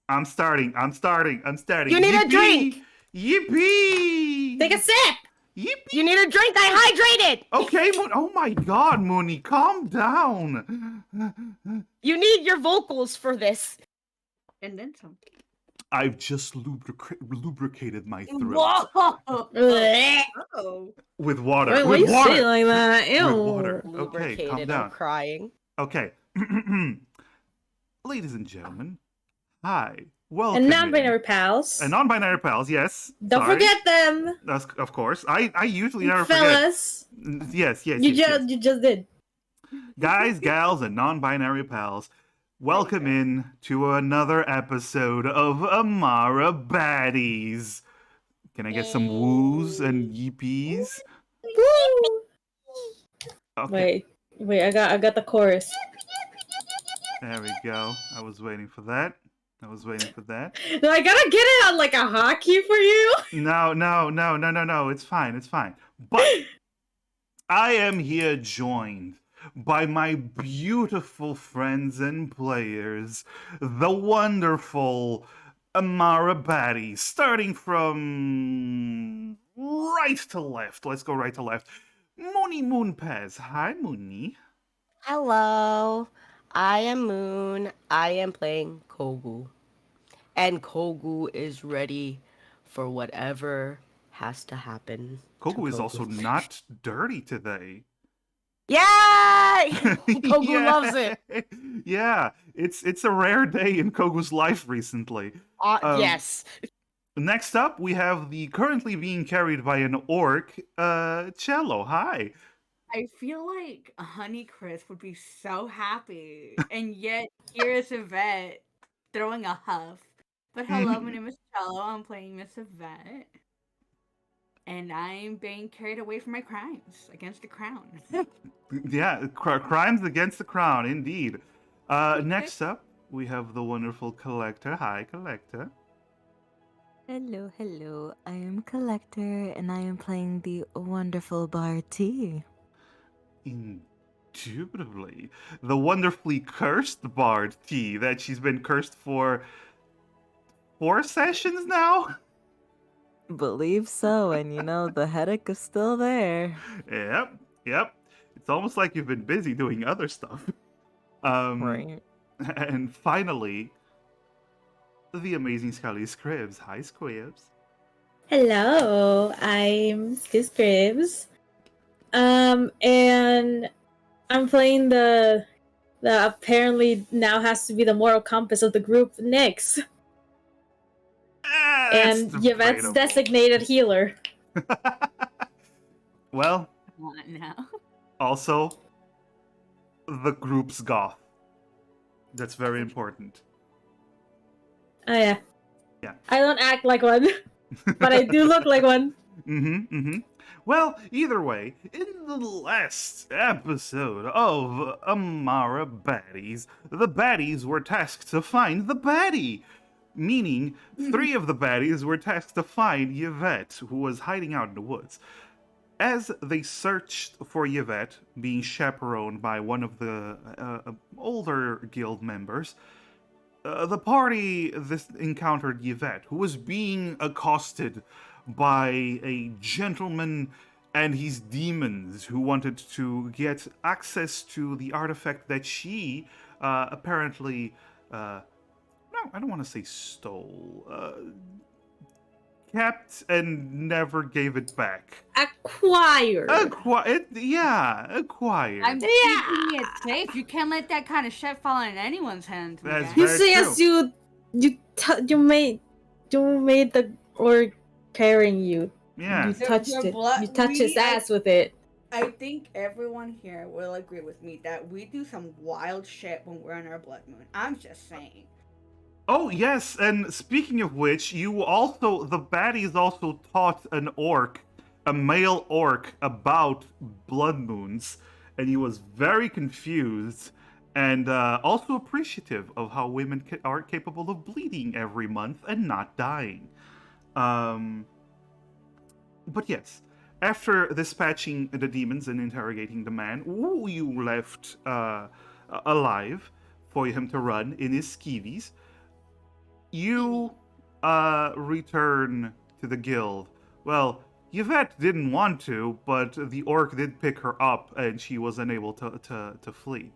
I'm starting. You need a drink. Yippee! Take a sip. Yippee! You need a drink. I hydrated. Okay, oh my God, Mooney, calm down. You need your vocals for this. And then some. I've just lubricated my throat Whoa! Blech. Oh. with water. Why with you water. say it like that? Ew. With water. Okay, calm Lubricated. down. I'm crying. Okay. Ladies and gentlemen, hi. Welcome. And non-binary pals. And non-binary pals, yes. Don't Sorry. forget them. That's, of course. I usually never Fellas. forget. Yes. You just did. Guys, gals, and non-binary pals, welcome in to another episode of Amara Baddies. Can I get some woos and yeepies? Woo. Okay. Wait, I got the chorus. There we go. I was waiting for that. No, I gotta get it on like a hotkey for you. No. It's fine. But I am here joined by my beautiful friends and players, the wonderful Amara Baddies, starting from right to left. Let's go right to left. Mooney Moonpez. Hi, Mooney. Hello. I am Moon. I am playing Kogu. And Kogu is ready for whatever has to happen. Kogu is also not dirty today. Yay! Kogu loves it. Yeah, it's a rare day in Kogu's life recently. Yes. Next up, we have the currently being carried by an orc, Cello. Hi. I feel like Honeycrisp would be so happy, and yet here is Yvette throwing a huff. But hello, my name is Cello. I'm playing Miss Yvette, and I'm being carried away from my crimes against the crown. Yeah, crimes against the crown, indeed. Next up, we have the wonderful Collector. Hi, Collector. Hello. I am Collector, and I am playing the wonderful Bar T. Indubitably. The wonderfully cursed Bard T that she's been cursed for 4 sessions now? Believe so, and the headache is still there. Yep. It's almost like you've been busy doing other stuff. Right. And finally, the amazing Scully Scribs. Hi, Scribs. Hello, I'm Scribs. And I'm playing the apparently now has to be the moral compass of the group, Nyx. And Yvette's designated healer. Well, Not now. also, the group's goth. That's very important. Oh yeah. Yeah. I don't act like one, but I do look like one. Well, either way, in the last episode of Amara Baddies, the baddies were tasked to find the baddie. Meaning, 3 of the baddies were tasked to find Yvette, who was hiding out in the woods. As they searched for Yvette, being chaperoned by one of the older guild members, the party encountered Yvette, who was being accosted by a gentleman and his demons who wanted to get access to the artifact that she apparently... no, I don't want to say stole. Kept and never gave it back. Acquired. Acquired. I'm keeping it safe. You can't let that kind of shit fall in anyone's hands. That's You very say true. as you made the orc carrying you. Yeah. You touched it. blood- You touched his we- ass with it. I think everyone here will agree with me that we do some wild shit when we're on our blood moon. I'm just saying. Oh, yes, and speaking of which, the baddies also taught an orc, a male orc, about blood moons, and he was very confused and also appreciative of how women are capable of bleeding every month and not dying. But yes, after dispatching the demons and interrogating the man, who you left alive for him to run in his skeevies, You return to the guild. Well, Yvette didn't want to, but the orc did pick her up and she was unable to flee.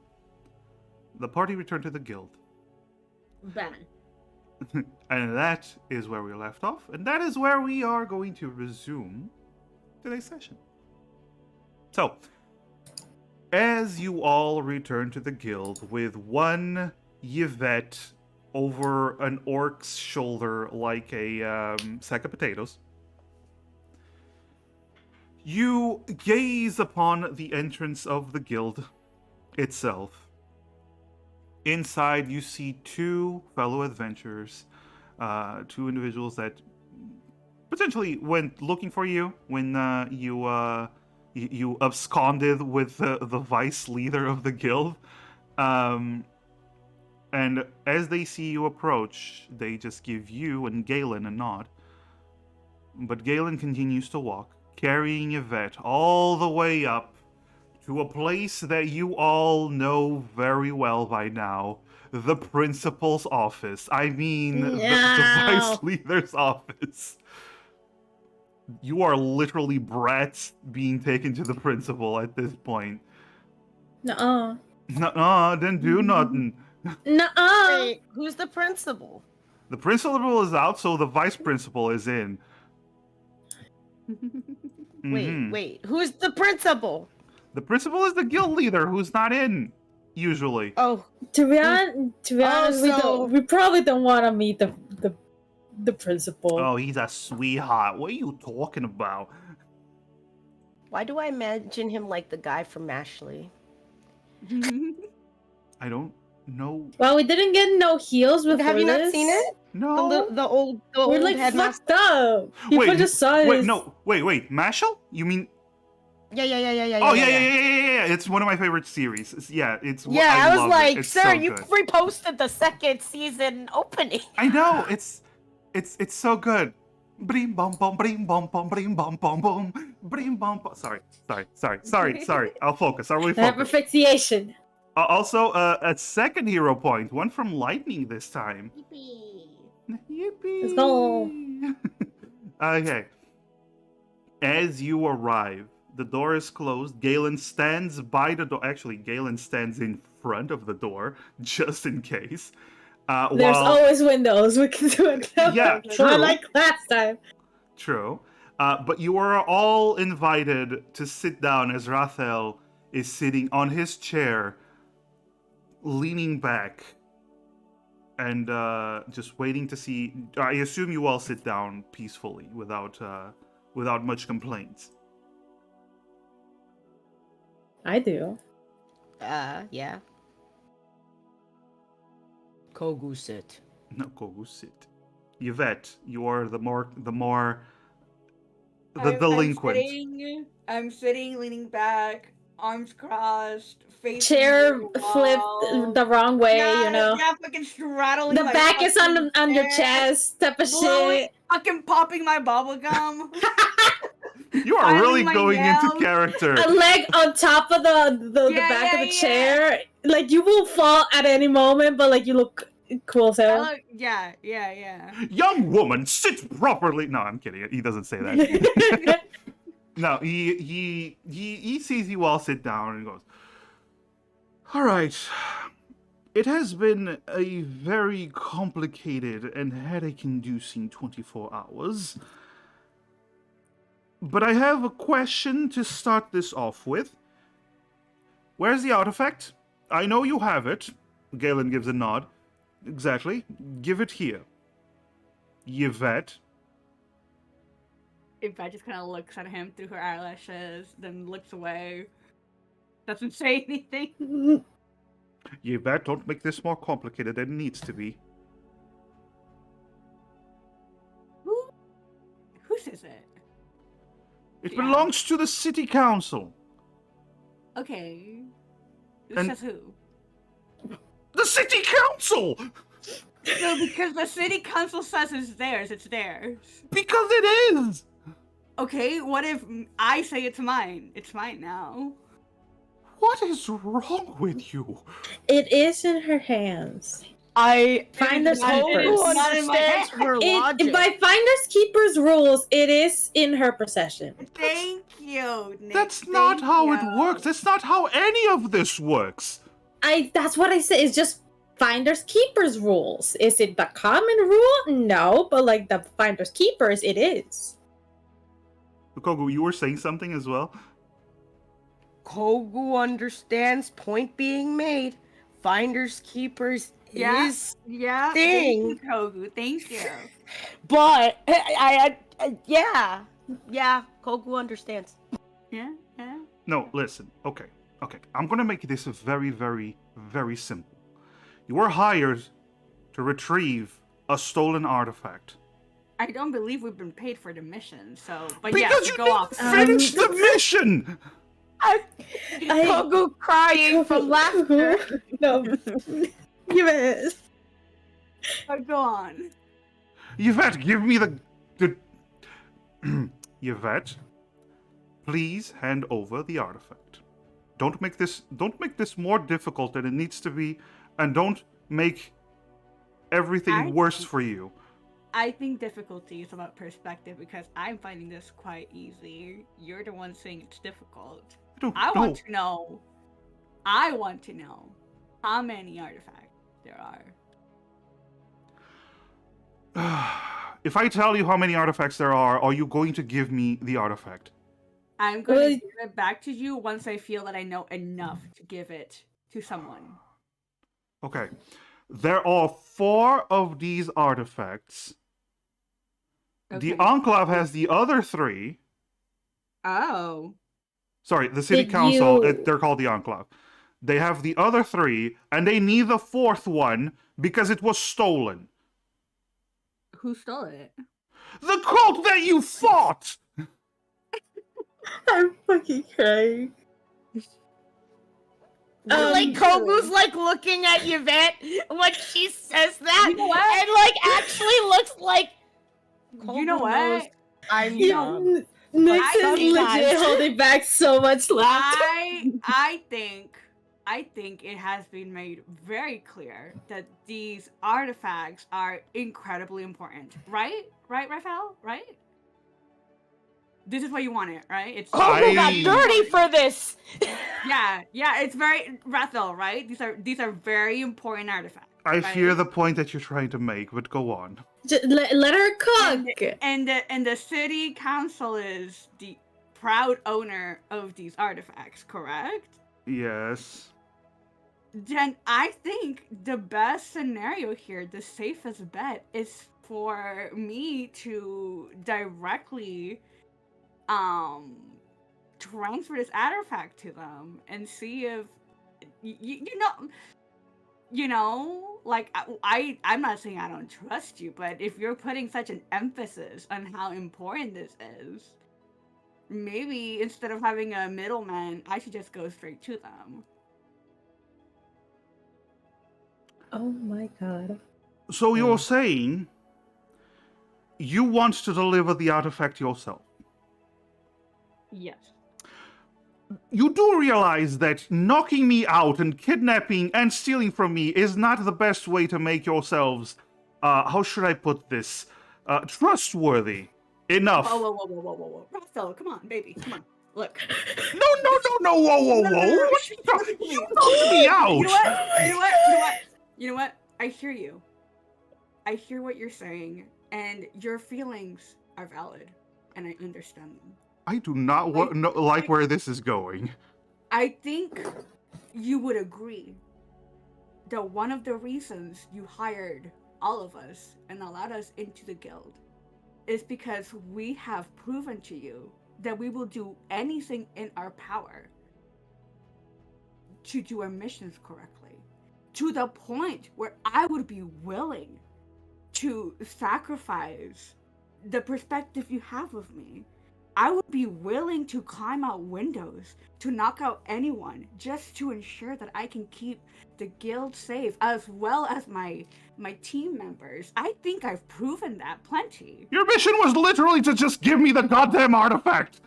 The party returned to the guild. Bang. And that is where we left off, and that is where we are going to resume today's session. So, as you all return to the guild with one Yvette over an orc's shoulder like a sack of potatoes, you gaze upon the entrance of the guild itself. Inside, you see two fellow adventurers, two individuals that potentially went looking for you when you absconded with the vice leader of the guild. And as they see you approach, they just give you and Galen a nod. But Galen continues to walk, carrying Yvette all the way up to a place that you all know very well by now. The principal's office. I mean, the vice leader's office. You are literally brats being taken to the principal at this point. Nuh-uh. Nuh-uh, didn't do nothing. Nuh-uh. Wait, who's the principal? The principal is out, so the vice principal is in. Mhm. Wait, who's the principal? The principal is the guild leader who's not in, usually. Oh, To be honest, so- we probably don't want to meet the principal. Oh, he's a sweetheart. What are you talking about? why do I imagine him like the guy from Ashley? I don't know. Well, we didn't get no heels before Have you not this. seen it? No. The old We're like headmaster. fucked up. People just saw this. Wait. Mashal? You mean? Yeah. Oh yeah. It's one of my favorite series. It's Yeah, I was love like, it. It's sir, so you good. reposted the second season opening. I know. It's so good. Brim bum bum brim bum bum brim bum bum bum brim bum bum. Sorry. I'll focus. I'll really focus. Hyperfixation. Also, a second hero point. One from Lightning this time. Yippee! Let's go. Okay. As you arrive, the door is closed. Galen stands by the door. Actually, Galen stands in front of the door, just in case. There's always windows. We can do it. Yeah, true. Like last time. True. But you are all invited to sit down as Rathel is sitting on his chair, leaning back, and just waiting to see. I assume you all sit down peacefully without much complaints. I do. Yeah. Kogu sit. No, Kogu, sit. Yvette, you are the I'm delinquent. I'm sitting, leaning back, arms crossed, face Chair flipped the wrong way, yeah, you know. Yeah, fucking straddling. The my back is fucking on your chair, chest, type of blowing, shit. fucking popping my bubble gum. You are filing really my going into nails. character. A leg on top of the Yeah, back of the yeah. chair. Like you will fall at any moment, but like you look cool, so. Yeah. Young woman, sit properly. No, I'm kidding. He doesn't say that. No, he sees you all sit down and goes, all right. It has been a very complicated and headache-inducing 24 hours. But I have a question to start this off with. Where's the artifact? I know you have it. Galen gives a nod. Exactly. Give it here. Yvette. Yvette just kind of looks at him through her eyelashes, then looks away. Doesn't say anything. Yvette, don't make this more complicated than it needs to be. Whose is it? It Yeah. belongs to the city council. Okay. Who And- says who? The city council! No, because the city council says it's theirs. Because it is! Okay, what if I say it's mine? It's mine now. What is wrong with you? It is in her hands. Finders Not in- keepers. Kogu not in my understands head. her logic. By finders keepers rules, it is in her possession. Thank you, Nick. That's not Thank how you. it works. That's not how any of this works. That's what I said. It's just finders keepers rules. Is it the common rule? No, but like the finders keepers, it is. Kogu, you were saying something as well? Kogu understands, point being made. Finders keepers Yeah. is Yeah. thing. Thank you, Kogu. Thank you. But yeah, Kogu understands. Yeah. No, listen. Okay. I'm gonna make this very, very, very simple. You were hired to retrieve a stolen artifact. I don't believe we've been paid for the mission, so. But Because yeah, you go didn't off. finish the mission! Kogu crying from laughter. No. Yes. Go on. Yvette, give me the Yvette, please hand over the artifact. Don't make this more difficult than it needs to be, and don't make everything worse for you. I think difficulty is about perspective because I'm finding this quite easy. You're the one saying it's difficult. I want to know how many artifacts there are. If I tell you how many artifacts there are you going to give me the artifact? I'm going to give it back to you once I feel that I know enough to give it to someone. Okay. There are 4 of these artifacts. Okay. The Enclave has the other 3. Oh. Sorry, the City Did Council, you- they're called the Enclave. They have the other 3, and they need the 4th one because it was stolen. Who stole it? The cult that you fought! I'm fucking crying. Like Kogu's like looking at Yvette when she says that, You know what? and like actually looks like. You know Kogu what? knows I'm dumb. Nix I is think legit holding back so much laughter. I think it has been made very clear that these artifacts are incredibly important. Right? Right, Raphael? Right? This is what you wanted, right? It's Kogu got dirty for this. yeah, it's very Raphael, right? These are very important artifacts. I right? fear the point that you're trying to make, but go on. Just let her cook. And the city council is the proud owner of these artifacts, correct? Yes. Then I think the best scenario here, the safest bet, is for me to directly transfer this artifact to them and see if you know, like I'm not saying I don't trust you, but if you're putting such an emphasis on how important this is, maybe instead of having a middleman, I should just go straight to them. Oh my god. So you're saying you want to deliver the artifact yourself? Yes. You do realize that knocking me out and kidnapping and stealing from me is not the best way to make yourselves, how should I put this, trustworthy enough. Whoa. Raphael, come on, baby, come on. Look. No, whoa. What you talking? You knocked me out. You know what? I hear you. I hear what you're saying, and your feelings are valid, and I understand them. I do not like where this is going. I think you would agree that one of the reasons you hired all of us and allowed us into the guild is because we have proven to you that we will do anything in our power to do our missions correctly, to the point where I would be willing to sacrifice the perspective you have of me. I would be willing to climb out windows, to knock out anyone, just to ensure that I can keep the guild safe, as well as my team members. I think I've proven that plenty. Your mission was literally to just give me the goddamn artifact.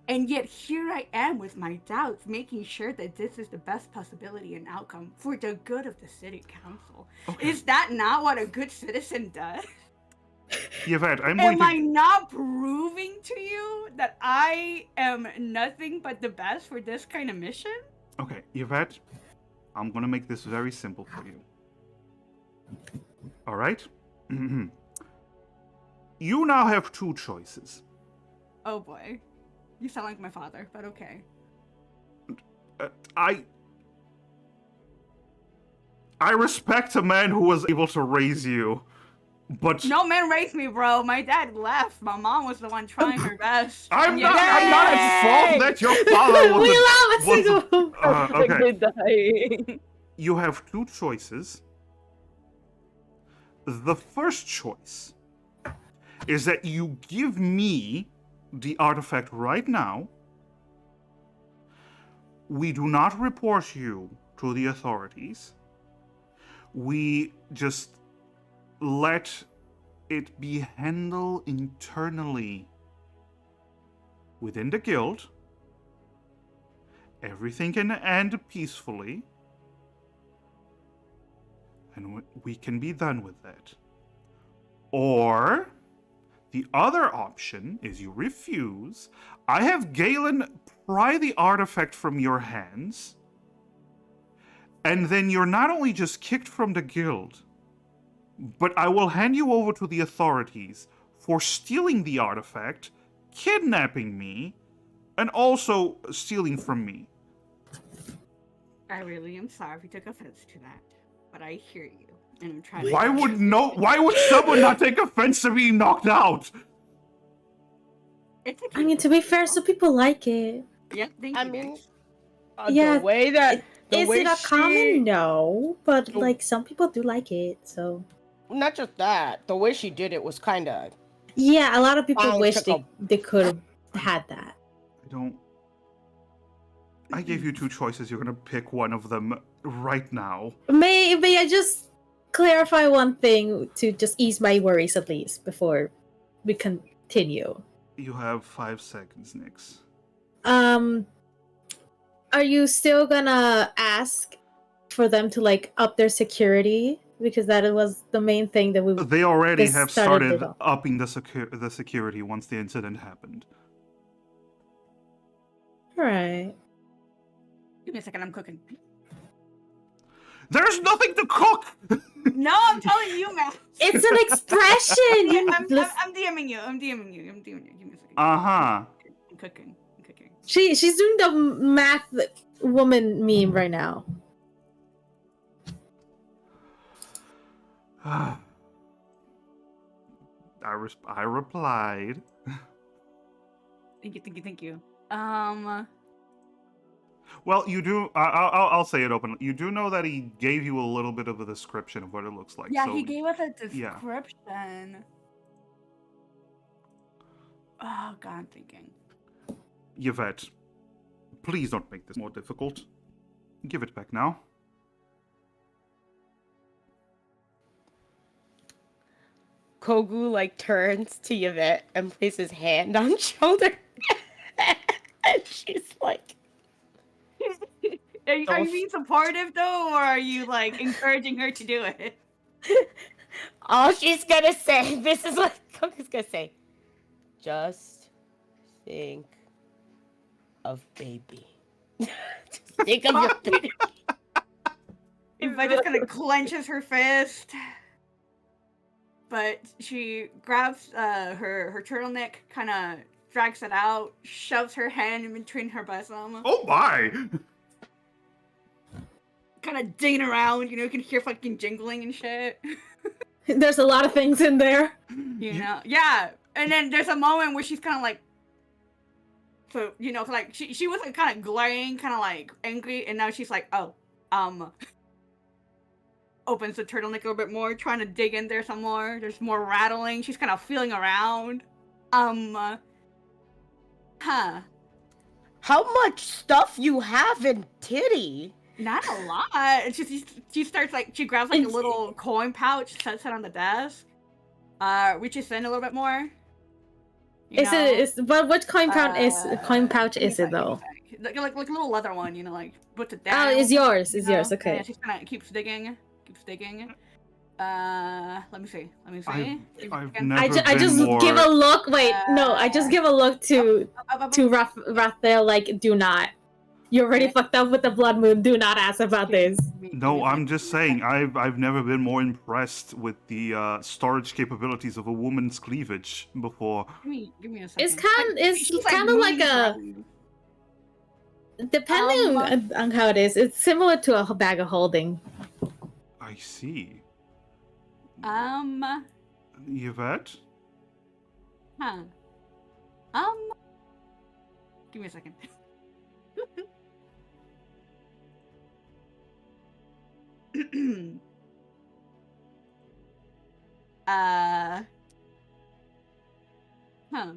And yet here I am with my doubts, making sure that this is the best possibility and outcome for the good of the city council. Okay. Is that not what a good citizen does? Yvette, I'm Am going I to... not proving to you that I am nothing but the best for this kind of mission? Okay, Yvette, I'm going to make this very simple for you. All right? You now have two choices. Oh boy. You sound like my father, but okay. I respect a man who was able to raise you, but No man raised me, bro. My dad left. My mom was the one trying her best. I'm And not yet- at fault that your father was We a- love a was a- single. okay. dying. You have two choices. The first choice is that you give me the artifact right now. We do not report you to the authorities. We just let it be handled internally within the guild. Everything can end peacefully. And we can be done with that. Or the other option is you refuse. I have Galen pry the artifact from your hands. And then you're not only just kicked from the guild, but I will hand you over to the authorities for stealing the artifact, kidnapping me, and also stealing from me. I really am sorry if you took offense to that, but I hear you, and I'm trying. Why would someone not take offense to being knocked out? It's I mean, to be fair, some people like it. Yep, thank I you. mean, guys. Yeah, the way that the Is way it a she- common? No, but the- like some people do like it. So Not just that, the way she did it was kind of. yeah, a lot of people Sounds wish like they could have had that. I gave you two choices. You're gonna pick one of them right now. May I just clarify one thing to just ease my worries at least before we continue? You have 5 seconds, Nix. Are you still gonna ask for them to like up their security? Because that was the main thing that we They already This have started it started off. upping the security once the incident happened. Right. Give me a second. I'm cooking. There's nothing to cook. No, I'm telling you, man. It's an expression. Yeah, You I'm listen- DMing you. I'm DMing you. Give me a second. Uh-huh. I'm cooking. She's doing the math woman meme right now. I replied. Thank you. Well, you do. I'll say it openly. You do know that he gave you a little bit of a description of what it looks like. Yeah, so he gave us a yeah. description. Oh God, I'm thinking. Yvette, please don't make this more difficult. Give it back now. Kogu like turns to Yvette and places hand on shoulder. And she's like, Are you being supportive though, or are you like encouraging her to do it? all she's gonna say, this is what Kogu's gonna say. Just think of baby. Just think of your baby. Eva just kind of clenches her fist, but she grabs her turtleneck, kind of drags it out, shoves her hand in between her bosom, Oh my! kind of digging around. You can hear fucking jingling and shit. There's a lot of things in there. You know, yeah. And then there's a moment where she's kind of like, so like she was like kind of glaring, kind of like angry, and now she's like, oh, opens the turtleneck a little bit more, trying to dig in there some more. There's more rattling. She's kind of feeling around. Huh. How much stuff you have in Titty? Not a lot. And she starts like, she grabs like a little coin pouch, sets it on the desk, reaches in a little bit more. You Is know? it is but which coin pouch Give me a is it sec, give me a though? sec. Like a little leather one, you know, like puts it Oh, down. it's yours. you It's yours. know? Okay. And she just kind of keeps digging. Let me see. I've Again. never I been just give more. a look. Wait, no, I just give a look to Raphael. Like, do not. You already Okay. fucked up with the blood moon. Do not ask about Give this. me- give me No, a sec, I'm just give me a saying sec. I've never been more impressed with the storage capabilities of a woman's cleavage before. Give me a second. It's She's, kind of like moving a around. depending on how it is. It's similar to a bag of holding. I see. Huh. Yvette? Give me a second. uh. Huh.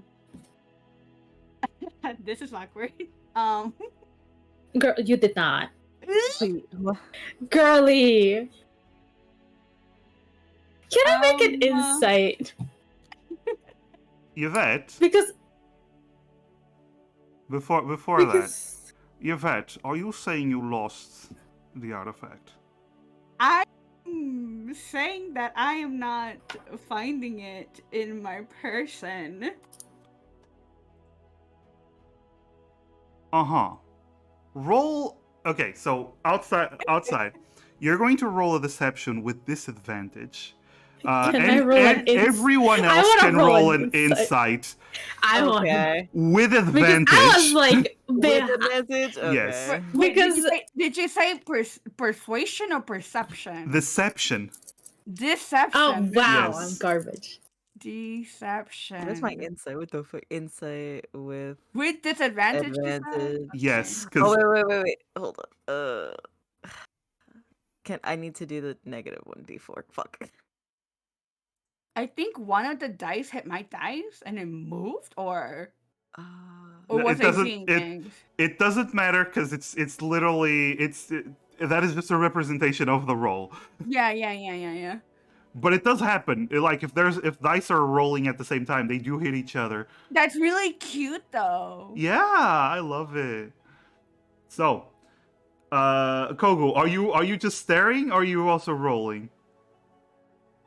This is awkward. Girl, you did not, Wait, what? girly. Can I make an insight? Yvette? Because Before that, Yvette, are you saying you lost the artifact? I'm saying that I am not finding it in my person. Uh-huh. Roll. Okay, so outside, you're going to roll a deception with disadvantage. Can I roll an everyone I else wanna can roll roll an an insight. insight I want Okay. with because advantage. I was like, With advantage? Okay. Yes. Wait, Because- did you say persuasion or perception? Deception. Deception. oh wow, Yes. I'm garbage. Deception. Where's my insight? What the fuck? Insight with With disadvantage. you said? advantage. Yes, Oh because wait. Hold on. I need to do the negative 1d4. Fuck. I think one of the dice hit my dice and it moved, or No, was it I doesn't- seeing things? it doesn't matter because it's literally that is just a representation of the roll. Yeah. But it does happen. Like if dice are rolling at the same time, they do hit each other. That's really cute, though. Yeah, I love it. So, Kogu, are you just staring or are you also rolling?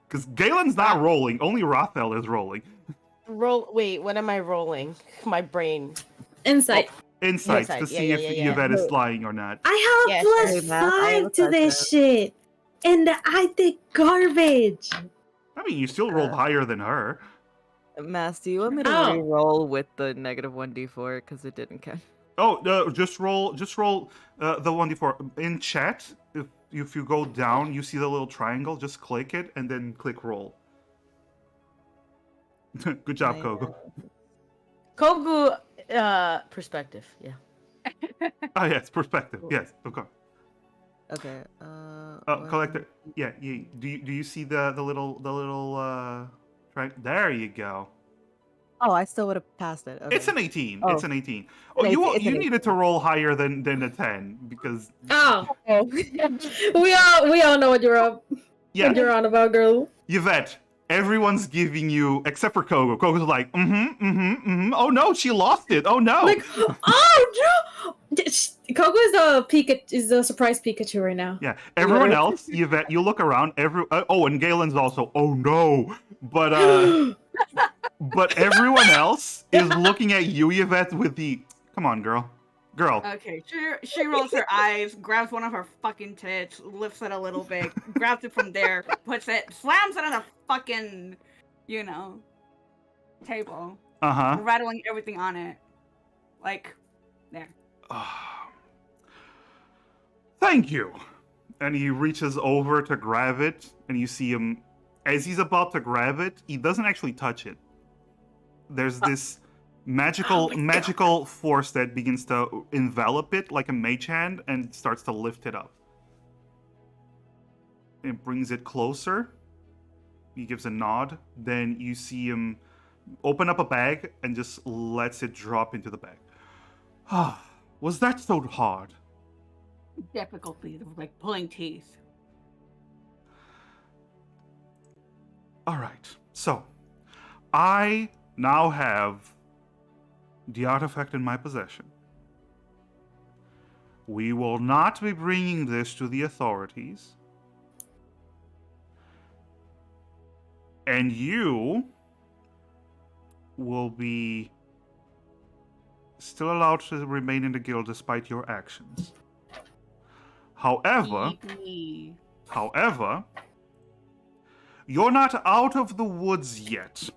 Because Galen's not rolling, only Raphael is rolling. Roll. Wait, what am I rolling? My brain. Insight. Insights Insight, to yeah, see yeah, if yeah, yeah. Yvette is lying or not. I have Yeah, plus sure. Hey, Matt, I have 5 a to this question. shit, and I did garbage. I mean, you still rolled higher than her. Mass, do you want me to Oh. re-roll with the negative 1d4 because it didn't count? Oh, no, just roll the 1d4 in chat. If you go down, you see the little triangle. Just click it and then click roll. Good job, Kogu. Kogu, perspective. Yeah. Oh yes, perspective. Yes, of course. Okay. Collector. Yeah. Do you see the little there you go. Oh, I still would have passed it. Okay. It's an 18. Oh. It's an 18. Oh, It's you an you needed to roll higher than a 10 because Oh, Oh. we all know what you're up. yeah, What you're on about, girl. Yvette. Everyone's giving you except for Kogu. Kogu's like, Oh no, she lost it. Oh no. Like, oh no! Coco is a surprise Pikachu right now. Yeah, everyone Literally. else, Yvette, you look around. And Galen's also. Oh no, but but everyone else is looking at you, Yvette, with the come on, girl. Okay, she rolls her eyes, grabs one of her fucking tits, lifts it a little bit, grabs it from there, puts it, slams it on the fucking, table, Uh-huh. rattling everything on it. Like, there. Thank you. And he reaches over to grab it, and you see him as he's about to grab it. He doesn't actually touch it. There's this magical force that begins to envelop it like a mage hand and starts to lift it up. It brings it closer. He gives a nod. Then you see him open up a bag and just lets it drop into the bag. Was that so hard? Difficulty of like pulling teeth. All right. So, I now have the artifact in my possession. We will not be bringing this to the authorities. And you will be still allowed to remain in the guild despite your actions. However, you're not out of the woods yet.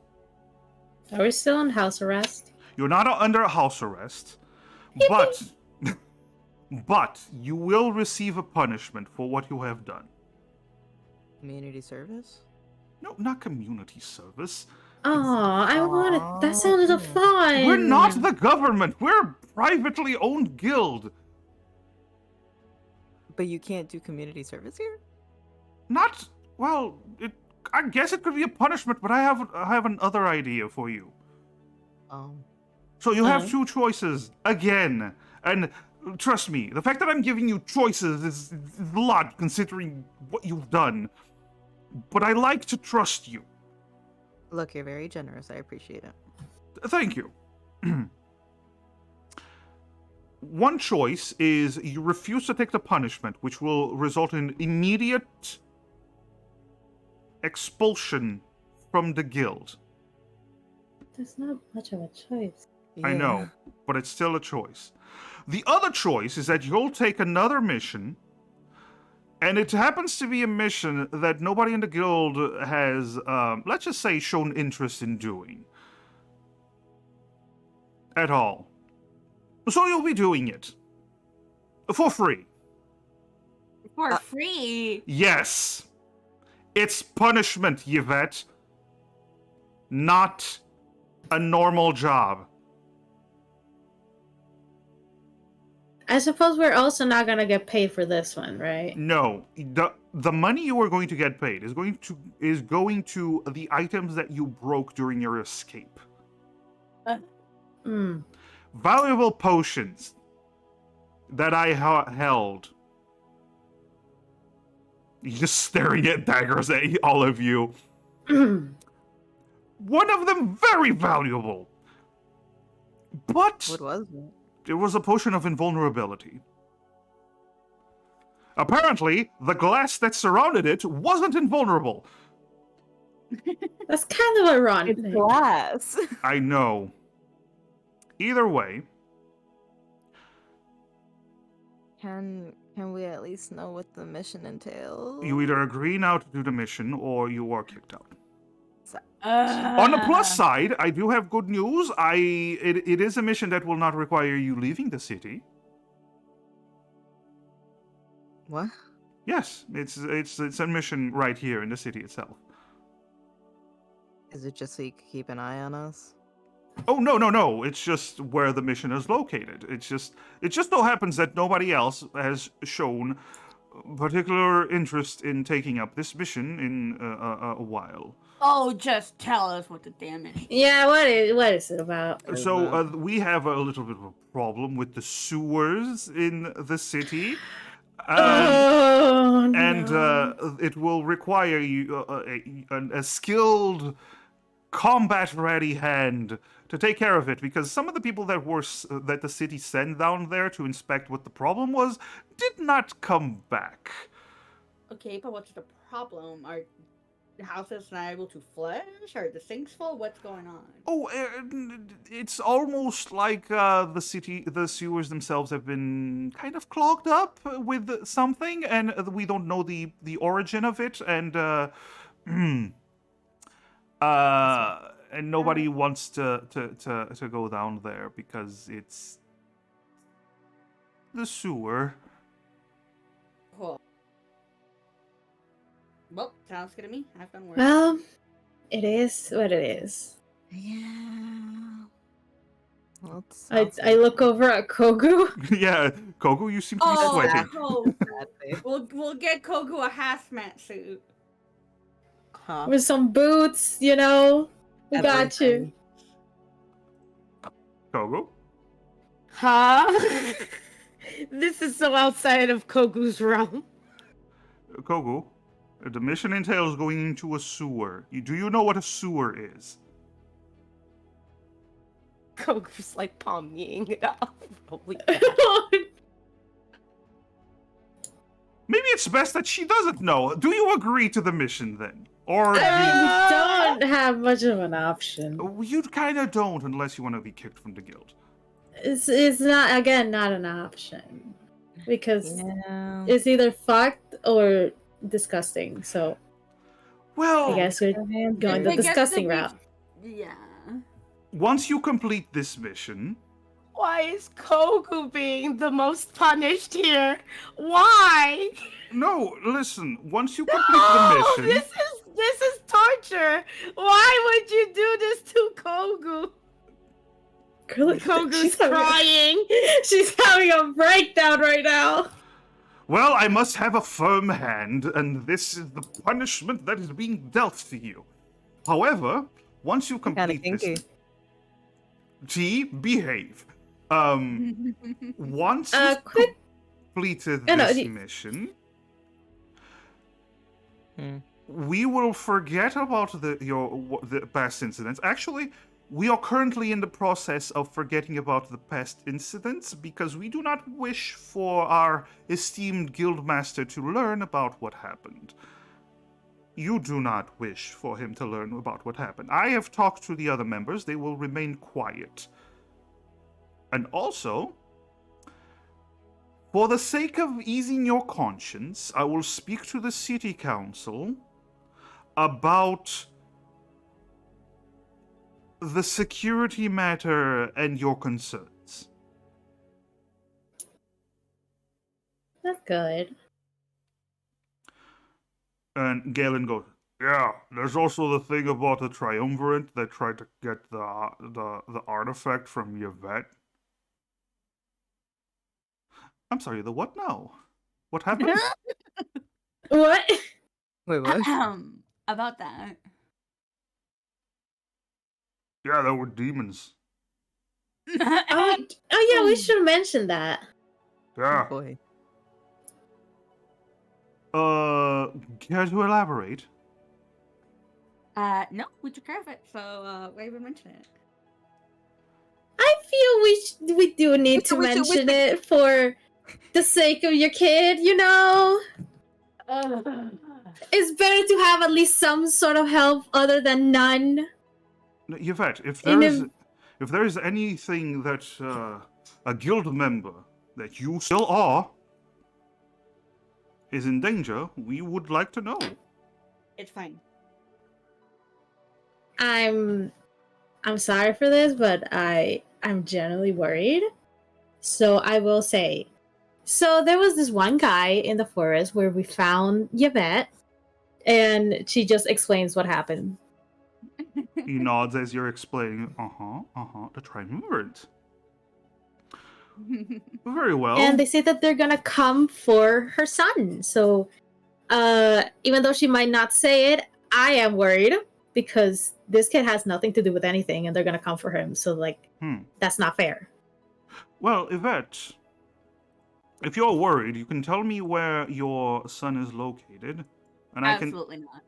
Are we still on house arrest? You're not under house arrest, but but you will receive a punishment for what you have done. Community service? No, not community service. Oh, I wanted. That sounded fun. We're not the government. We're a privately owned guild. But you can't do community service here? Not well. I guess it could be a punishment, but I have another idea for you. So you have two choices again, and trust me, the fact that I'm giving you choices is a lot considering what you've done. But I like to trust you. Look, you're very generous. I appreciate it. Thank you. One choice is you refuse to take the punishment, which will result in immediate expulsion from the guild. That's not much of a choice. I know, but it's still a choice. The other choice is that you'll take another mission, and it happens to be a mission that nobody in the guild has, let's just say, shown interest in doing. At all. So you'll be doing it. For free. For free? Yes. It's punishment, Yvette. Not a normal job. I suppose we're also not gonna get paid for this one, right? No. The money you are going to get paid is going to the items that you broke during your escape. Valuable potions that I held. He's just staring at daggers at all of you. One of them very valuable. But What was it? it was a potion of invulnerability. Apparently, the glass that surrounded it wasn't invulnerable. That's kind of ironic. It's glass. I know. Either way, Can we at least know what the mission entails? you either agree now to do the mission or you are kicked out. So- On the plus side, I do have good news. It is a mission that will not require you leaving the city. What? Yes, it's a mission right here in the city itself. Is it just so you can keep an eye on us? Oh no! It's just where the mission is located. It just so happens that nobody else has shown particular interest in taking up this mission in a while. Oh, just tell us what the damage is. Yeah, what is it about? So we have a little bit of a problem with the sewers in the city. And it will require you a skilled, combat-ready hand to take care of it, because some of the people that the city sent down there to inspect what the problem was did not come back. Okay, but what's the problem? Are the houses not able to flush? Are the sinks full? What's going on? Oh, it's almost like the sewers themselves have been kind of clogged up with something, and we don't know the origin of it, and and nobody wants to go down there because it's the sewer. Cool. Well, sounds good to me. I've done work. Well, it is what it is. Yeah. Well, I look over at Kogu. Yeah, Kogu, you seem to be Oh, sweating. cool. We'll get Kogu a hazmat suit. Huh? With some boots, you know. We got you. Everything. Kogu? Huh? This is so outside of Kogu's realm. Kogu, the mission entails going into a sewer. Do you know what a sewer is? Koku's like palming it up. Holy Maybe it's best that she doesn't know. Do you agree to the mission then? Or I mean, do we don't have much of an option. you kind of don't unless you want to be kicked from the guild. It's not, again, not an option. Because Yeah. it's either fucked or disgusting. So Well, I guess we're going the It gets to disgusting be- route. Yeah. once you complete this mission, Why is Koku being the most punished here? Why? no, listen. Once you complete Oh, the mission, this is torture. Why would you do this to Kogu? Girl, Kogu's she's having- crying. She's having a breakdown right now. well, I must have a firm hand, and this is the punishment that is being dealt to you. However, once you Kinda complete kinky. this, T, behave. Once Quick. completed No, this you- mission, Hmm. we will forget about the past incidents. Actually, we are currently in the process of forgetting about the past incidents because we do not wish for our esteemed guildmaster to learn about what happened. You do not wish for him to learn about what happened. I have talked to the other members. They will remain quiet. And also, for the sake of easing your conscience, I will speak to the city council about the security matter and your concerns. That's good. And Galen goes, yeah, there's also the thing about the triumvirate that tried to get the artifact from Yvette. I'm sorry, the what now? What happened? What? Wait, what? About that. Yeah, there were demons. Oh yeah, we should mention that. Yeah. Oh, boy. Care to elaborate? No, we took care of it, so why even mention it? I feel we do need to we should- we mention should- it for the sake of your kid, you know? It's better to have at least some sort of help other than none. No, Yvette, if In there is anything that a guild member that you still are is in danger, we would like to know. It's fine. I'm sorry for this, but I'm generally worried. So I will say, so there was this one guy in the forest where we found Yvette, and she just explains what happened. He nods as you're explaining. The triumvirate. Very well. And they say that they're gonna come for her son. So even though she might not say it, I am worried because this kid has nothing to do with anything and they're gonna come for him. So like that's not fair. Well, Yvette, if you're worried, you can tell me where your son is located, and Absolutely not.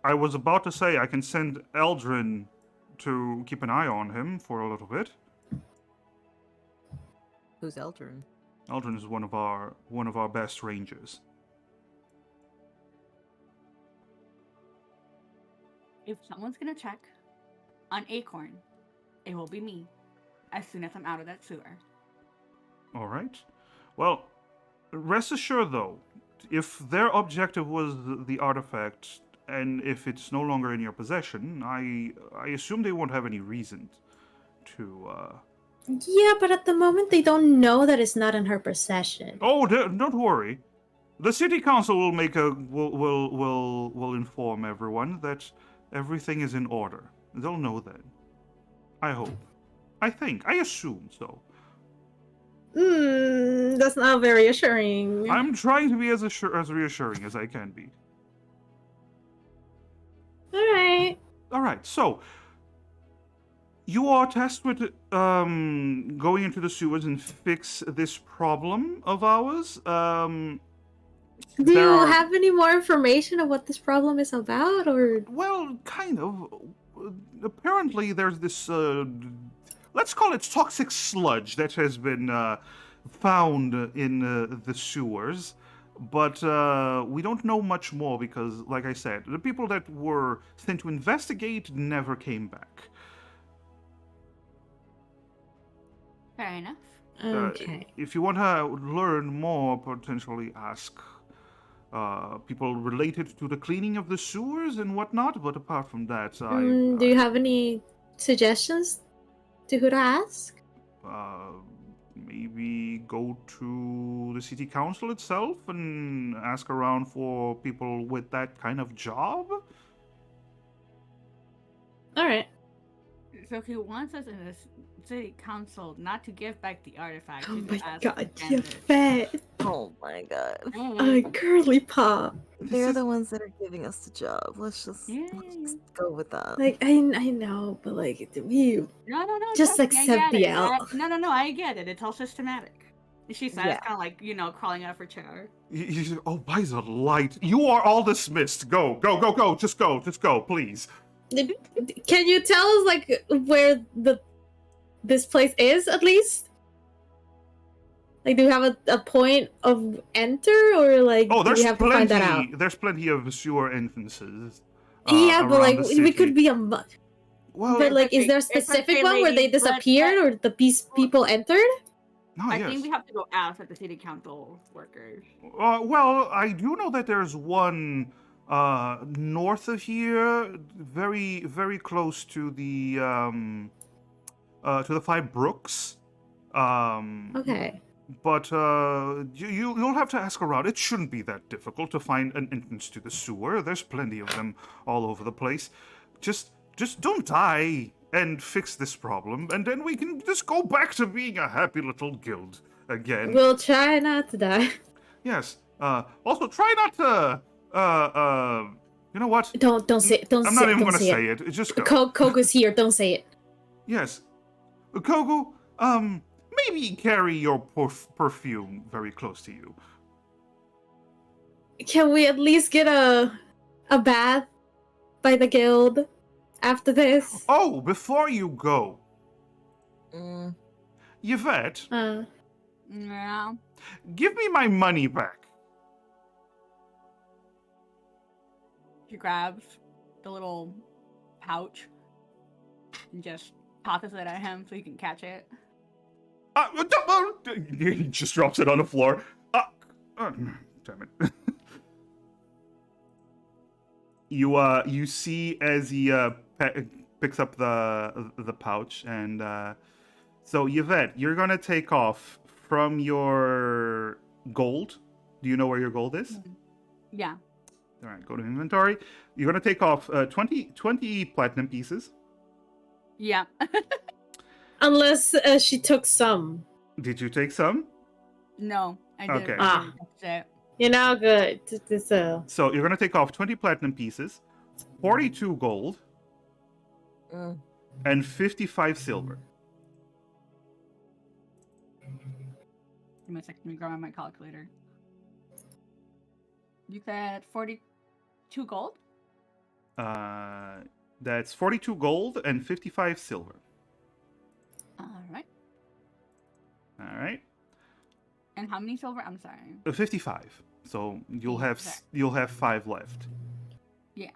I was about to say I can send Eldrin to keep an eye on him for a little bit. Who's Eldrin? Eldrin is one of our best rangers. If someone's gonna check on Acorn, it will be me as soon as I'm out of that sewer. All right. Well, rest assured though, if their objective was the artifact, and if it's no longer in your possession, I assume they won't have any reason to. Yeah, but at the moment they don't know that it's not in her possession. Oh, don't worry. The city council will will inform everyone that everything is in order. They'll know then. I hope. I think. I assume so. That's not very assuring. I'm trying to be as reassuring as I can be. Alright. All right. So you are tasked with going into the sewers and fix this problem of ours. Do there you are- have any more information of what this problem is about, or Well, kind of. Apparently, there's this let's call it toxic sludge that has been found in the sewers. But we don't know much more because, like I said, the people that were sent to investigate never came back. Fair enough. Okay. If you want to learn more, potentially ask people related to the cleaning of the sewers and whatnot. But apart from that, Do you have any suggestions to who to ask? maybe go to the city council itself and ask around for people with that kind of job. All right. So he wants us in the city council not to give back the artifact. Oh to my ask god, for you candidates. fat. Oh my god. A girly pop. They're is- the ones that are giving us the job. Let's just go with that. Like I know, but like we No. Just trust me, I accept get the it. L. No, I get it. It's all systematic. She says, Yeah. kind of like, crawling out of her chair. Oh, by the light! You are all dismissed. Go. Just go, please. can you tell us like where this place is at least? Like, do we have a point of enter, or like Oh, do there's we have to find that out? There's plenty of sewer entrances. Yeah, but around like the we city. could be a. Well, But like, is there a It's okay, specific one where they lady, but- disappeared or the people entered? no, I yes. think we have to go ask at the city council workers. Well, I do know that there's one north of here, very, very close to the Five Brooks. Okay. But you'll have to ask around. It shouldn't be that difficult to find an entrance to the sewer. There's plenty of them all over the place. Just don't die and fix this problem, and then we can just go back to being a happy little guild again. We'll try not to die. Yes. Also, try not to. You know what? Don't say. Don't I'm say. not even don't gonna say say it. it. Just go. Kogo's here. Don't say it. Yes. Kogu, maybe carry your perfume very close to you. Can we at least get a bath by the guild after this? Oh, before you go, Mm, Yvette, Yeah. give me my money back. She grabs the little pouch and just tosses it at him so he can catch it. He just drops it on the floor. Damn it. You see as he picks up the pouch, and so Yvette, you're gonna take off from your gold. Do you know where your gold is? Yeah. All right, go to inventory. You're gonna take off 20 platinum pieces. Yeah. Unless she took some. Did you take some? No, I didn't. Okay. Ah. That's it. You know, good. So you're gonna take off 20 platinum pieces, 42 gold, mm. and 55 silver. Give me a second. Let me grab my calculator. You said 42 gold? That's 42 gold and 55 silver. All right. All right, And how many silver? I'm sorry. 55. So you'll have Okay. you'll have 5 left. Yeah.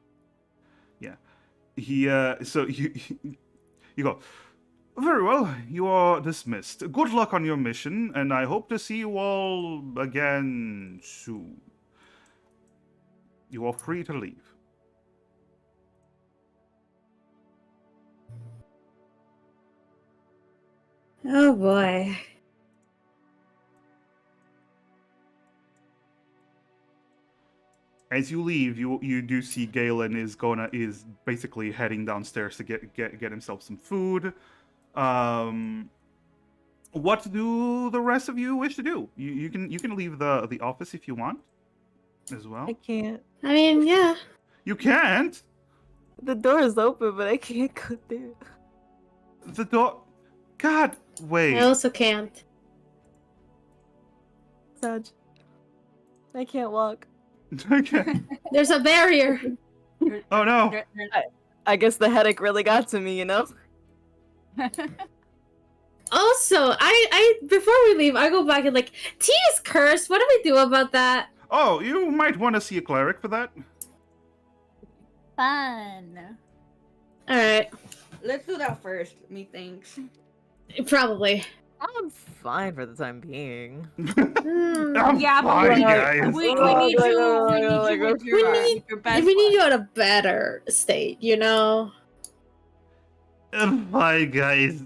Yeah. So you go. Very well. You are dismissed. Good luck on your mission, and I hope to see you all again soon. You are free to leave. Oh boy. As you leave, you do see Galen is basically heading downstairs to get himself some food. What do the rest of you wish to do? You can leave the office if you want, as well. I can't. I mean, yeah. You can't. The door is open, but I can't go through. The door. God, wait. I also can't. Saj. I can't walk. Okay. There's a barrier. Oh no. There- I guess the headache really got to me, you know? Also, I before we leave, I go back and like, T is cursed. What do we do about that? Oh, you might want to see a cleric for that. Fun. All right, Let's do that first, methinks. probably. I'm fine for the time being. I'm Yeah, but fine, we- guys. We Oh, need like, you. oh, We need like, you with okay. your best. We need you one. at a better state, you know. I'm fine, guys.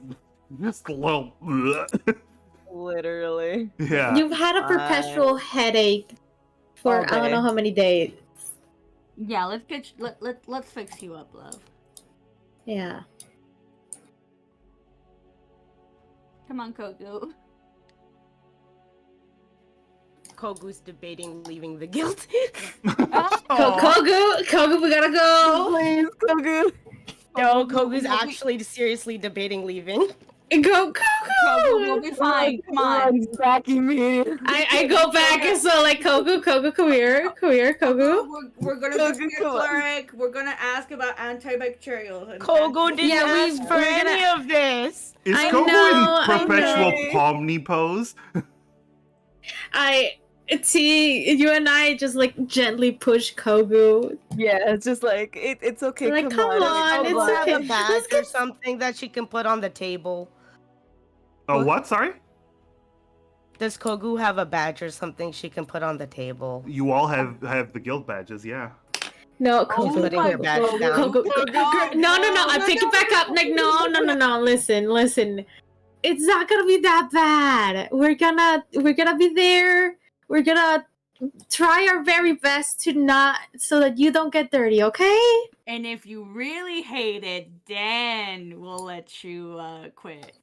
Just a little. Literally. Yeah. You've had a perpetual headache for I don't Okay. know how many days. Yeah, let's fix you up, love. Yeah. Come on, Kogu. Kogu's debating leaving the guild. Aw. Kogu, we gotta go. Please, Kogu. No, Kogu's actually seriously debating leaving. Go, Kogu, we'll Kogu. be fine. Come on. He's back immediately. I go back and so like Kogu, come here, Kogu. We're gonna Kogu, do come on. cleric. We're gonna ask about antibacterials. and Kogu didn't Yeah, ask for we're any of this. Is I Kogu know, in I perpetual know. pomni pose? See, you and I just like gently push Kogu. Yeah, it's just like it's okay. Like, come come on. on, Does it's Kogu okay. have a badge Let's or get something that she can put on the table? Oh, what? Sorry? Does Kogu have a badge or something she can put on the table? You all have the guild badges, yeah. no, She's Kogu. putting her badge down. No, I pick it back up. Like, no. Listen. It's not gonna be that bad. We're gonna be there. We're gonna try our very best to not so that you don't get dirty, okay? And if you really hate it, then we'll let you quit.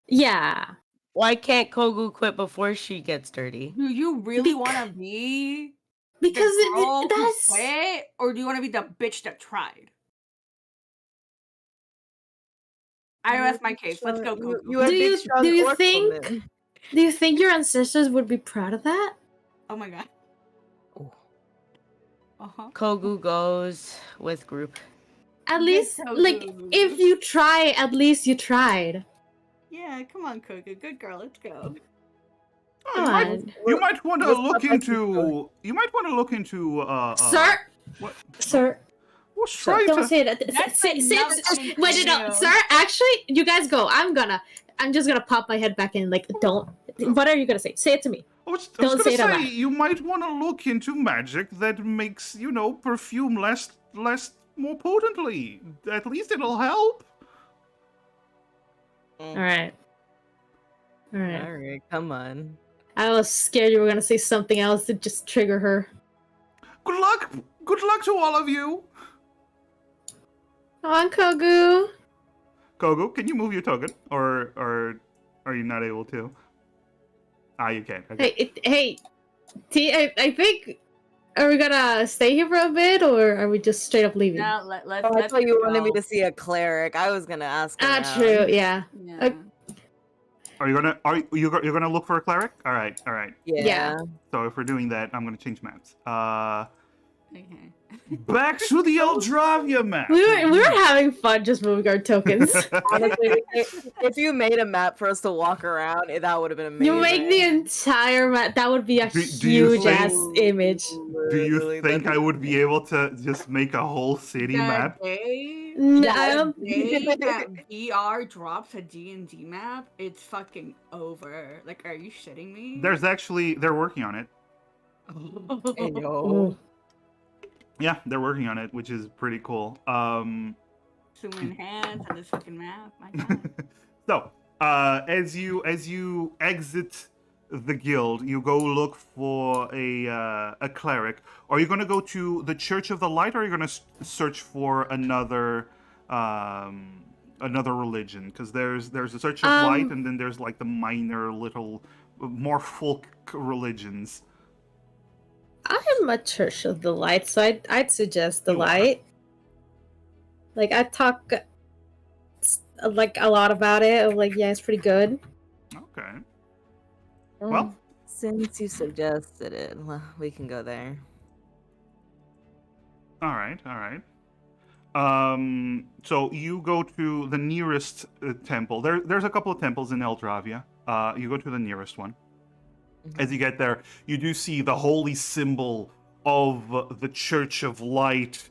Yeah. Why can't Kogu quit before she gets dirty? Do you really Bec- want to be Because the girl who that's quit, or do you want to be the bitch that tried? I rest my case. Let's go, Kogu. You are Do big, you- strong do you orc think- woman. do you think your ancestors would be proud of that? Oh my god. Oh. Uh-huh. Kogu goes with group. At Good least like Kogu. if you try, at least you tried. Yeah, come on, Kogu. Good girl. Let's go. Oh, Come you might, on. you might want to Let's look not mess with into. You might want to look into. Sir, What? sir, What's sir, right? don't say that. That's Say, enough say, coming from wait, no, you. sir. Actually, you guys go. I'm just gonna pop my head back in. Like, don't. What are you gonna say? Say it to me. I was Don't gonna say it out say loud. you might want to look into magic that makes perfume less more potently. At least it'll help. All right. All right, come on. I was scared you were gonna say something else to just trigger her. Good luck. Good luck to all of you. Come on, Kogu. Kogu, can you move your token, or are you not able to? Ah, you can. Okay. Hey, T. I think. Are we gonna stay here for a bit, or are we just straight up leaving? No, let's. Oh, I let's thought you go. wanted me to see a cleric. I was gonna ask. Ah, around. true. Yeah. Yeah. Are you gonna look for a cleric? All right. Yeah. So if we're doing that, I'm gonna change maps. Okay. Back to the Eldravia map. We were having fun just moving our tokens. Honestly, if you made a map for us to walk around, that would have been amazing. You make the entire map. That would be a Do you huge think- ass image. Do you Literally, think that'd I would be able to just make a whole city map? The day, No, Yeah, I don't. day that VR drops a D&D map, it's fucking over. Like, are you shitting me? They're working on it. Hey, yo. Ooh. Yeah, they're working on it, which is pretty cool. Zoom enhance on this fucking map. My god. So, as you exit the guild, you go look for a cleric. Are you going to go to the Church of the Light, or are you going to search for another religion? Because there's a Church of Light, and then there's like the minor little more folk religions. I'm a Church of the Light, so I'd suggest the You are. Light. Like I talk like a lot about it. I'm like, yeah, it's pretty good. Okay. Well, Since you suggested it, we can go there. all right. So you go to the nearest temple. There's a couple of temples in Eldravia. You go to the nearest one. As you get there, you do see the holy symbol of the Church of Light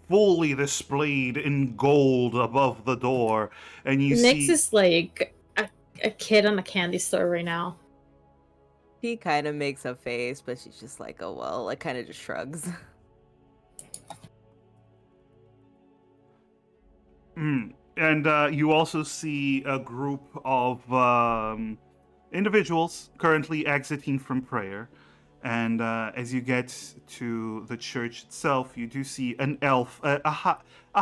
fully displayed in gold above the door. And you Nyx see... is like a kid on a candy store right now. He kind of makes a face, but she's just like, oh well, like kind of just shrugs. And you also see a group of individuals currently exiting from prayer. And as you get to the church itself, you do see an elf, a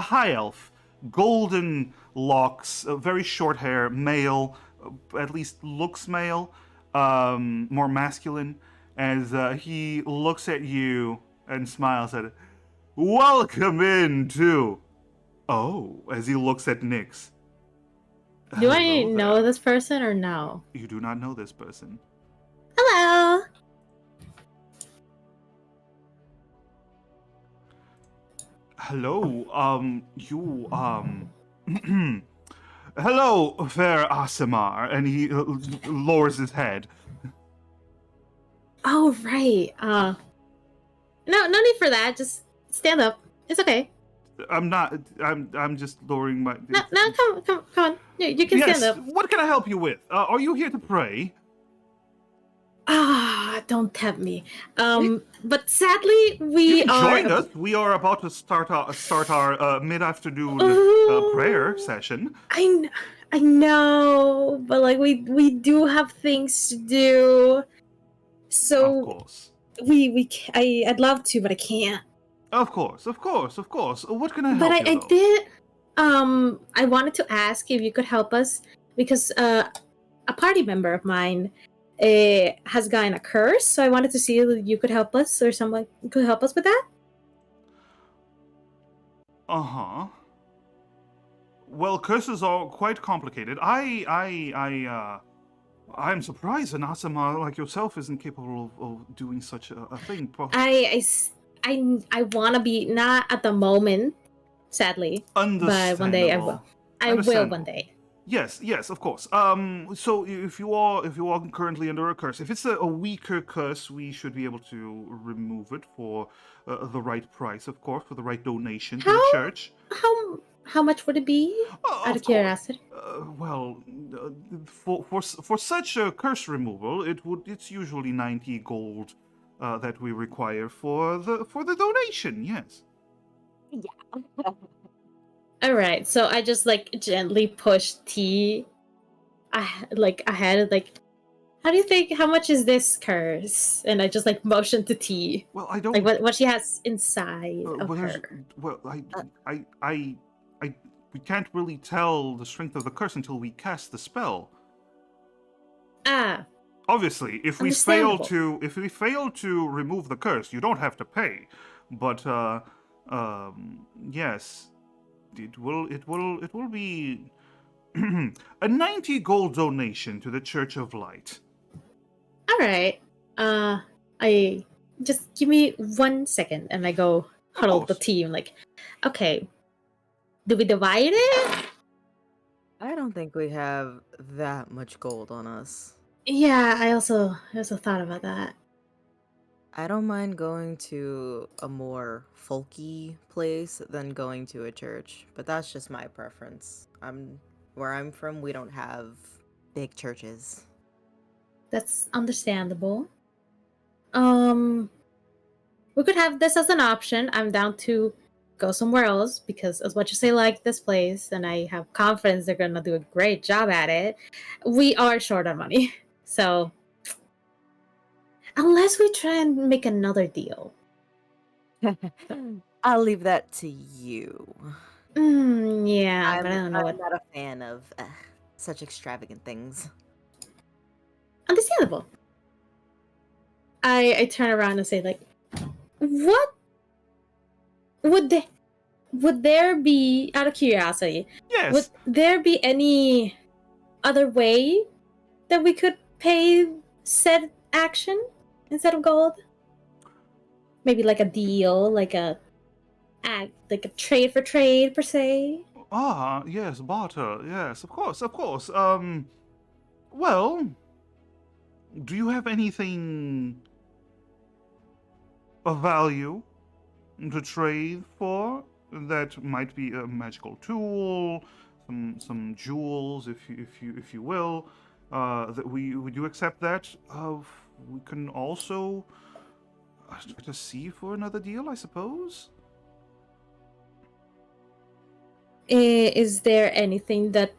high elf, golden locks, very short hair, male, at least looks male, more masculine, as he looks at you and smiles at it. Welcome in, too. Oh, as he looks at Nyx. Do I Hello know there. this person or no? You do not know this person. Hello. Hello, hello, fair Asimar, and he lowers his head. Oh right. No need for that. Just stand up. It's okay. I'm just lowering my... No, come on. You can Yes, stand up. what can I help you with? Are you here to pray? Don't tempt me. But sadly, we You can are. join us. We are about to start our mid-afternoon prayer session. I know, but like we do have things to do. So Of course. I'd love to, but I can't. Of course. What can I But help you I though? did. I wanted to ask if you could help us because a party member of mine has gotten a curse. So I wanted to see if you could help us or someone could help us with that. Uh-huh. Well, curses are quite complicated. I'm surprised an Asama like yourself isn't capable of doing such a thing. I want to be not at the moment, sadly, but one day I will. I will one day. Yes, of course. So if you are currently under a curse, if it's a weaker curse, we should be able to remove it for the right price, of course, for the right donation to the church. How much would it be? Out Of of curiosity. For such a curse removal, it's usually 90 gold that we require for the donation. Yes. Yeah. All right, so I just like gently push T, ahead, like, how do you think? How much is this curse? And I just like motion to T, Well, I don't. like what she has inside of her. We can't really tell the strength of the curse until we cast the spell. Ah, Obviously, if we fail understandable. to remove the curse, you don't have to pay. But yes, it will be a 90 gold donation to the Church of Light. All right. I just give me 1 second, and I go huddle the course. team. Like, okay, do we divide it? I don't think we have that much gold on us. Yeah, I also thought about that. I don't mind going to a more folky place than going to a church, but that's just my preference. Where I'm from, we don't have big churches. That's understandable. We could have this as an option. I'm down to go somewhere else because as much as I like this place and I have confidence they're gonna do a great job at it, we are short on money. So unless we try and make another deal. I'll leave that to you. Yeah, but I don't know I'm what. not a fan of such extravagant things. Understandable. I turn around and say like, what would there be, out of curiosity, Yes. would there be any other way that we could pay said action instead of gold? Maybe like a deal, like a act like a trade for trade per se? Ah, yes, barter. Yes, of course, of course. Well, do you have anything of value to trade for? That might be a magical tool, some jewels, if you will. That we do accept that. We can also try to see for another deal, I suppose. Is there anything that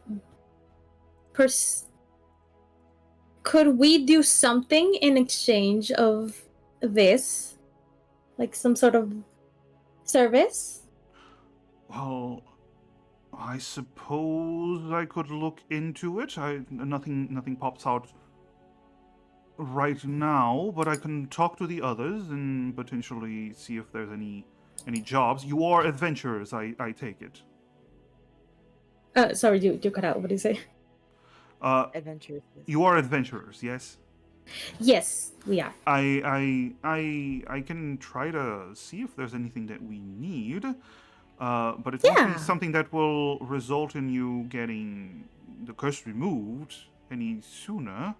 could we do something in exchange of this? Like some sort of service? Well, I suppose I could look into it. Nothing pops out right now, but I can talk to the others and potentially see if there's any jobs. You are adventurers, I take it. Sorry, you cut out. What did you say? Adventures. You are adventurers, yes. Yes, we are. I can try to see if there's anything that we need. But it won't be something that will result in you getting the curse removed any sooner.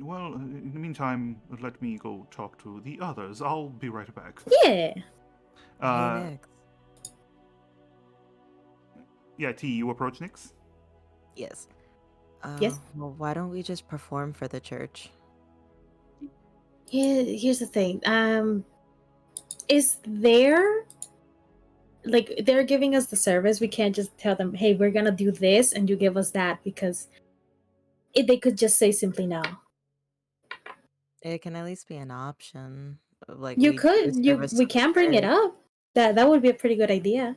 Well, in the meantime, let me go talk to the others. I'll be right back. Yeah. Hey, Nick. Yeah, T, you approach Nyx? Yes. Yes? Well, why don't we just perform for the church? Here's the thing. Is there like they're giving us the service? We can't just tell them, "Hey, we're gonna do this, and you give us that," because they could just say simply no. It can at least be an option. Like You we do could. service We to the can bring it church. up. That would be a pretty good idea.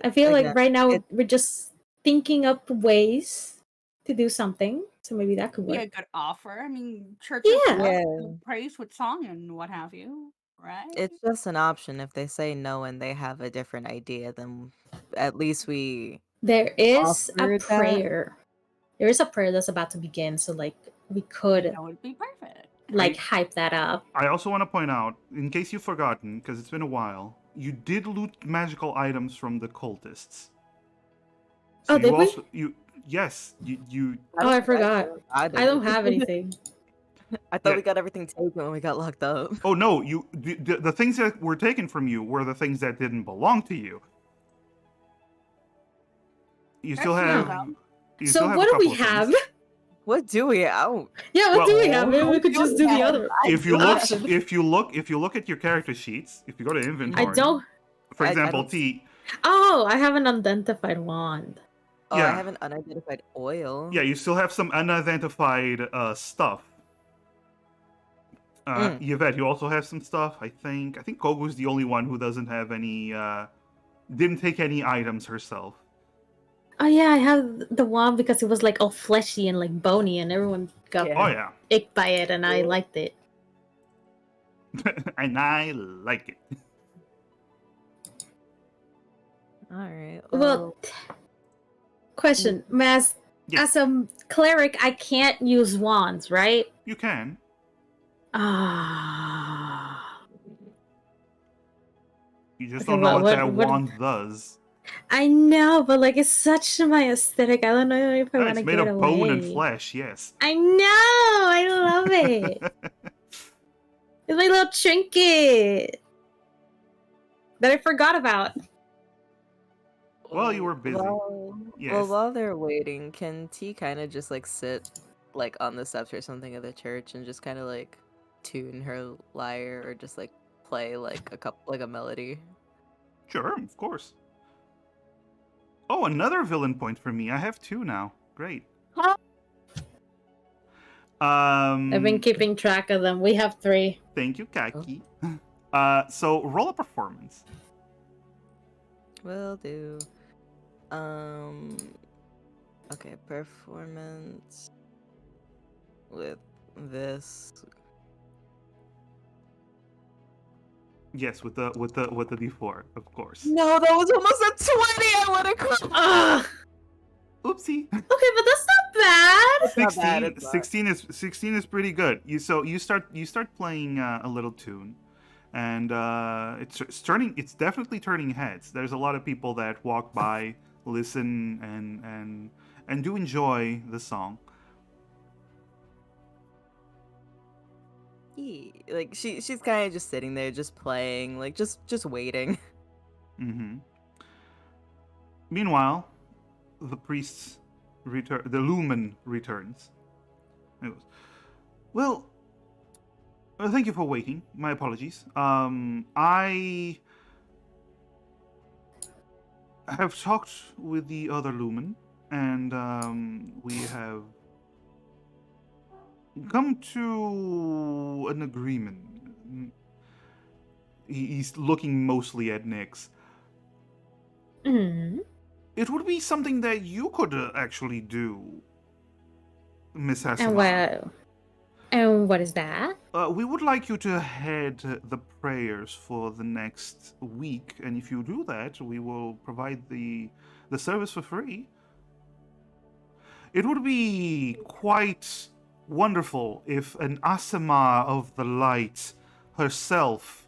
I feel like Again, right now we're just thinking up ways to do something, so maybe that could Be a work. good offer. I mean, churches Yeah. love Yeah. to praise with song and what have you, right? It's just an option. If they say no and they have a different idea, then at least we There is a offered that. prayer. There is a prayer that's about to begin, so like we could That would be perfect. like hype that up. I also want to point out, in case you've forgotten, because it's been a while, you did loot magical items from the cultists. So Oh, did we? Yes, you. Oh, I forgot. I didn't. don't have anything. I thought Yeah. we got everything taken when we got locked up. Oh no, the things that were taken from you were the things that didn't belong to you. You still That's have. true, You So still have what a do we couple of have? things. What do we out? Yeah, what Well, do we have? Maybe we could do just we do the have? other. If you look at your character sheets, if you go to inventory, I don't. for I example, don't T. Oh, I have an unidentified wand. Oh, I Yeah. have an unidentified oil. Yeah, you still have some unidentified stuff. Yvette, you also have some stuff. I think Kogu's the only one who doesn't have any. Didn't take any items herself. Oh yeah, I have the wand because it was like all fleshy and like bony, and everyone got Yeah. Oh yeah, icked by it, and I liked it. and I like it. All right. Well, question, Mas. Yes. As a cleric, I can't use wands, right? You can. Ah. You just Okay, don't know what- what that what- wand does. I know, but like it's such my aesthetic. I don't know if I Oh, want to it's made give of it bone away. and flesh. Yes. I know. I love it. It's my little trinket that I forgot about. Well, you were busy. Well, Yes. while they're waiting, can T kind of just like sit like on the steps or something of the church and just kind of like tune her lyre or just like play like a melody? Sure, of course. Oh, another villain point for me. I have 2 now. Great. Huh? I've been keeping track of them. We have 3. Thank you, Kaki. So roll a performance. Will do. Okay, performance with this. Yes, with the D4, of course. No, that was almost a 20. I would have. Ah, Oopsie. Okay, but that's not bad. It's not bad, 16, it's not. 16 is pretty good. You start playing a little tune, and it's definitely turning heads. There's a lot of people that walk by, listen, and do enjoy the song. Like she's kind of just sitting there, just playing, like just waiting. Hmm. Meanwhile, the priest's the lumen returns. He goes, well, thank you for waiting. My apologies. I have talked with the other lumen, and we have come to an agreement. He's looking mostly at Nyx. Mm. It would be something that you could actually do, Miss And Asamara. what is that? We would like you to head the prayers for the next week, and if you do that, we will provide the service for free. It would be quite wonderful if an Asama of the Light herself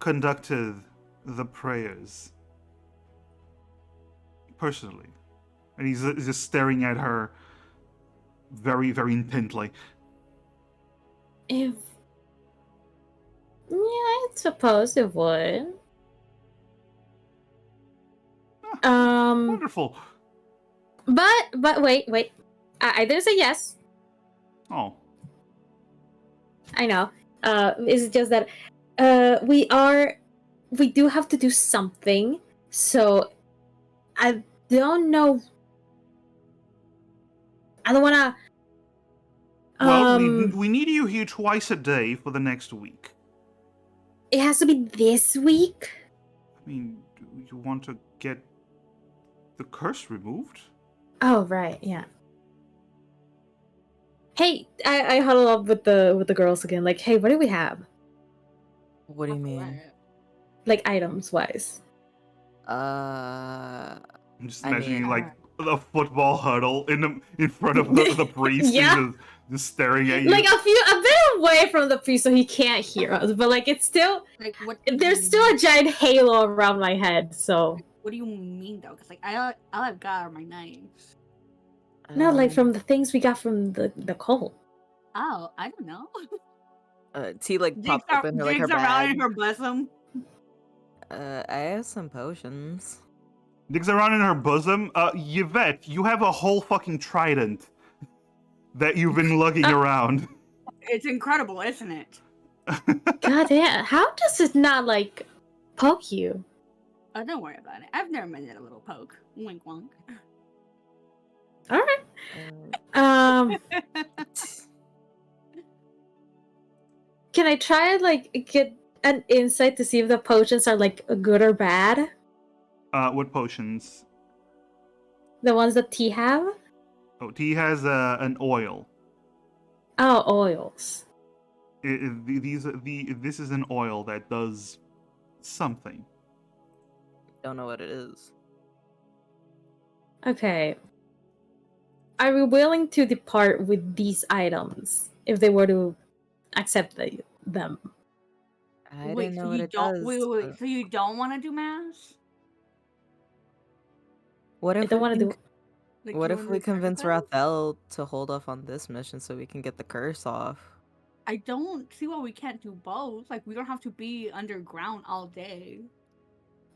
conducted the prayers personally. And he's just staring at her very, very intently. If yeah, I suppose it would. Wonderful. But wait. I didn't say yes. Oh. I know. It's just that we do have to do something. So I don't know. I don't wanna. Well, we need you here twice a day for the next week. It has to be this week. I mean, do you want to get the curse removed? Oh right, yeah. Hey, I huddle up with the girls again. Like, hey, what do we have? What do you mean? Like items wise. I'm just I imagining mean- like the football huddle in front of the priest. Yeah. He's just staring at you. Like a bit away from the priest, so he can't hear us. But like, it's still Like what? there's still a giant halo around my head. So What do you mean though? Because like all I've got are my knives. no, like Um, from the things we got from the cult. Oh, I don't know. T like popped up in her like her Digs around bag. in her bosom. I have some potions. Digs around in her bosom. Yvette, you have a whole fucking trident that you've been lugging around. It's incredible, isn't it? God damn! How does it not like poke you? Oh, don't worry about it. I've never made it a little poke. Wink, wonk. All right. Uh, Can I try and like get an insight to see if the potions are like good or bad? What potions? The ones that T have? Oh, T has an oil. Oh, oils. This is an oil that does something. don't know what it is. Okay. Are we willing to depart with these items if they were to accept them? I Wait, didn't know so what you it don't does. wait. but So you don't want to do mass? What I if don't we want to can- do. Like, What you if wanna we do convince sacrifice? Rathel to hold off on this mission so we can get the curse off? I don't see why we can't do both. Like, we don't have to be underground all day.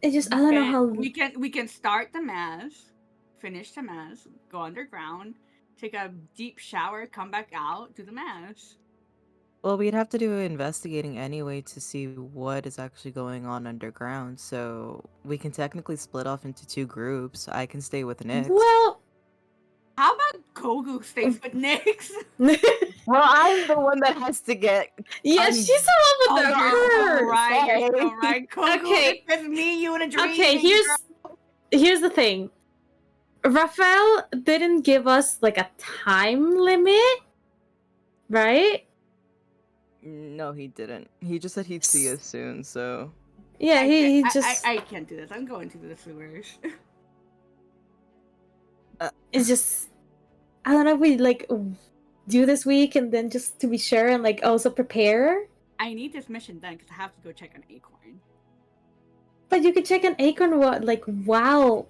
It's just I don't know how. We can start the mass, finish the mass, go underground, take a deep shower, come back out, do the mass. Well, we'd have to do investigating anyway to see what is actually going on underground, so we can technically split off into 2 groups. I can stay with Nyx. Well, How about Kogu stays with Nyx? Well, I'm the one that has to get. yeah, I'm- she's the one with the curse. right, you're so Sorry. right. Kogu, Okay. it's just me, you, and a dream. Okay, here's the thing. Raphael didn't give us like a time limit, right? No, he didn't. He just said he'd see us soon, so. Yeah, he just I can't do this. I'm going to the sewers. It's just I don't know if we like do this week and then just to be sure and like also prepare. I need this mission done because I have to go check on Acorn. But you could check an acorn like while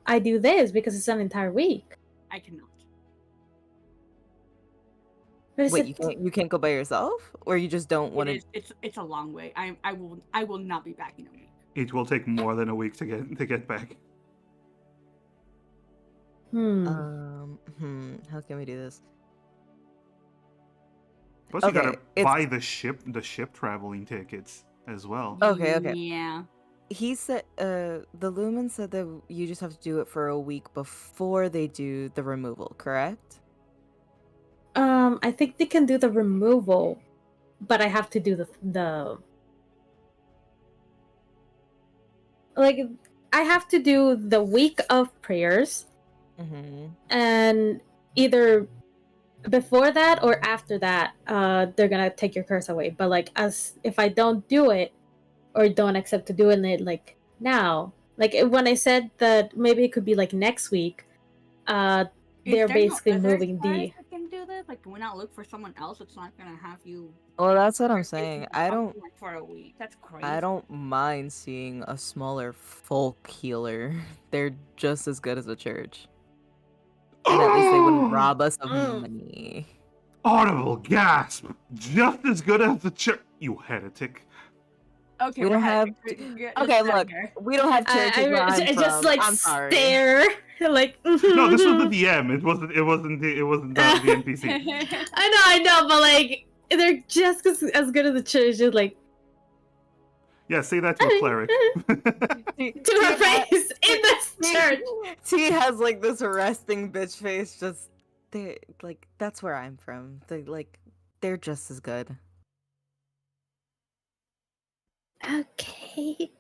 I do this because it's an entire week. I cannot. But is Wait, it- you can't go by yourself, or you just don't want to? It's a long way. I will not be back in a week. It will take more than a week to get back. How can we do this? Plus, you gotta Okay, it's- buy the ship traveling tickets as well. Okay. Yeah. He said, the Lumen said that you just have to do it for a week before they do the removal, correct? I think they can do the removal, but I have to do the like I have to do the week of prayers, and either before that or after that, they're gonna take your curse away. But like, as if I don't do it or don't accept to doing it like now, like when I said that maybe it could be like next week, they're basically moving the. Can do this. Like, when I look for someone else, it's not gonna have you. Well, that's what I'm saying. I don't for a week. That's crazy. I don't mind seeing a smaller folk healer. They're just as good as a church. And at least they wouldn't rob us of money. Audible gasp! Just as good as the church. You heretic. Okay, We don't have. Okay, look, we don't have churches where I'm just from. like I'm sorry. stare, like. No, this was the DM. It wasn't the NPC. I know, but like they're just as good as the church. Just like Yeah, say that to a cleric. to her face in this church. T has like this resting bitch face. Just they like that's where I'm from. They're just as good. Okay.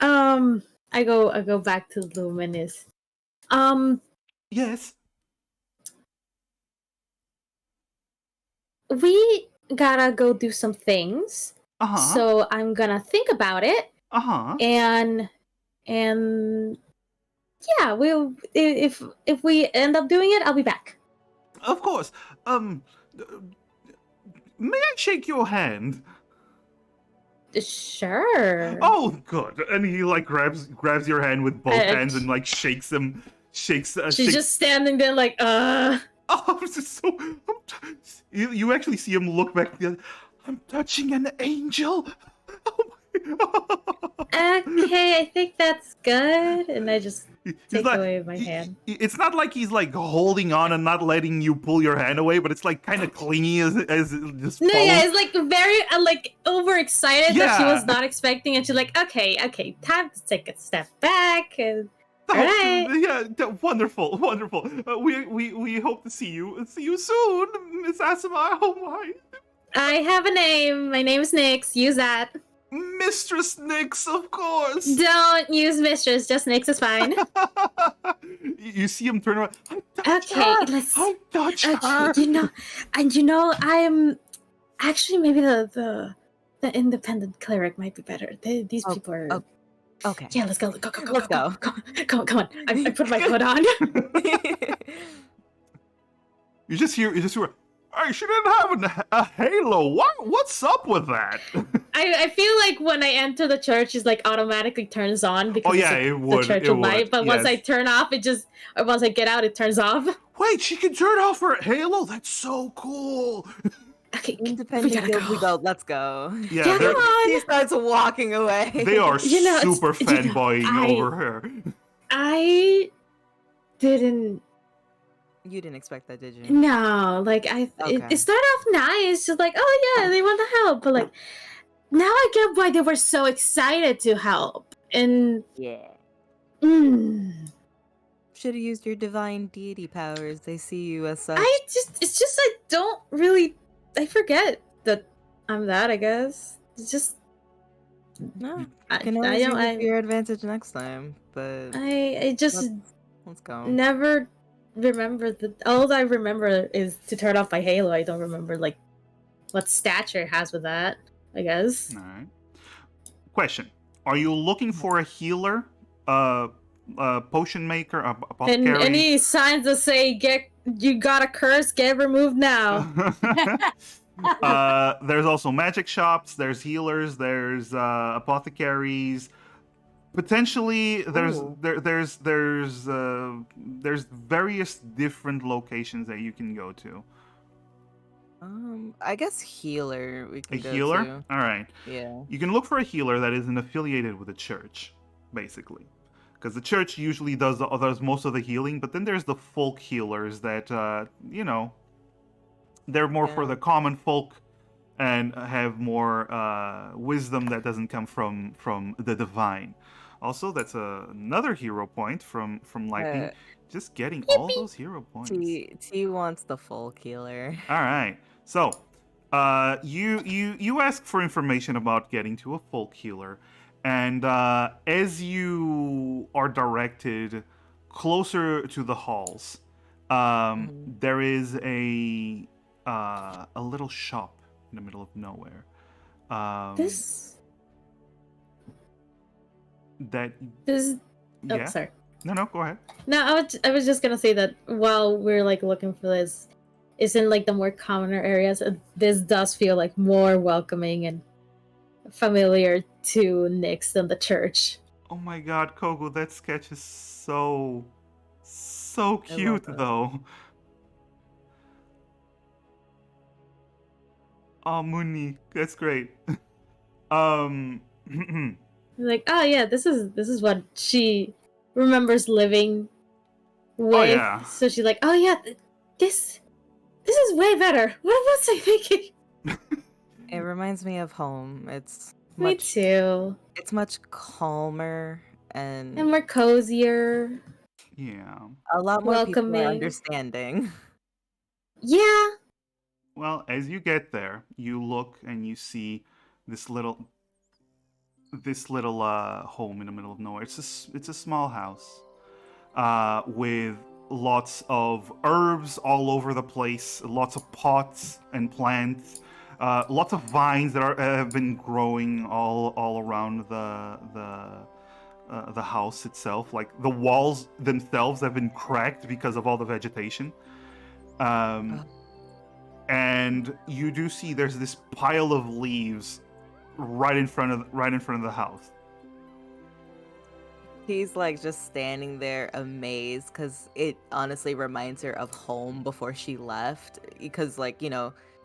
I go back to Luminous. Yes. We gotta go do some things. Uh-huh. So I'm gonna think about it. Uh-huh. And yeah, we'll if we end up doing it, I'll be back. Of course. May I shake your hand? Sure. Oh, good. And he like grabs your hand with both hands and like shakes them. She's just standing there like Oh, I'm just so. You actually see him look back. I'm touching an angel. Oh my. Okay, I think that's good. And I just take away my hand. It's not like he's like holding on and not letting you pull your hand away, but it's like kind of clingy as it just. No, falls. yeah, it's like very like overexcited that she Yeah. was not expecting, and she's like, okay, time to take a step back. And Oh, Alright. Yeah, wonderful. We hope to see you soon, Miss Asimar. Oh my, I have a name. My name is Nyx. Use that. Mistress Nyx, of course. Don't use mistress. Just Nyx is fine. You see him turn around. Okay, let's. I touch her. Okay, I'm actually maybe the independent cleric might be better. These people are. Okay. Yeah, let's go. Go. Let's go. Come on. I put my hood on. You just hear. Hey, she didn't have a halo. What's up with that? I feel like when I enter the church, it like automatically turns on because Oh, yeah, it's it would, the church it of light. would, But once yes. I turn off, or once I get out, it turns off. Wait, she can turn off her halo. That's so cool. Okay, Independent gotta guild, we go. go. Let's go. Yeah, Yeah, they're- come on. He starts walking away. they are super it's- fanboying I- over her. I didn't. You didn't expect that, did you? No, like Okay. it started off nice, just like, oh yeah, they want to help, but like now I get why they were so excited to help. And Yeah. mm, Should have used your divine deity powers. They see you as such. it's just I don't really, I forget that I'm that. I guess it's just No, I you can always use it don't to your advantage next time. But I just let's go. never remember that. All I remember is to turn off my halo. I don't remember like what stature has with that, I guess. All right. Question: are you looking for a healer potion maker, And apothecary. any signs that say you got a curse, get removed now. There's also magic shops. There's healers. There's apothecaries. Potentially, Ooh. there's various different locations that you can go to. I guess healer we A can go healer, to. all right. Yeah. You can look for a healer that isn't affiliated with a church, basically, because the church usually does most of the healing. But then there's the folk healers that they're more for Yeah. the common folk and have more wisdom that doesn't come from the divine. Also, that's another hero point from Lightning. Uh, Just getting all those hero points. T wants the folk healer. All right. So, you ask for information about getting to a folk healer, and as you are directed closer to the halls, Mhm. there is a little shop in the middle of nowhere. This That this oh yeah. sorry. No, go ahead. No, I was just gonna say that while we're like looking for this, it's in like the more commoner areas. This does feel like more welcoming and familiar to Nyx than the church. Oh my God, Kogo, that sketch is so I love cute it. though. Oh, Muni, that's great. Um, Like, oh yeah, this is what she remembers living oh with. yeah. So she's like, oh yeah, this is way better. What was I thinking? It reminds me of home. It's Me much too. it's much calmer And and more cozier, Yeah. a lot more people are welcoming. understanding. Yeah. Well, as you get there, you look and you see this little home in the middle of nowhere. It's a small house with lots of herbs all over the place, lots of pots and plants, lots of vines that have been growing all around the house itself. Like the walls themselves have been cracked because of all the vegetation. Um, Oh. and you do see there's this pile of leaves right in front of the house. He's like just standing there amazed because it honestly reminds her of home before she left. Because, like,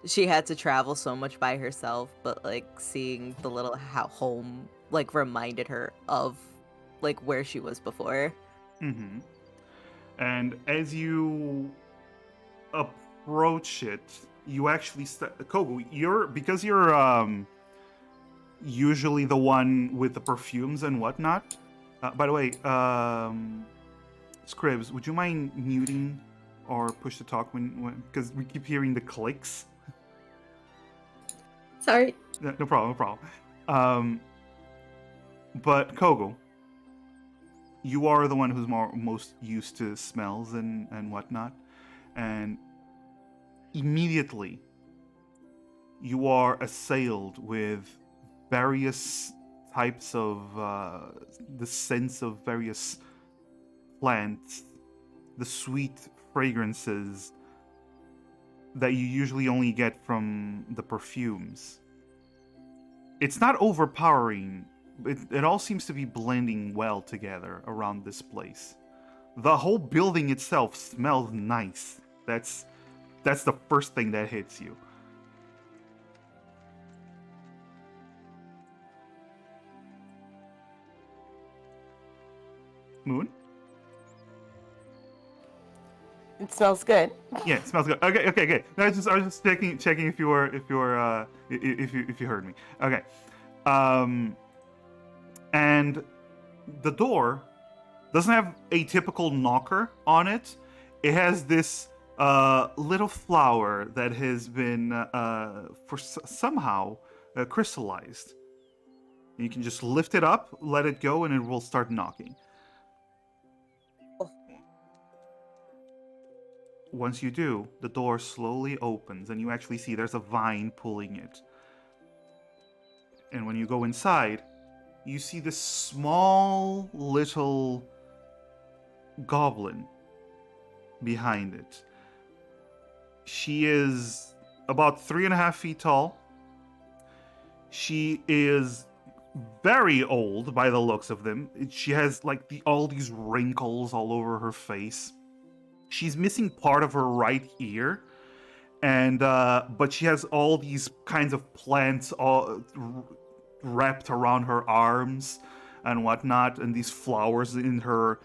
she had to travel so much by herself, but like seeing the little home like reminded her of like where she was before. Mm-hmm. And as you approach it, you actually Kogu, you're usually the one with the perfumes and whatnot. By the way, Scribs, would you mind muting or push to talk when because we keep hearing the clicks? Sorry. No problem, no problem. But Kogo, you are the one who's most used to smells and whatnot, and immediately you are assailed with various types of the scents of various plants, the sweet fragrances that you usually only get from the perfumes. It's not overpowering. It all seems to be blending well together around this place. The whole building itself smells nice. That's the first thing that hits you. Moon? It smells good. Yeah, it smells good. Okay, good. No, I was just checking if you heard me. Okay. And the door doesn't have a typical knocker on it. It has this little flower that has been somehow crystallized. And you can just lift it up, let it go, and it will start knocking. Once you do, the door slowly opens, and you actually see there's a vine pulling it. And when you go inside, you see this small little goblin behind it. She is about 3.5 feet tall. She is very old by the looks of them. She has like all these wrinkles all over her face. She's missing part of her right ear, and but she has all these kinds of plants all wrapped around her arms and whatnot, and these flowers in her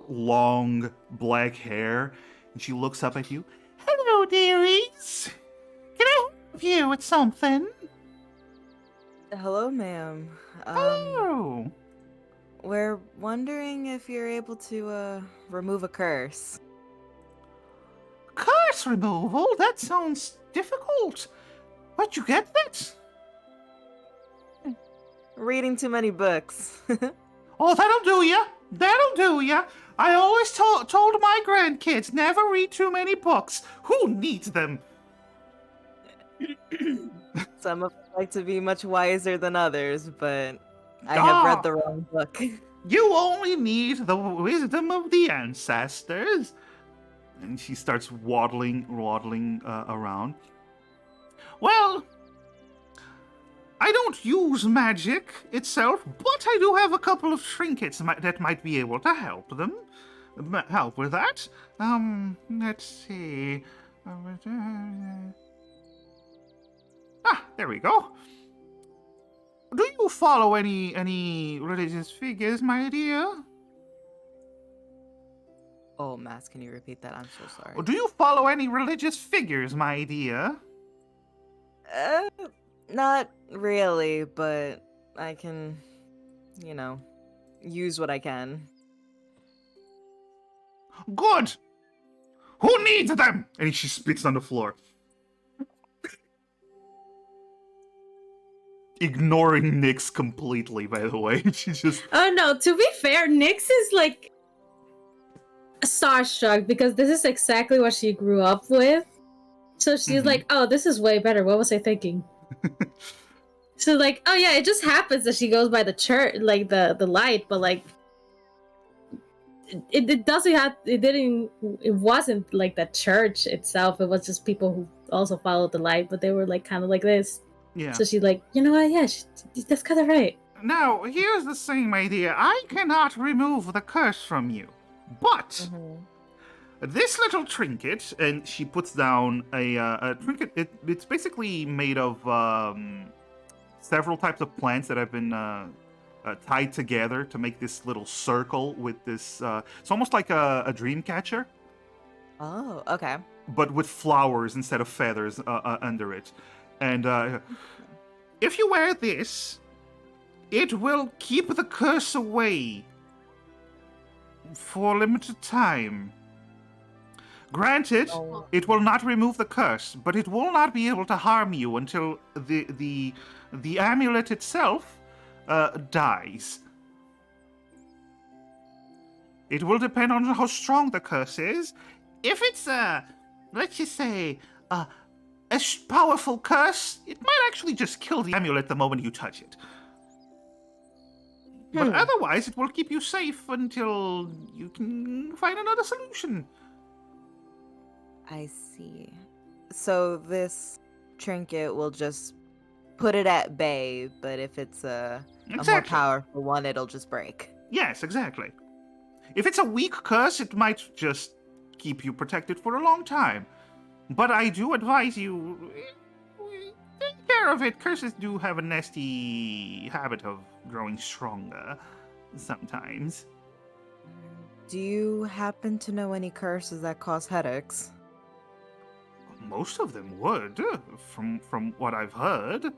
long black hair. And she looks up at you. Hello, dearies. Can I help you with something? Hello, ma'am. Hello. We're wondering if you're able to remove a curse. Curse removal? That sounds difficult. Where'd you get that? Reading too many books. Oh, that'll do ya. That'll do ya. I always told my grandkids never read too many books. Who needs them? Some of us like to be much wiser than others, but I have read the wrong book. You only need the wisdom of the ancestors. And she starts waddling around. Well, I don't use magic itself, but I do have a couple of trinkets that might be able to help with that. Let's see. There we go. Do you follow any religious figures, my dear? Oh, Mass, can you repeat that? I'm so sorry. Or do you follow any religious figures, my dear? Not really, but I can, use what I can. Good! Who needs them? And she spits on the floor. Ignoring Nyx completely, by the way. She just... Oh no, to be fair, Nyx is like starstruck because this is exactly what she grew up with. So she's like, oh, this is way better. What was I thinking? So like, oh yeah, it just happens that she goes by the church, like the light, but like it doesn't have, it wasn't like the church itself. It was just people who also followed the light, but they were like kind of like this. Yeah. So she's like, you know what? Yeah, that's kind of right. Now, here's the same idea. I cannot remove the curse from you, but this little trinket, and she puts down a trinket. It's basically made of several types of plants that have been tied together to make this little circle with this. It's almost like a dream catcher. Oh, okay. But with flowers instead of feathers under it. And if you wear this, it will keep the curse away for a limited time. Granted, it will not remove the curse, but it will not be able to harm you until the amulet itself dies. It will depend on how strong the curse is. If it's let's just say a powerful curse, it might actually just kill the amulet the moment you touch it. But otherwise, it will keep you safe until you can find another solution. I see. So this trinket will just put it at bay, but if it's a more powerful one, it'll just break. Yes, exactly. If it's a weak curse, it might just keep you protected for a long time. But I do advise you, take care of it. Curses do have a nasty habit of growing stronger sometimes. Do you happen to know any curses that cause headaches? Most of them would, from what I've heard.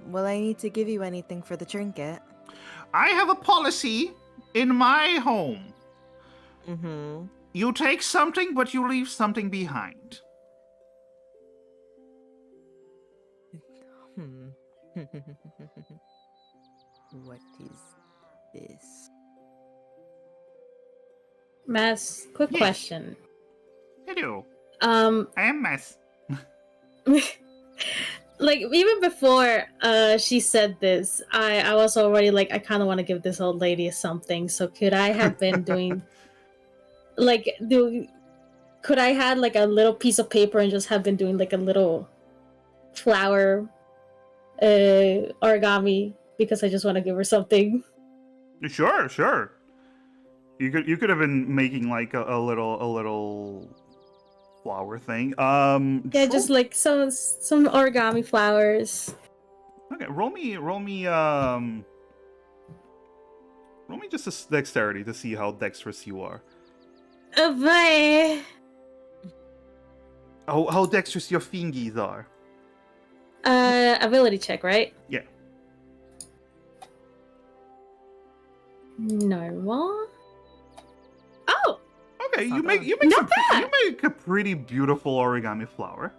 Will I need to give you anything for the trinket? I have a policy in my home. You take something, but you leave something behind. What is this? Mass, quick Yes. question. Hello. Um, I am Mess. like even before she said this, I was already like, I kind of want to give this old lady something. So could I have been doing like do could I had like a little piece of paper and just have been doing like a little flower origami because I just want to give her something. Sure, sure. You could have been making like a little flower thing. Yeah, Sure. just like some origami flowers. Okay, roll me just a dexterity to see how dexterous you are. Oh boy. How dexterous your fingies are. Ability check, right? Yeah. Normal. Oh, Okay, It's you not make bad. you make Not some bad. you make a pretty beautiful origami flower.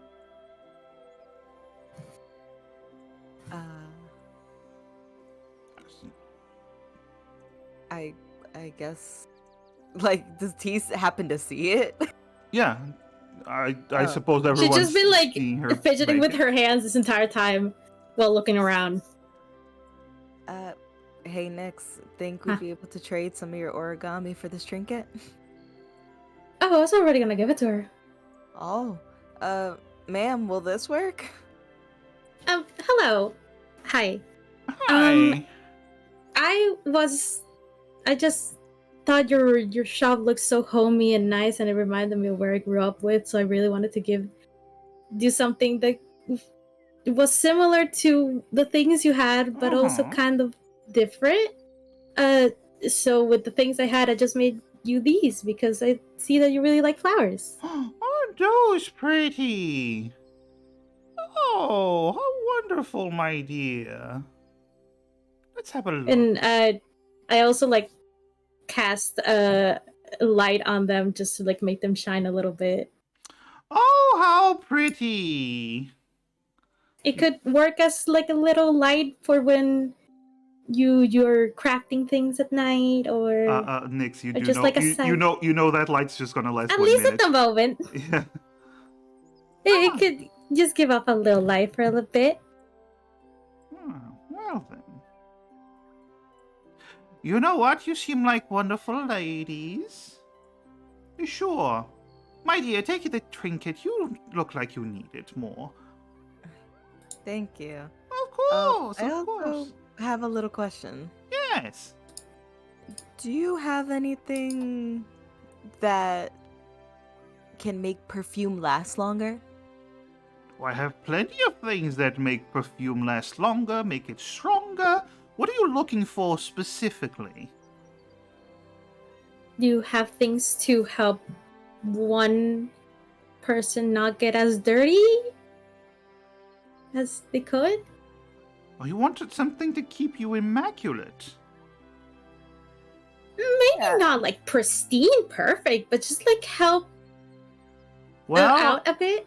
Uh, I guess, like, does T happen to see it? Yeah. I Oh. suppose she's everyone's just been like seeing her fidgeting with make her hands this entire time while looking around. Hey Nix, think Huh. we'd be able to trade some of your origami for this trinket? Oh, I was already gonna give it to her. Oh, ma'am, will this work? Hello. Hi. Hi. I just thought your shop looked so homey and nice, and it reminded me of where I grew up with. So I really wanted to do something that was similar to the things you had, but also Uh-huh. kind of different. So with the things I had, I just made you these because I see that you really like flowers. Aren't those pretty? Oh, how wonderful, my dear. Let's have a look. And I also like cast a light on them just to like make them shine a little bit. Oh, how pretty. It could work as like a little light for when you're crafting things at night, or Nix, you or do just know like a side. you know that light's just gonna last At 1 least minute. at the moment, Yeah. it could just give off a little light for a little bit. Oh, well then. You know what? You seem like wonderful ladies. Sure. My dear, take the trinket. You look like you need it more. Thank you. Of course, I of also course. have a little question. Yes. Do you have anything that can make perfume last longer? I have plenty of things that make perfume last longer, make it stronger. What are you looking for specifically? Do you have things to help one person not get as dirty as they could? Oh, you wanted something to keep you immaculate. Maybe Yeah. not like pristine perfect, but just like help Well, out a bit.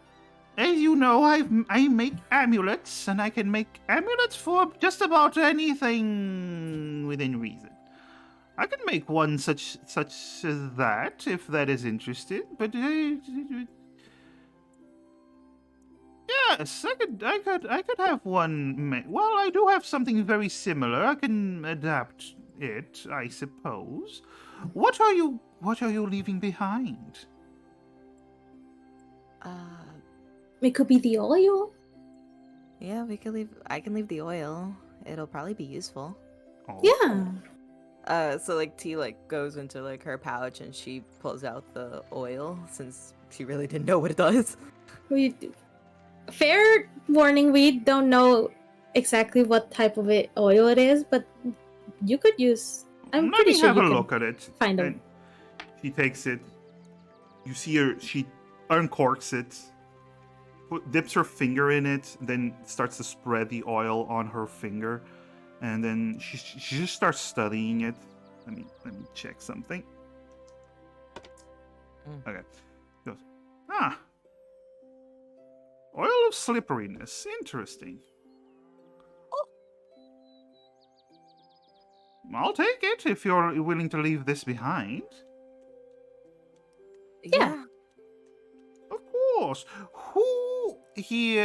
as you know, I make amulets, and I can make amulets for just about anything within reason. I can make one such as that, if that is interested. But yes, I could have one. Well, I do have something very similar. I can adapt it, I suppose. What are you leaving behind? It could be the oil. Yeah, we could leave. I can leave the oil. It'll probably be useful. Oh. Yeah. So like T like goes into like her pouch and she pulls out the oil since she really didn't know what it does. Fair warning, we don't know exactly what type of oil it is, but you could use. I'm Let pretty me sure have you a could look at it. find a. And she takes it. You see her. She uncorks it, dips her finger in it, then starts to spread the oil on her finger, and then she just starts studying it. Let me check something. Okay. Goes. Ah. Oil of slipperiness. Interesting. I'll take it if you're willing to leave this behind. Yeah. Of course. Who he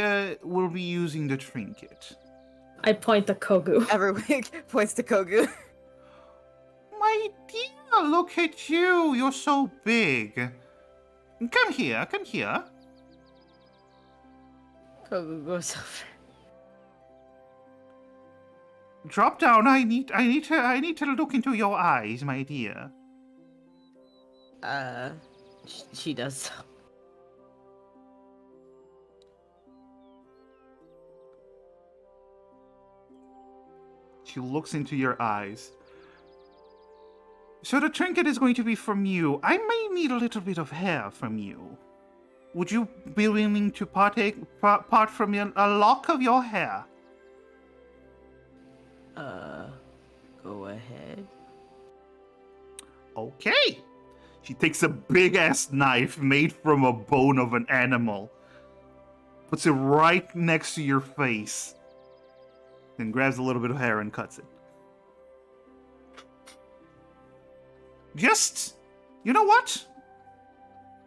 will be using the trinket. I point to Kogu. Everyone points to Kogu. My dear, look at you. You're so big. Come here, come here. Kogu goes over. Drop down. I need to look into your eyes, my dear. She does so. She looks into your eyes. So the trinket is going to be from you. I may need a little bit of hair from you. Would you be willing to part from a lock of your hair? Go ahead. Okay. She takes a big-ass knife made from a bone of an animal, puts it right next to your face, then grabs a little bit of hair and cuts it. You know what?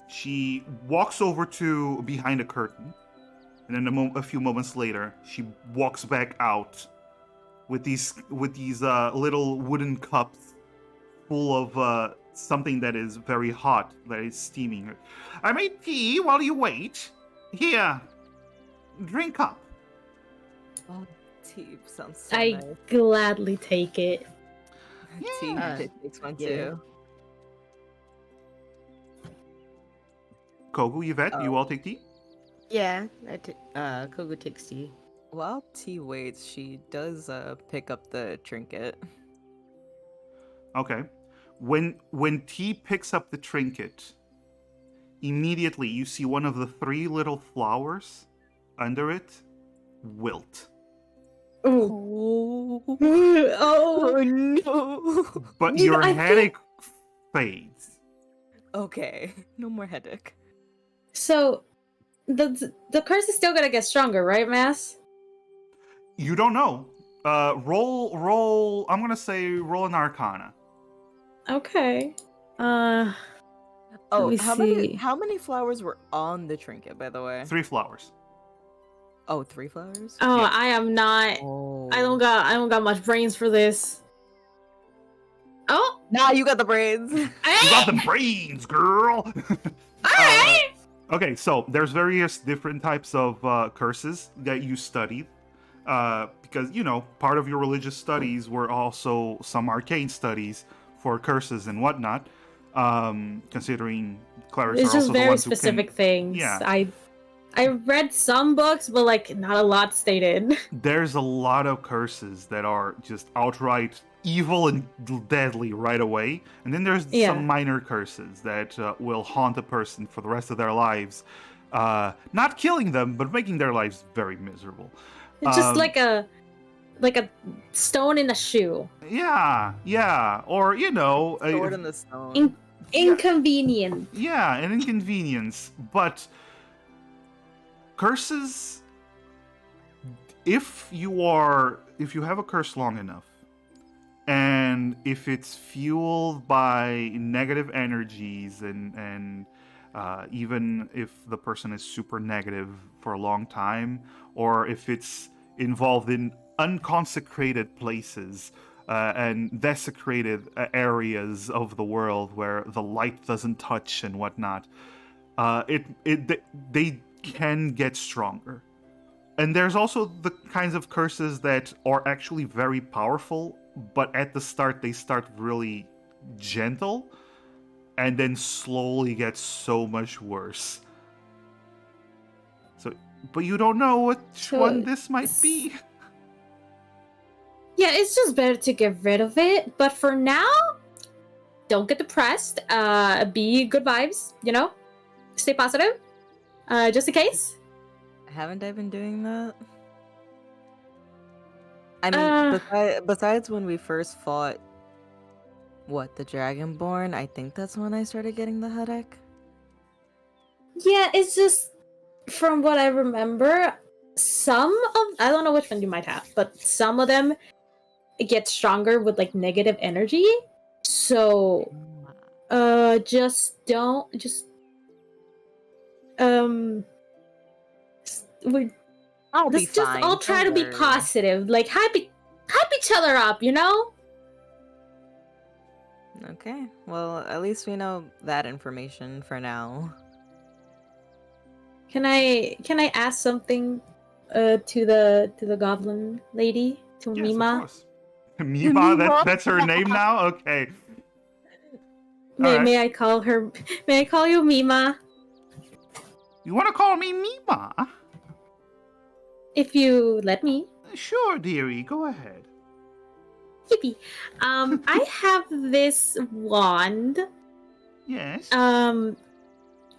She walks over to behind a curtain, and then a few moments later, she walks back out with these little wooden cups full of something that is very hot, that is steaming. I made tea while you wait. Here, drink up. Oh, tea sounds so I nice. gladly take it. Tea Yeah. takes one Yeah. too. Kogu, Yvette, you Oh. all take tea? Yeah, Kogu takes tea. While T waits, she does pick up the trinket. Okay. When T picks up the trinket, immediately you see one of the 3 little flowers under it wilt. Ooh. Oh, Oh. no! But You know, your I headache fades. Okay, no more headache. So the curse is still gonna get stronger, right, Mass? You don't know. Roll. I'm gonna say roll an Arcana. Okay. Oh, me how see. many flowers were on the trinket, by the way? 3 flowers. Oh, 3 flowers? Oh, Yeah. I am not. Oh. I don't got much brains for this. Oh, Nah, you got the braids. You got the brains, girl. Alright. Okay, so there's various different types of curses that you studied, because part of your religious studies were also some arcane studies for curses and whatnot. Considering clerics It's are just also the very ones who specific can. things. Yeah. I read some books, but like not a lot stated. There's a lot of curses that are just outright evil and deadly right away, and then there's Yeah. some minor curses that will haunt a person for the rest of their lives, not killing them, but making their lives very miserable. It's just Um, like a stone in a shoe. Yeah, or Sword in the stone. In- Inconvenient. yeah, an inconvenience. But curses, if you have a curse long enough, and if it's fueled by negative energies, and even if the person is super negative for a long time, or if it's involved in unconsecrated places and desecrated areas of the world where the light doesn't touch and whatnot, they can get stronger. And there's also the kinds of curses that are actually very powerful, but at the start they start really gentle and then slowly get so much worse. So, but you don't know which one this might be. Yeah, it's just better to get rid of it. But for now, don't get depressed. Be good vibes, Stay positive. Just in case. Haven't I been doing that? I mean, besides when we first fought, the Dragonborn, I think that's when I started getting the headache. Yeah, it's just from what I remember, I don't know which one you might have, but some of them get stronger with like negative energy. So we I'll be let's just fine. all try don't to be worry. positive, like hype each other up, you know? Okay. Well, at least we know that information for now. Can I ask something to the goblin lady, to Yes, of Memaw? course. Memaw, Memaw. that's her name now? Okay. May Alright. may I call her? May I call you Memaw? You want to call me Memaw? If you let me. Sure, dearie, go ahead. Yippee. I have this wand. Yes? I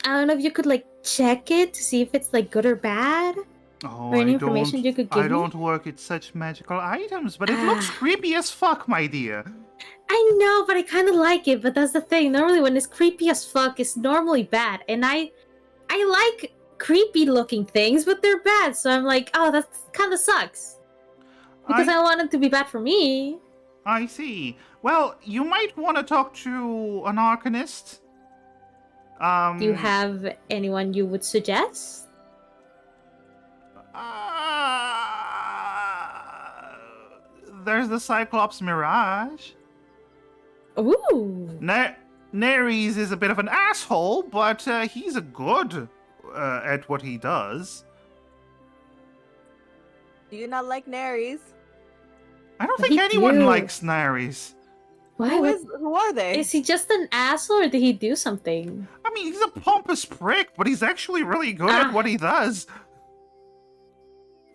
don't know if you could like check it to see if it's like good or bad, Oh, or any information you could give I me. don't work at such magical items, but it looks Ah. creepy as fuck, my dear. I know, but I kind of like it. But that's the thing. Normally, when it's creepy as fuck, it's normally bad, and I like creepy looking things, but they're bad. So I'm like, oh, that kind of sucks because I want it to be bad for me. I see. Well, you might want to talk to an arcanist. Do you have anyone you would suggest? There's the Cyclops Mirage. Ooh. Neres is a bit of an asshole, but he's a good at what he does. Do you not like Naries? I don't But think he anyone do. likes Neres. Why? Who are they? Is he just an asshole, or did he do something? I mean, he's a pompous prick, but he's actually really good Ah. at what he does.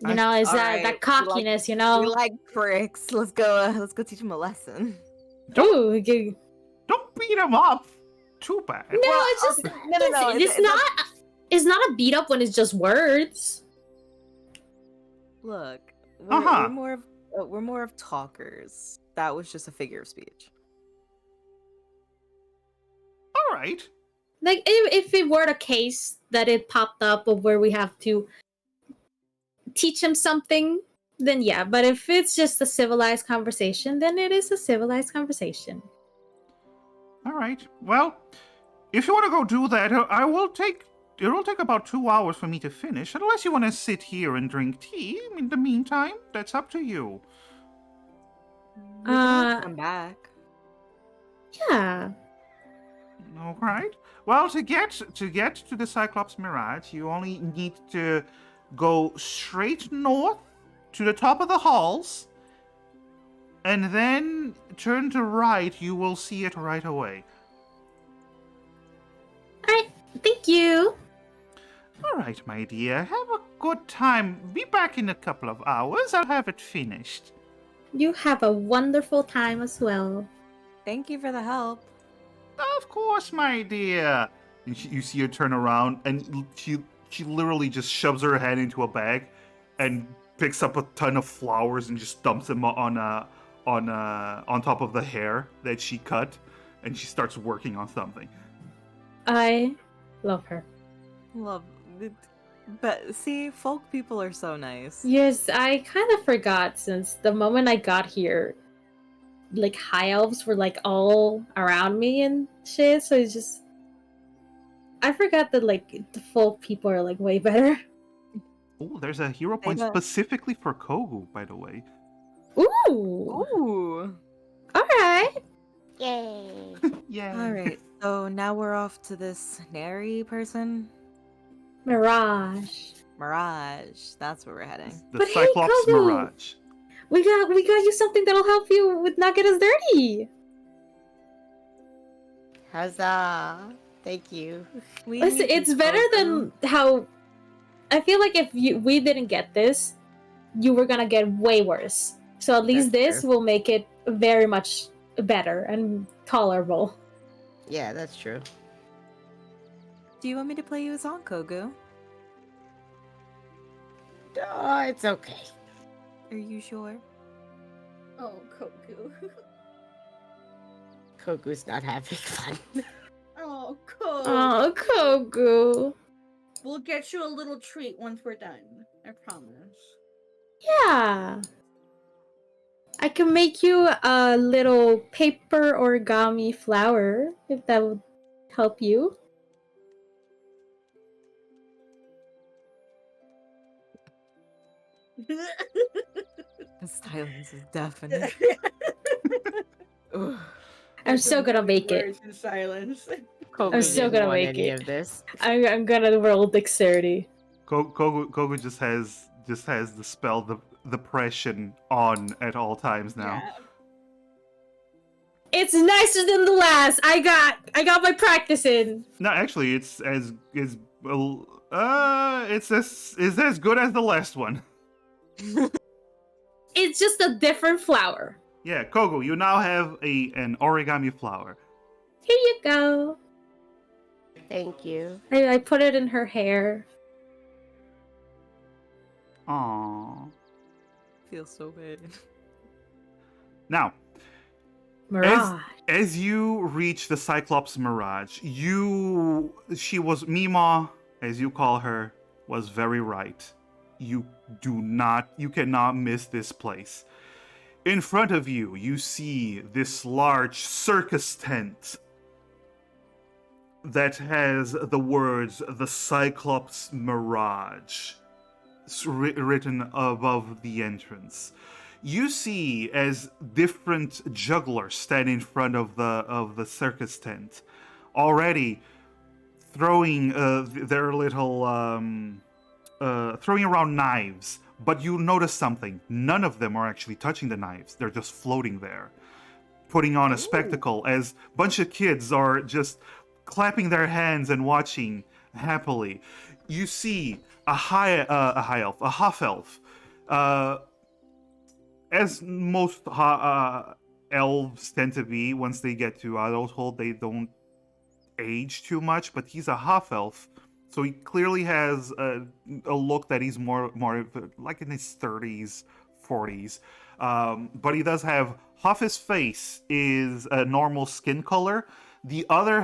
You know, is that Alright, cockiness? You We know. like pricks. Let's go teach him a lesson. Ooh. Don't beat him up. Too bad. No, Well, it's just okay, no, it's not. It's not a beat up when it's just words. Look, Uh-huh. we're more of talkers. That was just a figure of speech. All right. Like if it were the case that it popped up of where we have to teach him something, then yeah. But if it's just a civilized conversation, then it is a civilized conversation. All right. Well, if you want to go do that, I will take. It will take about 2 hours for me to finish, unless you want to sit here and drink tea. In the meantime, that's up to you. We can always come back. Yeah. All right. Well, to get to the Cyclops Mirage, you only need to go straight north to the top of the halls, and then turn to right. You will see it right away. All right. Thank you. All right, my dear. Have a good time. Be back in a couple of hours. I'll have it finished. You have a wonderful time as well. Thank you for the help. Of course, my dear. And you see her turn around, and she literally just shoves her head into a bag, and picks up a ton of flowers and just dumps them on top of the hair that she cut, and she starts working on something. I love her. Love it. But see, folk people are so nice. Yes, I kind of forgot since the moment I got here, like high elves were like all around me and shit. So it's just I forgot that like the folk people are like way better. Oh, there's a hero point got- specifically for Kogu, by the way. Ooh. Ooh. All right. Yay. Yeah. All right. So now we're off to this Nary person. Mirage. Mirage. That's where we're heading. The But hey, Cyclops Kogu! Mirage. We got you something that'll help you with not get us dirty. Huzzah. Thank you. Listen, need it's you, better Kogu. than how I feel like if we didn't get this, you were gonna get way worse. So at least That's this true. will make it very much better and tolerable. Yeah, that's true. Do you want me to play you a song, Kogu? Oh, it's okay. Are you sure? Oh, Koku. Koku's not having fun. Oh, Koku. Oh, Kogu. We'll get you a little treat once we're done. I promise. Yeah. I can make you a little paper origami flower if that would help you. The silence is deafening. Ugh. I'm still gonna make it. Words in silence. Kogu still didn't gonna want make any it. of this. I'm gonna roll dexterity. Kogu just has the spell the pression on at all times now. Yeah. It's nicer than the last. I got my practice in. No, actually, it's as good as the last one. It's just a different flower. Yeah, Kogu, you now have an origami flower. Here you go. Thank you. I put it in her hair. Aww. Feels so bad. Now, Mirage. as you reach the Cyclops Mirage, she was Memaw, as you call her, was very right. You cannot miss this place. In front of you, you see this large circus tent that has the words "The Cyclops Mirage" written above the entrance. You see as different jugglers stand in front of the circus tent, already throwing their little throwing around knives. But you notice something. None of them are actually touching the knives. They're just floating there, putting on a spectacle as a bunch of kids are just clapping their hands and watching happily. You see a half elf. As most elves tend to be, once they get to adulthood, they don't age too much. But he's a half elf. So he clearly has a look that he's more like in his 30s, 40s. But he does have half his face is a normal skin color. The other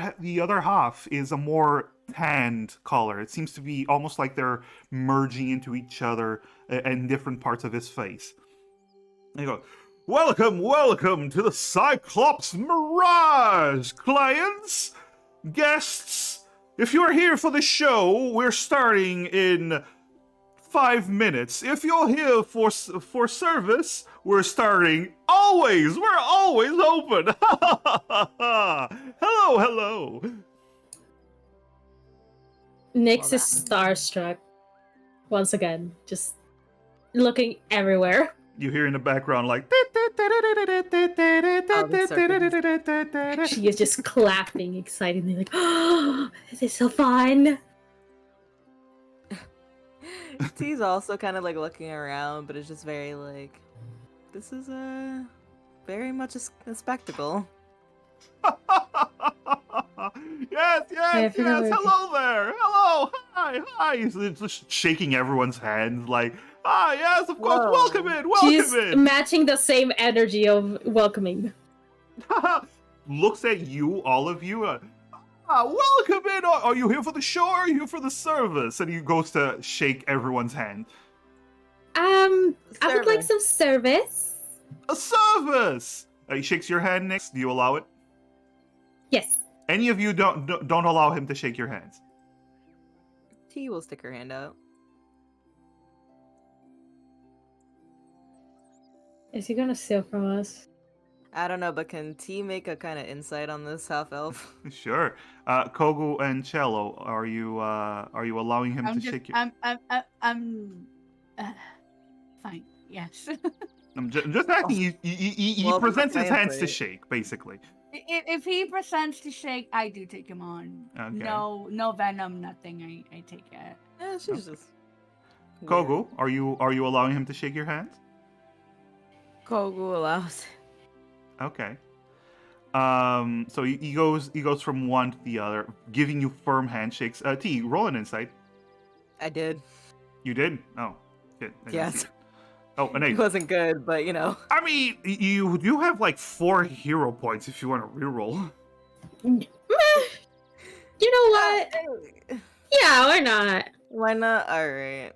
half is a more tanned color. It seems to be almost like they're merging into each other in different parts of his face. And he goes, welcome to the Cyclops Mirage, clients, guests. If you're here for the show, we're starting in 5 minutes. If you're here for service, we're starting always. We're always open. Hello. Nyx is starstruck. Once again, just looking everywhere. You hear in the background like. She is just clapping excitedly, like, "Oh, this is so fun!" T's also kind of like looking around, but it's just very like, this is very much a spectacle. Yes. Hello there. Hello. Hi. He's just shaking everyone's hands like, yes, of course. Whoa. Welcome in. She's matching the same energy of welcoming. Looks at you, all of you. Welcome in. Are you here for the show or are you here for the service? And he goes to shake everyone's hand. I would like some service. A service. He shakes your hand next. Do you allow it? Yes. Any of you don't allow him to shake your hands. T will stick her hand out. Is he gonna steal from us? I don't know, but can T make a kind of insight on this half elf? Sure. Kogu and Cello, are you allowing him to shake your? I'm fine. Yes. I'm just asking. He Well, presents his hands to right. shake, basically. If he presents to shake, I do take him on. Okay. No venom, nothing. I take it. Yeah, she's just. Kogu, are you allowing him to shake your hands? Kogu allows. Okay. So he goes from one to the other, giving you firm handshakes. T, roll an insight. I did. You did? Oh, shit. I didn't Yes. see it. Oh, an 8. It wasn't good, but you know. I mean, you do have like 4 hero points if you want to reroll. You know what? Yeah, why not? Why not? All right.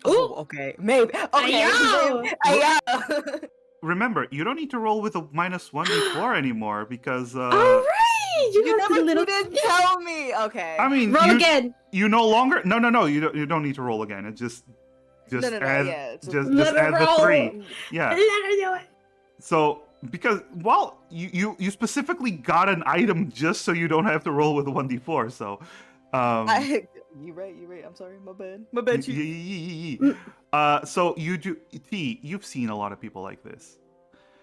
Ooh. Okay. Maybe. Okay. Ayo! maybe. Ayo! Remember, you don't need to roll with a -1 before anymore because All right. You have the little. didn't tell me. Okay. I mean, Roll you, again. you no longer. No. You don't need to roll again. It just No, add yeah, just Let her add the roll. 3. Yeah. Let her do it. So because you specifically got an item just so you don't have to roll with a 1d4. So You right. I'm sorry. My bad. Chief. So you do T. You've seen a lot of people like this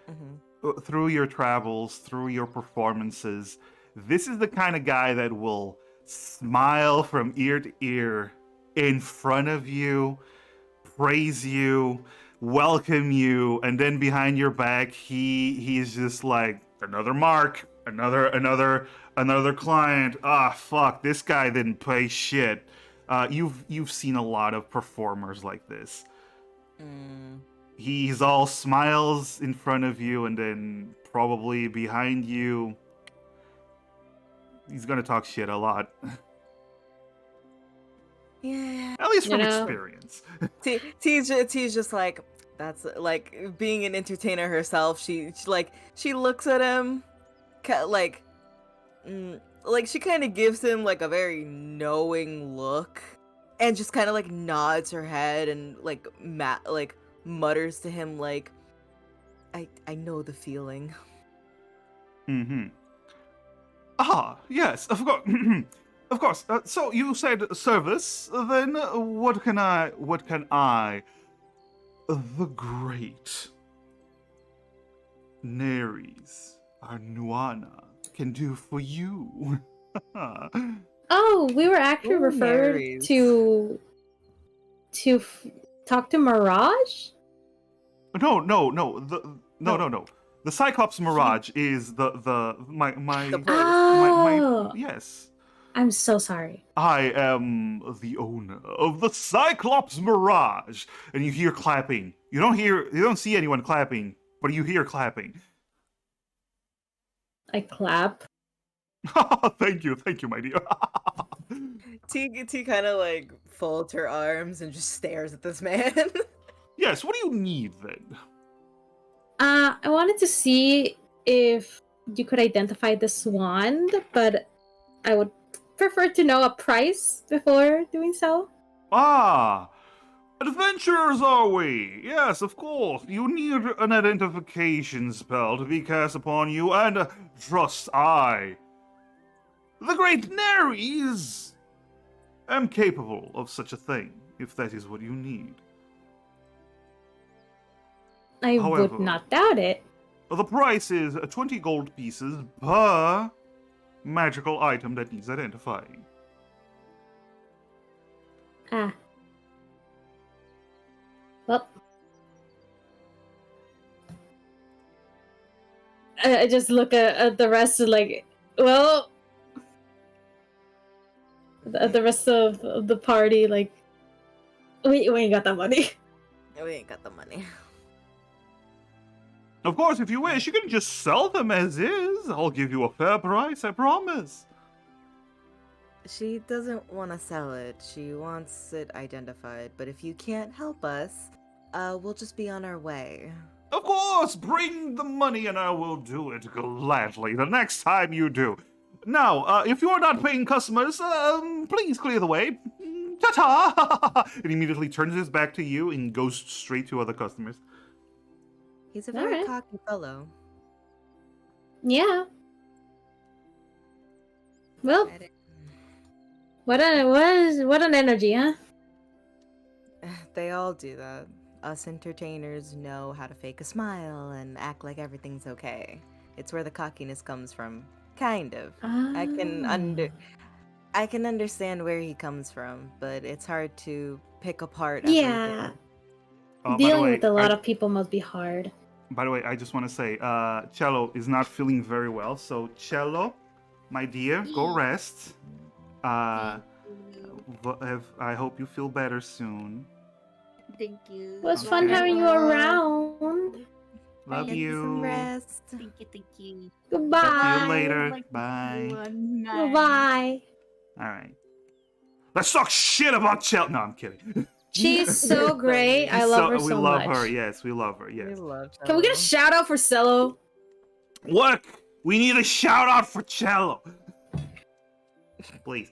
Mhm. through your travels, through your performances. This is the kind of guy that will smile from ear to ear in front of you, praise you, welcome you, and then behind your back, he's just like, another mark, another client. Ah, fuck, this guy didn't pay shit. You've seen a lot of performers like this. Mm. He's all smiles in front of you, and then probably behind you, he's gonna talk shit a lot. Yeah. At least You from know. experience. T's just like, that's like being an entertainer herself. She looks at him, like, like she kind of gives him like a very knowing look, and just kind of like nods her head and like mutters to him like, I know the feeling. Mm-hmm. Ah, yes, of course. Of course. So you said service. Then what can I, the great Neres Arnuana, can do for you? Oh, we were actually Oh, referred Marys. to talk to Mirage. No. No. The Cyclops Mirage is my The place. Oh, yes. I'm so sorry. I am the owner of the Cyclops Mirage, and you hear clapping. You don't see anyone clapping, but you hear clapping. I clap. Thank you, my dear. T kind of like folds her arms and just stares at this man. Yes, what do you need then? I wanted to see if you could identify this wand, but I would prefer to know a price before doing so. Ah, adventurers are we? Yes, of course. You need an identification spell to be cast upon you, and trust I, the great Neres, am capable of such a thing, if that is what you need. I However, would not doubt it. the price is 20 gold pieces per magical item that needs identifying. Ah. Well. I just look at the rest of like, well, the rest of the party like, we ain't got that money. We ain't got the money. Of course, if you wish, you can just sell them as is. I'll give you a fair price, I promise. She doesn't want to sell it. She wants it identified. But if you can't help us, we'll just be on our way. Of course, bring the money and I will do it gladly the next time you do. Now, if you are not paying customers, please clear the way. Ta-ta! And immediately turns his back to you and goes straight to other customers. He's a very Alright. cocky fellow. Yeah. Well, what an energy, huh? They all do that. Us entertainers know how to fake a smile and act like everything's okay. It's where the cockiness comes from. Kind of. I can understand where he comes from, but it's hard to pick apart everything. Yeah. By the Dealing way, with a lot of people must be hard. By the way, I just want to say, Cello is not feeling very well, so Cello, my dear, go rest. I hope you feel better soon. Thank you. It was fun Okay. having you around. Love Get you. some rest. Thank you. Goodbye. Talk to you later. Like, Bye. Goodbye. All right. Let's talk shit about Cello. No, I'm kidding. She's so great. I love her so We love much. her. Yes, we love her. We Yes. love Can we get a shout out for Cello? Work We need a shout out for Cello. Please.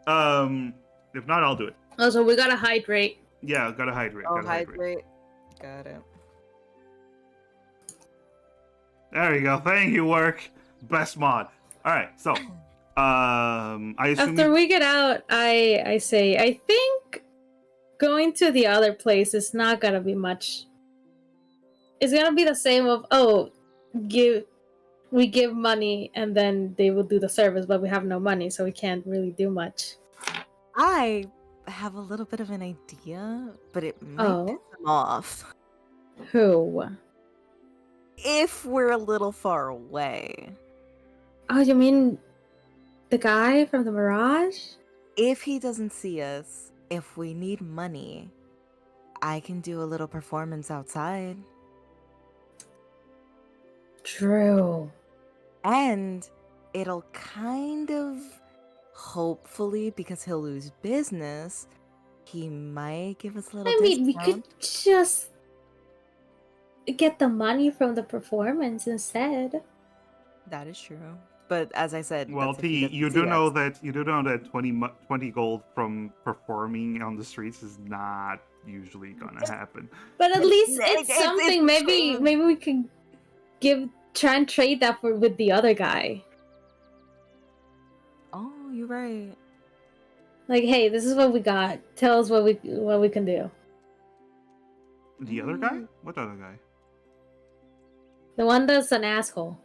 If not, I'll do it. Also, we gotta hydrate. Yeah, gotta hydrate. Oh, Gotta hydrate. hydrate. Got it. There you go. Thank you, work. Best mod. All right. So, I assume After we get out, I say, I think going to the other place is not gonna be much. It's gonna be the same of, we give money and then they will do the service, but we have no money, so we can't really do much. I have a little bit of an idea, but it might piss them off. Who? If we're a little far away. Oh, you mean the guy from the Mirage? If he doesn't see us, if we need money, I can do a little performance outside. True. And it'll kind of, hopefully, because he'll lose business, he might give us a little I mean, we discount. could just get the money from the performance instead. That is true. But as I said, well, that's if he T, doesn't you see do know us. that 20 gold from performing on the streets is not usually gonna happen. But at least It's- it's something. Maybe true. we can try and trade that with the other guy. Oh, you're right. Like, hey, this is what we got. Tell us what we can do. The other guy? What other guy? The one that's an asshole.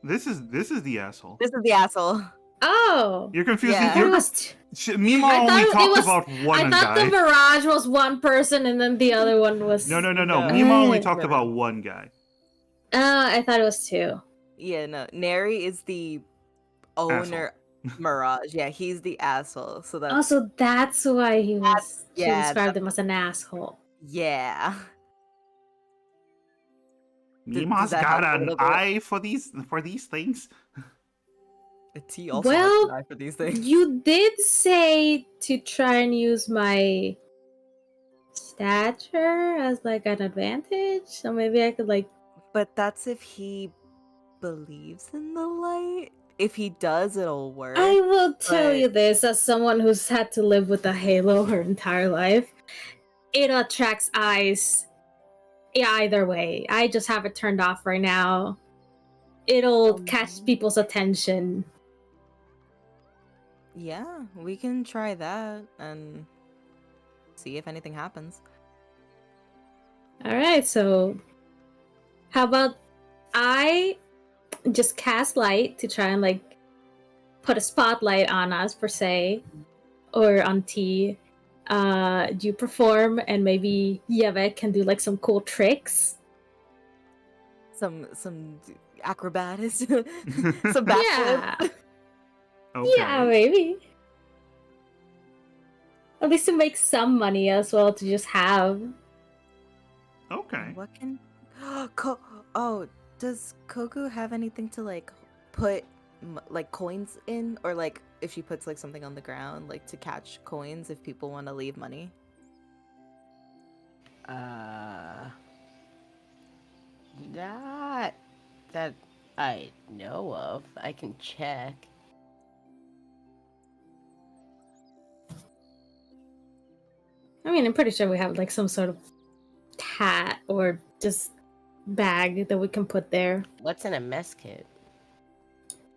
This is the asshole. This is the asshole. Oh, You're confusing. Yeah. I thought it was. Memaw I thought only it talked was- about one I thought guy. the Mirage was one person, and then the other one was. No. No. Memaw only Uh, talked no. about one guy. I thought it was two. Yeah, no. Neri is the owner. Mirage. Yeah, he's the asshole. So that's Also, that's why he was. She yeah, described him as an asshole. yeah. Does Memaw's that got help a an little bit? eye for these things. T also Well, has an eye for these things. You did say to try and use my stature as like an advantage, so maybe I could like. But that's if he believes in the light. If he does, it'll work. I will tell but- you this as someone who's had to live with a halo her entire life. It attracts eyes. Yeah, either way. I just have it turned off right now. It'll catch people's attention. Yeah, we can try that and see if anything happens. Alright, so how about I just cast light to try and like put a spotlight on us per se, or on T. You perform and maybe Yevek can do like some cool tricks. Some acrobatics, some backflip. Yeah. Okay. Yeah, maybe. At least to make some money as well to just have. Okay. What can? Does Koku have anything to like put like coins in, or like if she puts like something on the ground, like to catch coins if people want to leave money? Not that I know of. I can check. I mean, I'm pretty sure we have like some sort of hat or just bag that we can put there. What's in a mess kit?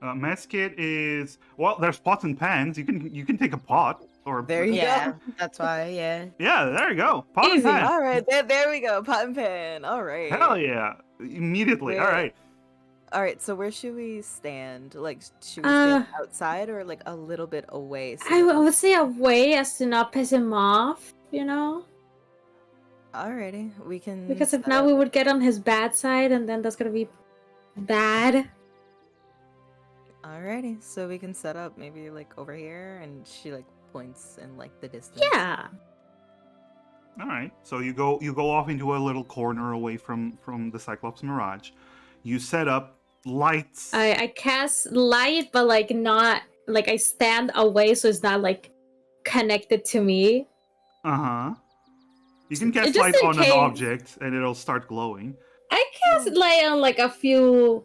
Mess kit is there's pots and pans. You can take a pot or There you Yeah, go. that's why. Yeah. Yeah, there you go. Pot Easy. and pan. All right, there we go. Pot and pan. All right. Hell yeah! Immediately. All Where- right. All right. So where should we stand? Like, should we stand Uh, outside or like a little bit away? So I that- would say a way as to not piss him off, you know? Alrighty, we can. Because if set not, up- we would get on his bad side and then that's gonna be bad. Alrighty, so we can set up maybe like over here, and she like points in like the distance. Yeah. All right. So you go off into a little corner away from the Cyclops Mirage. You set up lights. I cast light, but like not like I stand away so it's not like connected to me. Uh-huh. You can Just cast light in on an case. object and it'll start glowing. I cast light on like a few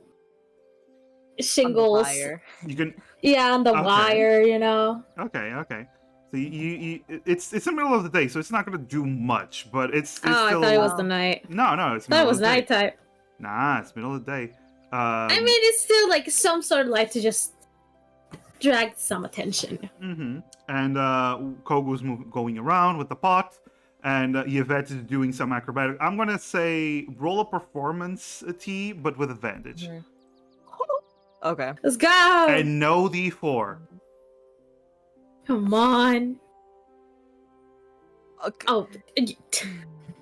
shingles. Wire. You can. Yeah, on the Okay. wire, you know. Okay. So it's the middle of the day, so it's not gonna do much, but it's Oh, I still. thought it was the night. No, it's I thought it middle was of the day. nighttime. Nah, it's middle of the day. I mean, it's still like some sort of light to just drag some attention. Mm-hmm. And Kogo's going around with the pot, and Yvette is doing some acrobatic. I'm gonna say roll a performance T, but with advantage. Mhm. Okay. Let's go! And no D4. Come on. Okay. Oh, you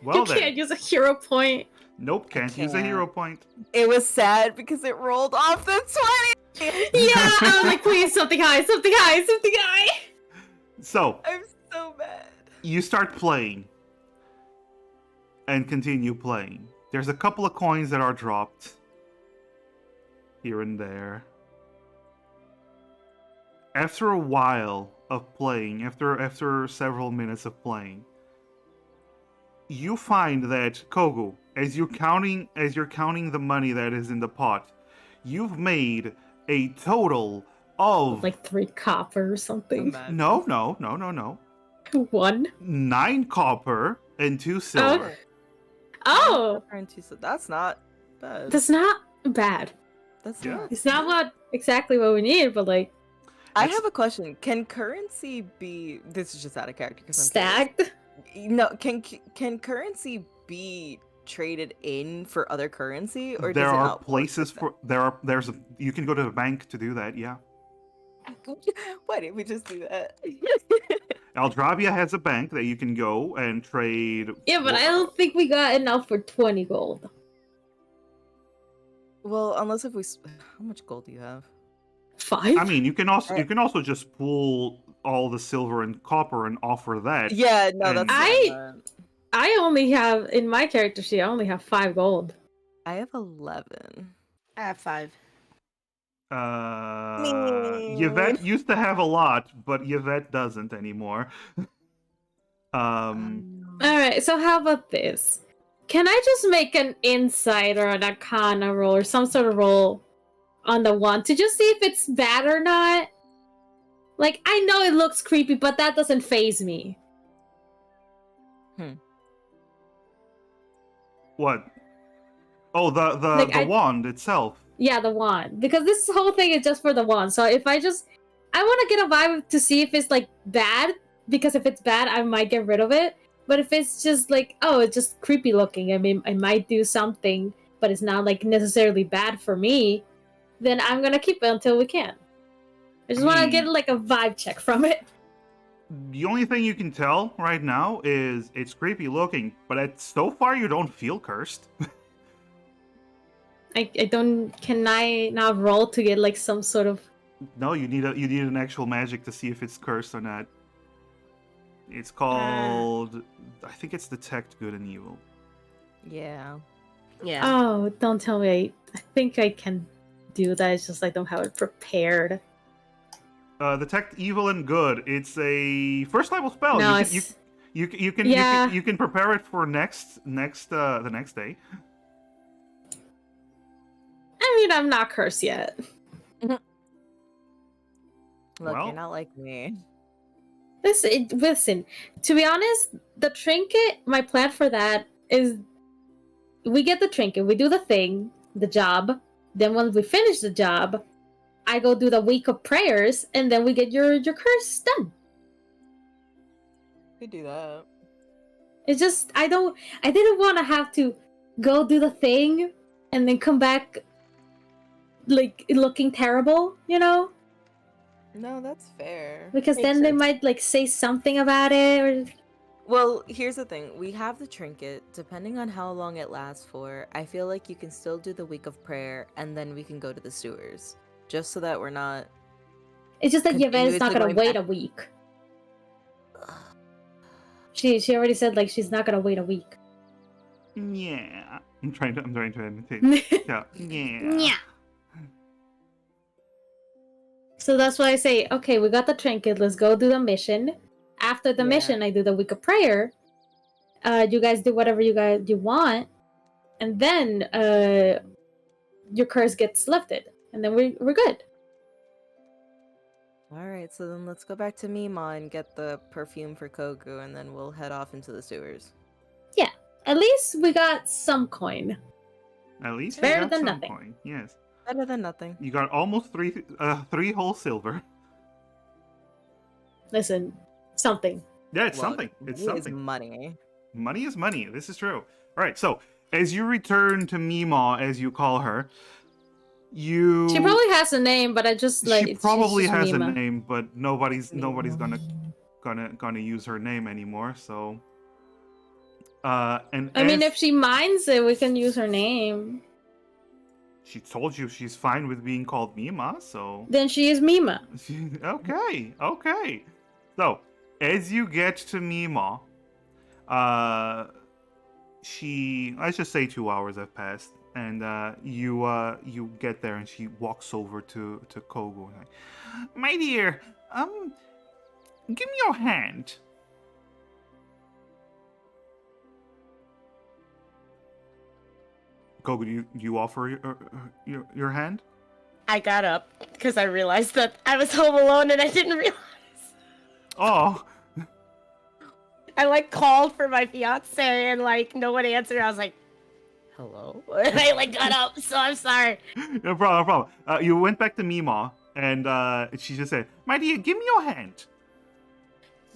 Well can't then. use a hero point. Nope, can't use a hero point. It was sad because it rolled off the 20. Yeah, I was like, please, something high, something high, something high. So, I'm so mad. you start playing. And continue playing. There's a couple of coins that are dropped. Here and there. After a while of playing, after several minutes of playing, you find that Kogu, as you're counting the money that is in the pot, you've made a total of Like 3 copper or something. no. 1. 9 copper and 2 silver. Oh, That's not bad. that's not bad. That's Yeah. not. It's not exactly what we need, but like I It's- have a question. Can currency be? This is just out of character. 'Cause I'm stacked. curious. No. Can currency be traded in for other currency, or There does it are not work places like for there's a you can go to the bank to do that. Yeah, that? Why didn't we just do that? Aldravia has a bank that you can go and trade. Yeah, but I don't think we got enough for 20 gold. Well, unless if we. How much gold do you have? 5? I mean, you can also just pull all the silver and copper and offer that. Yeah, no, And- that's. what I meant. I only have, in my character sheet, I only have 5 gold. I have 11. I have 5. Yvette used to have a lot, but Yvette doesn't anymore. Alright, so how about this? Can I just make an insight or an arcana roll or some sort of roll on the one to just see if it's bad or not? Like, I know it looks creepy, but that doesn't faze me. What? Oh, Like, the wand itself. Yeah, the wand. Because this whole thing is just for the wand. So if I want to get a vibe to see if it's like bad, because if it's bad, I might get rid of it. But if it's just like, oh, it's just creepy looking, I mean, I might do something, but it's not like necessarily bad for me, then I'm gonna keep it until we can. I just want to get like a vibe check from it. The only thing you can tell right now is it's creepy looking, but so far you don't feel cursed. I don't. Can I not roll to get like some sort of? No, you need an actual magic to see if it's cursed or not. It's called I think it's Detect Good and Evil. Yeah. Yeah. Oh, don't tell me. I think I can do that. It's just I don't have it prepared. Detect Evil and Good. It's a first level spell. No, You Yeah. can prepare it for the next day. I mean, I'm not cursed yet. Look, Well- you're not like me. Listen. To be honest, the trinket. My plan for that is, we get the trinket, we do the thing, the job. Then when we finish the job, I go do the week of prayers, and then we get your curse done. Could do that. It's just I didn't want to have to go do the thing and then come back like looking terrible, you know? No, that's fair. Because Makes then they sense. might like say something about it or Well, here's the thing. We have the trinket. Depending on how long it lasts for, I feel like you can still do the week of prayer, and then we can go to the sewers. Just so that we're not... it's just that Yvette is not Continuously gonna going wait back. a week. She already said like she's not gonna wait a week. Yeah. I'm trying to imitate. Yeah. Yeah. So that's why I say, okay, we got the trinket, let's go do the mission. After the Yeah. mission, I do the week of prayer. You guys do whatever you want, and then your curse gets lifted, and then we're good. Alright, so then let's go back to Memaw and get the perfume for Kogu, and then we'll head off into the sewers. Yeah, at least we got some coin. At least Better you got than some nothing. coin. Yes. Better than nothing. You got almost three whole silver. Listen, something. Yeah, it's Look, something. It's money is something. money. Money is money. This is true. All right. So as you return to Memaw, as you call her, you. She probably has a name, but I just like. She it's probably just has a Mima. name, but nobody's gonna use her name anymore. So. And I mean, as if she minds it, we can use her name. she told you she's fine with being called Mima, so. Then she is Mima. Okay. Okay. So as you get to Memaw, let's just say 2 hours have passed, and you get there, and she walks over to Kogo, like, my dear, give me your hand. Kogo, do you offer your hand? I got up because I realized that I was home alone and I didn't realize. Oh, I like called for my fiance and like no one answered. I was like, hello? And I like got up, so I'm sorry. no problem, no problem. You went back to Memaw, and she just said, my dear, give me your hand.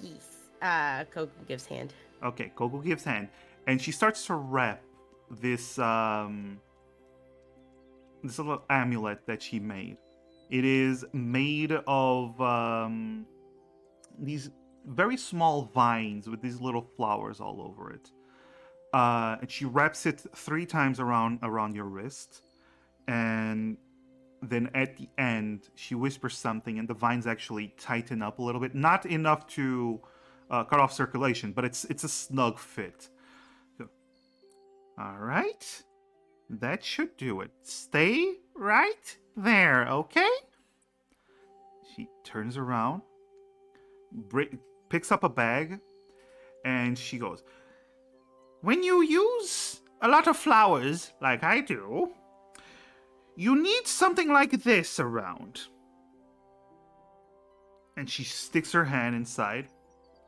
Yes. Coco gives hand. Okay, Kogo gives hand, and she starts to wrap this this little amulet that she made. It is made of these very small vines with these little flowers all over it. And she wraps it 3 times around your wrist, and then at the end she whispers something, and the vines actually tighten up a little bit, not enough to cut off circulation, but it's a snug fit. So, all right, that should do it. Stay right there, okay? She turns around, picks up a bag, and she goes, when you use a lot of flowers, like I do, you need something like this around. And she sticks her hand inside,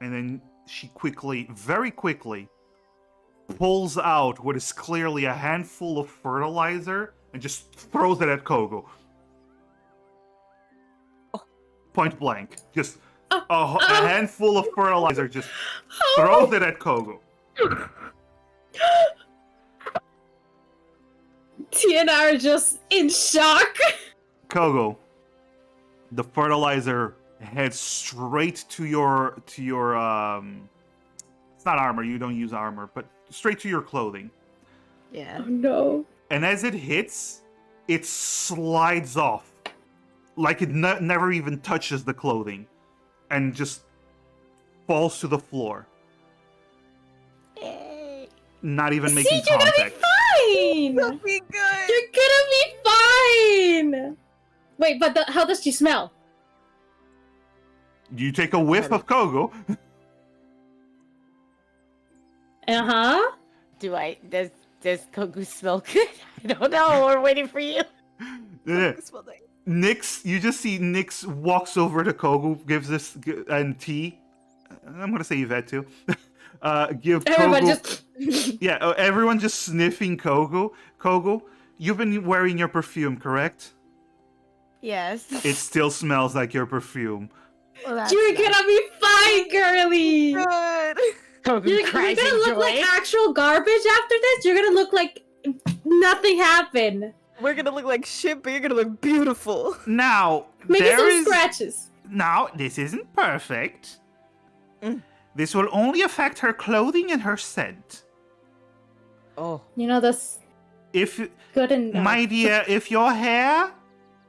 and then she very quickly, pulls out what is clearly a handful of fertilizer and just throws it at Kogo. Point blank. Just a handful of fertilizer, just throws it at Kogo. T and I are just in shock. Kogo, the fertilizer heads straight to your it's not armor, you don't use armor, but straight to your clothing. Yeah. Oh no. And as it hits, it slides off. Like it never even touches the clothing. And just falls to the floor. Yay. Not even See, making you're contact. gonna be fine. That'll be good. You're gonna be fine. Wait, but how does she smell? You take a whiff of Kogo. Uh-huh. Does Kogu smell good? I don't know. We're waiting for you. Yeah. Smell nice. Nix, you just see Nix walks over to Kogo, gives this, and T. I'm gonna say Yvette too. Give Everybody Kogo. just Yeah, everyone just sniffing Kogo. Kogo, you've been wearing your perfume, correct? Yes. It still smells like your perfume. Well, that's You're nice. gonna be fine, girly. Good. Kogu You're cries gonna in look joy. like actual garbage after this. You're gonna look like nothing happened. We're gonna look like shit, but you're gonna look beautiful. Now, Maybe there some is... scratches. Now, this isn't perfect. Mm. This will only affect her clothing and her scent. Oh. You know, that's If, good enough. my dear, if your hair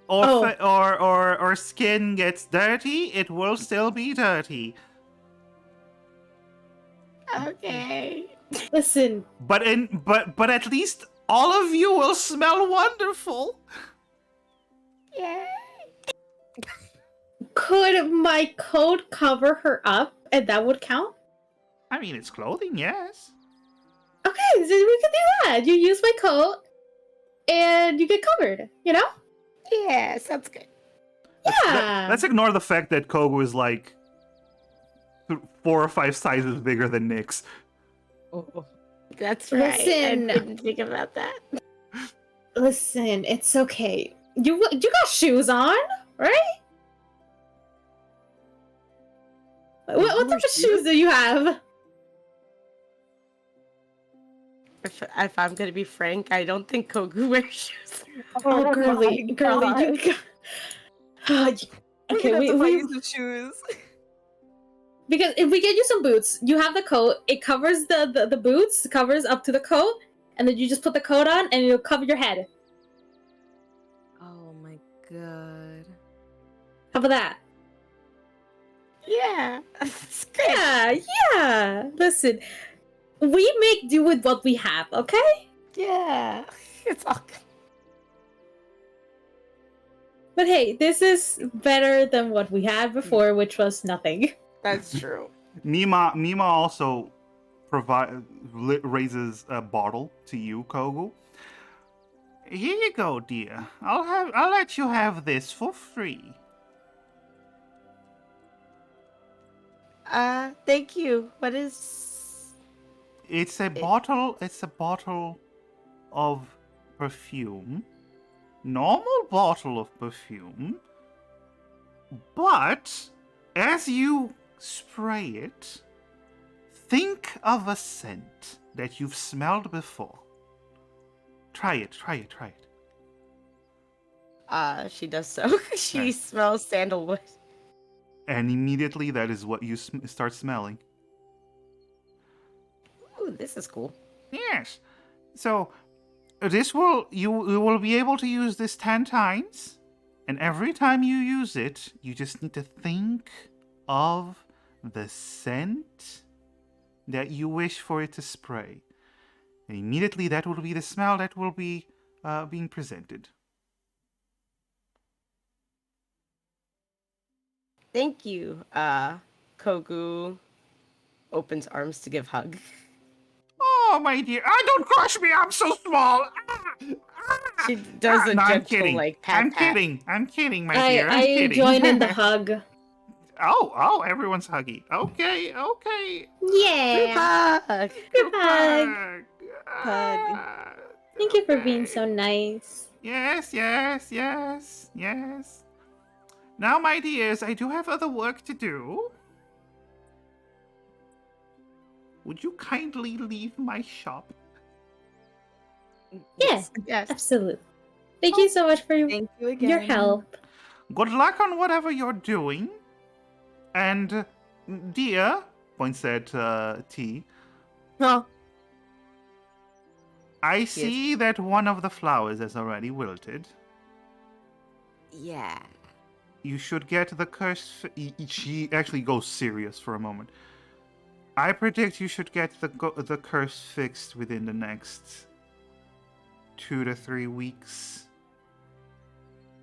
or, Oh. or skin gets dirty, it will still be dirty. Okay. Listen, But at least all of you will smell wonderful. Yay. could my coat cover her up and that would count? I mean, it's clothing, yes. Okay, so we could do that. You use my coat and you get covered, you know? Yeah, sounds good. Yeah. Let's ignore the fact that Kogu is like 4 or 5 sizes bigger than Nyx. That's right. Listen. I didn't think about that. Listen, it's okay. You got shoes on, right? What type of shoes do you have? If I'm gonna be frank, I don't think Kogu wears shoes. Oh, girly, you. Okay, We're gonna have to find we you some shoes. because if we get you some boots, you have the coat. It covers the boots, covers up to the coat, and then you just put the coat on, and it'll cover your head. Oh my god. How about that? Yeah, that's great. Yeah. Listen, we make do with what we have, okay? Yeah, it's all good. But hey, this is better than what we had before, which was nothing. That's true. Memaw also raises a bottle to you, Kogu. Here you go, dear. I'll let you have this for free. Thank you. What is? It's a bottle of perfume. Normal bottle of perfume. But as you spray it, think of a scent that you've smelled before. Try it. She does so. She smells sandalwood. And immediately that is what you start smelling. Ooh, this is cool. Yes. So you will be able to use this 10 times, and every time you use it, you just need to think of the scent that you wish for it to spray. And immediately that will be the smell that will be being presented. Thank you. Kogu opens arms to give hug. Oh, my dear. Don't crush me. I'm so small. She does a No, I'm gentle, kidding. like, pat. I'm kidding, my dear. I'm I kidding. join in the hug. Oh, everyone's huggy. Okay. Yeah. Hug. Group hug. Hug. Thank you for being so nice. Yes. Now, my dears, I do have other work to do. Would you kindly leave my shop? Yeah, Yes. absolutely. Thank you so much for Thank you again. your help. Good luck on whatever you're doing. And, dear, points at T, Oh, I see that one of the flowers has already wilted. yeah. You should get the curse. She actually goes serious for a moment. I predict you should get the curse fixed within the next 2 to 3 weeks.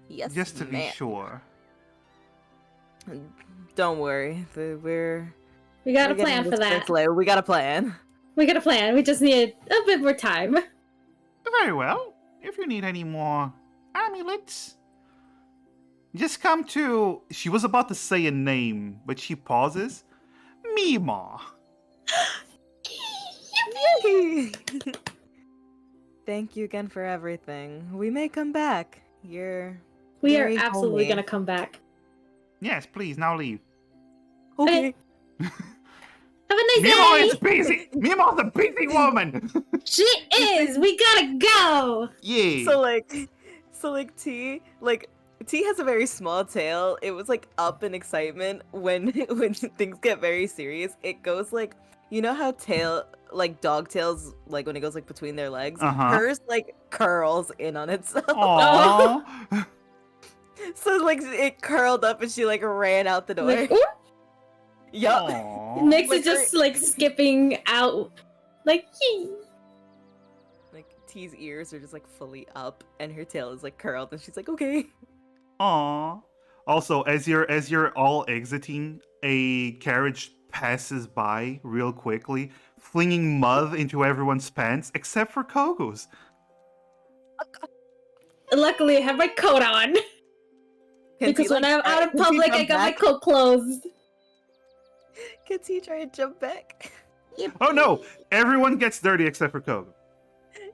Yes, Just to be ma'am. sure. Don't worry. We got a we're getting plan this for that. fixed later. We got a plan. We got a plan. We just need a bit more time. Very well. If you need any more amulets, just come to. She was about to say a name, but she pauses. Memaw. Thank you again for everything. We may come back. You're We are very absolutely homey. gonna come back. Yes, please, now leave. Okay. Have a nice Memaw day. is busy! Memaw's a busy woman! She is. We gotta go. Yeah. So like T has a very small tail. It was like up in excitement when when things get very serious. It goes like, you know how dog tails, like when it goes like between their legs. Uh-huh. Hers like curls in on itself. Aww. So like it curled up and she like ran out the door. Like, ooh, Yup. Aw. Nyx Like is just like skipping out. Like, yee. Like T's ears are just like fully up and her tail is like curled and she's like, okay. Aw. Also, as you're all exiting, a carriage passes by real quickly, flinging mud into everyone's pants except for Kogo's. Luckily, I have my coat on. Because when I'm out in public, I got my coat closed. Can he try and jump back? Oh no! Everyone gets dirty except for Kogo.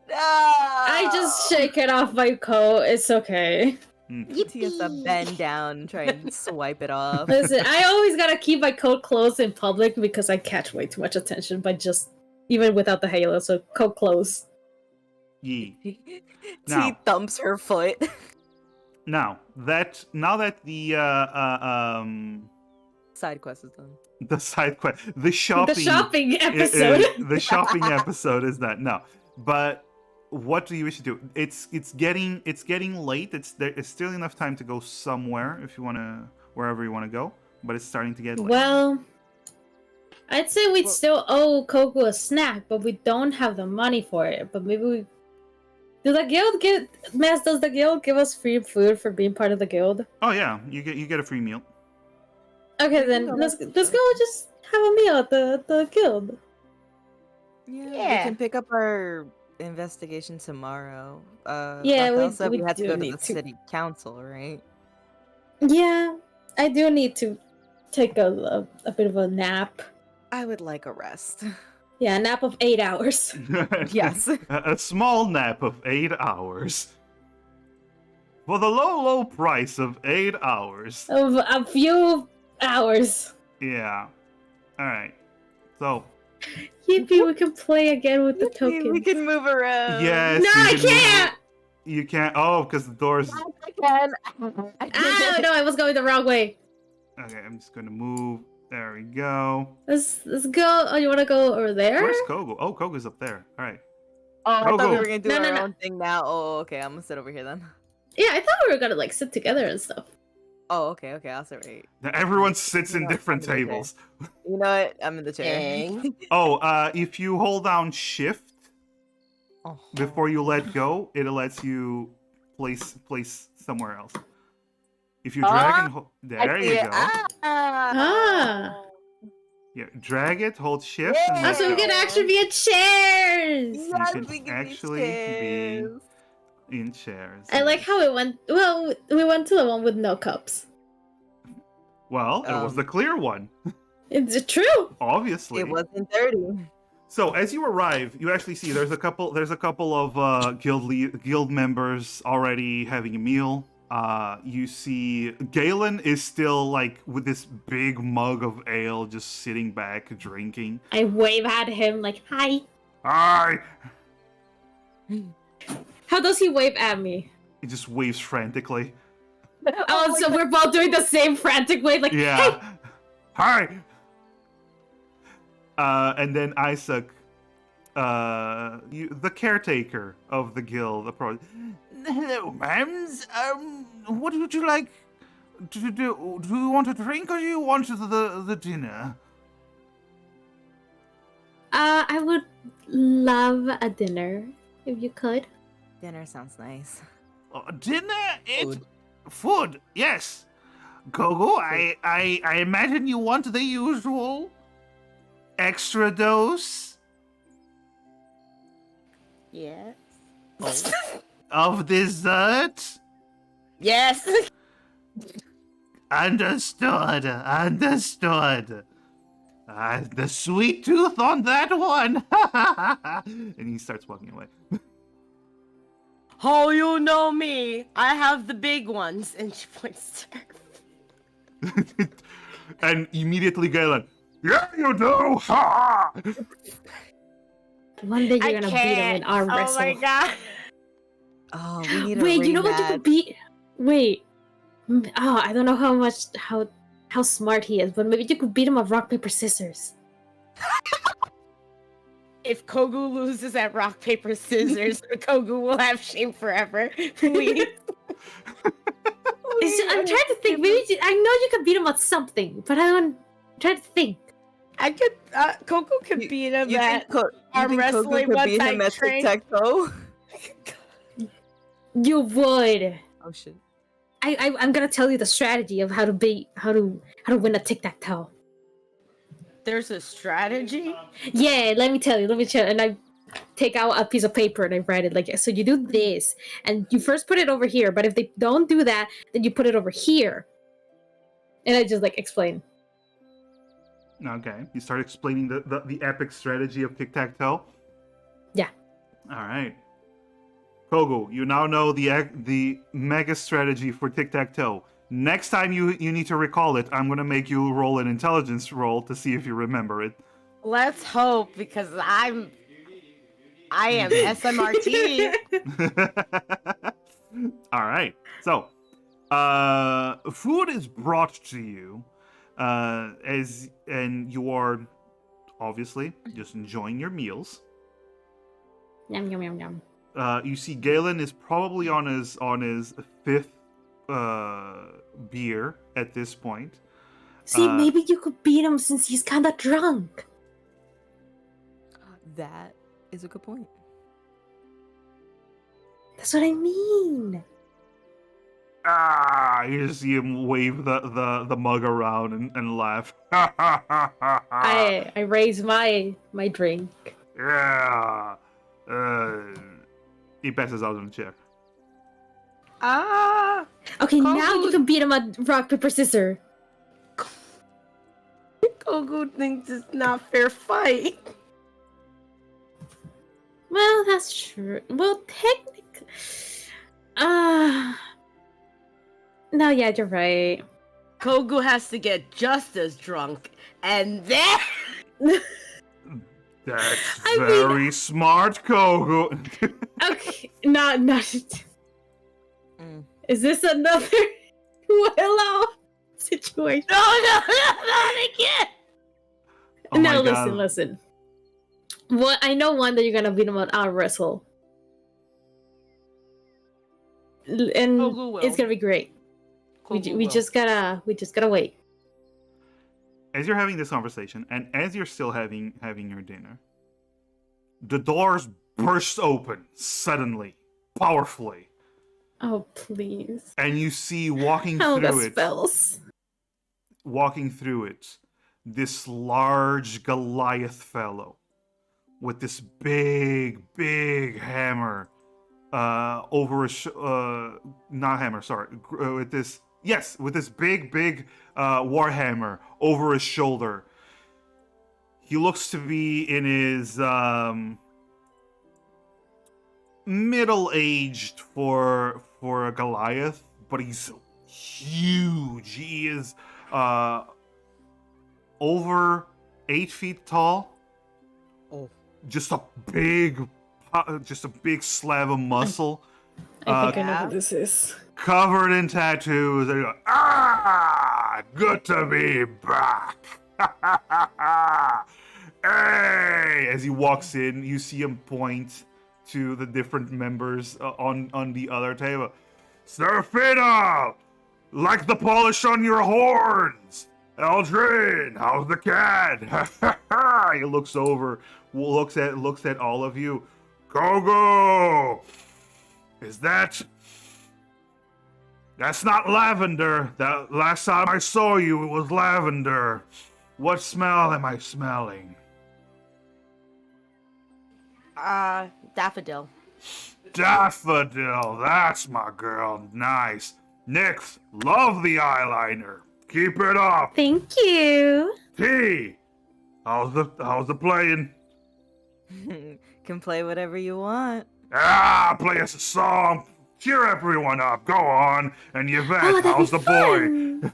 No! I just shake it off my coat. It's okay. He has to bend down and try and swipe it off. Listen, I always gotta keep my coat closed in public because I catch way too much attention by just even without the halo. So coat closed. Yee. He Now. thumps her foot. Now that the Side quest is done. the side quest, the shopping episode. the shopping episode is done. No, but what do you wish to do? It's getting late. It's still enough time to go somewhere if you wanna wherever you wanna go, but it's starting to get late. Well, I'd say we'd still owe Kogu a snack, but we don't have the money for it. But maybe we. Does the guild give us free food for being part of the guild? Oh yeah, you get a free meal. Okay, then let's go just have a meal at the guild. Yeah, we Yeah. can pick up our investigation tomorrow. Yeah, Raphael said we we had to do go to need the to. city council, right? Yeah, I do need to take a bit of a nap. I would like a rest. Yeah, a nap of 8 hours. Yes. A small nap of 8 hours. For the low price of 8 hours. Of a few hours. Yeah. Alright. So, Yippee, we can play again with the We tokens. can move around. yes. No, you I can move- can't! You can't. Oh, because the doors. I can. Ah, no, I was going the wrong way. Okay, I'm just gonna move. There we go. Let's go. Oh, you want to go over there? Where's Kogo? Oh, Kogo's up there. Alright. Oh, I thought we Go. were gonna do No, our no, no. own thing now. Oh, okay. I'm gonna sit over here then. Yeah, I thought we were gonna like sit together and stuff. Oh, okay. I'll sit right. Now everyone sits in No, different I'm okay. tables. You know what? I'm in the chair. Dang. Oh, if you hold down shift Oh. before you let go, it lets you place somewhere else. If you drag and hold, there you go. Ah. Yeah, drag it, hold shift, and Oh, let so we go. can actually be in chairs. Yes, can we can actually be be- chairs. in chairs. I like how it went. Well, we went to the one with no cups. Well, it was the clear one, It's true. obviously. It wasn't dirty. So as you arrive, you actually see there's a couple of guild members already having a meal. You see Galen is still like with this big mug of ale, just sitting back drinking. I wave at him like, "Hi." Hi! How does he wave at me? He just waves frantically. Oh, so we're both doing the same frantic wave, like, "Hey." Yeah. Hi. And then Isaac, the caretaker of the guild, approached. Hello, ma'ams. What would you like to do? Do you want a drink or do you want the dinner? I would love a dinner if you could. Dinner sounds nice. Dinner? Food, yes. Gogo, I imagine you want the usual extra dose Yes. of dessert? Yes. Understood. The sweet tooth on that one. And he starts walking away. Oh, you know me. I have the big ones. And she points to her. And immediately Galen, yeah, you do. Ha! One day you're I gonna beat him in can't. arm Oh wrestle. my god. Oh, we need a Wait, you know what you rematch. could beat? Wait. Oh, I don't know how smart he is, but maybe you could beat him at rock paper scissors. If Kogu loses at rock, paper, scissors, Kogu will have shame forever. Please. I'm trying to think. Maybe I know you could beat him at something, but I'm trying to think. I could, Kogu could beat him You at think, Ko- you arm think Kogu wrestling could once beat I him at train. tic-tac-toe? You would. Oh shit. I'm gonna tell you the strategy of how to win a tic-tac-toe. There's a strategy? Yeah, let me tell you. And take out a piece of paper and I write it like, so you do this, and you first put it over here, but if they don't do that, then you put it over here. And I just like explain. Okay, you start explaining the epic strategy of tic-tac-toe? Yeah. Alright. Kogu, you now know the mega strategy for tic-tac-toe. Next time you need to recall it, I'm gonna make you roll an intelligence roll to see if you remember it. Let's hope, because I am SMRT. Alright, so, food is brought to you, and you are obviously just enjoying your meals. Yum yum yum yum. You see Galen is probably on his fifth beer at this point. See, maybe you could beat him since he's kind of drunk. That is a good point. That's what I mean. You just see him wave the mug around and laugh. I raise my drink. Yeah. He passes out on the chair. Okay, now Kogu- you can beat him at rock paper scissors. Kogu thinks it's not fair fight. Well, that's true. Well, technically, no, yeah, you're right. Kogu has to get just as drunk, and then That's I mean- very smart, Kogu. Okay, not. Mm. Is this another Willow situation? no, not again. Oh my No, God. listen. What I know one that you're gonna beat him at arm wrestle, and Kogu will. it's gonna be great. Kogu We will. just gotta wait. As you're having this conversation, and as you're still having your dinner, the doors burst open suddenly, powerfully, Oh please! and you see walking Oh, through the it, spells. this large Goliath fellow with this big hammer over his not hammer, sorry, with this big warhammer over his shoulder. He looks to be in his middle-aged for a Goliath, but he's huge. He is over 8 feet tall. Oh. Just a big slab of muscle. I think I know yeah. who this is. Covered in tattoos. And you go, good to be back. Hey! As he walks in, you see him point to the different members on the other table. Serafina! Like the polish on your horns! Eldrin, how's the cat? He looks over, looks at all of you. Kogu! That's not lavender. That last time I saw you, it was lavender. What smell am I smelling? Daffodil. Daffodil, that's my girl. Nice. Nyx, love the eyeliner. Keep it up. Thank you. T, how's the playing? Can play whatever you want. Play us a song. Cheer everyone up. Go on. And Yvette, Oh, that'd how's be the boy? fun.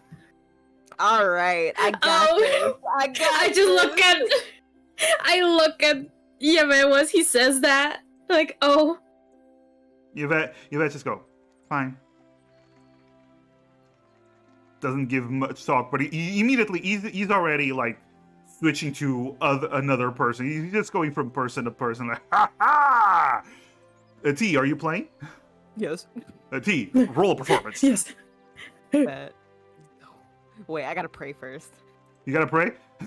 All right, I got Oh. this. I got I just this. look at Yemen once he says that. Like, oh, Yvette just go, fine. Doesn't give much talk, but he immediately, he's already like switching to another person. He's just going from person to person, like, ha ha! T, are you playing? Yes. T, roll a performance. yes. Bet. Wait, I gotta pray first. You gotta pray? I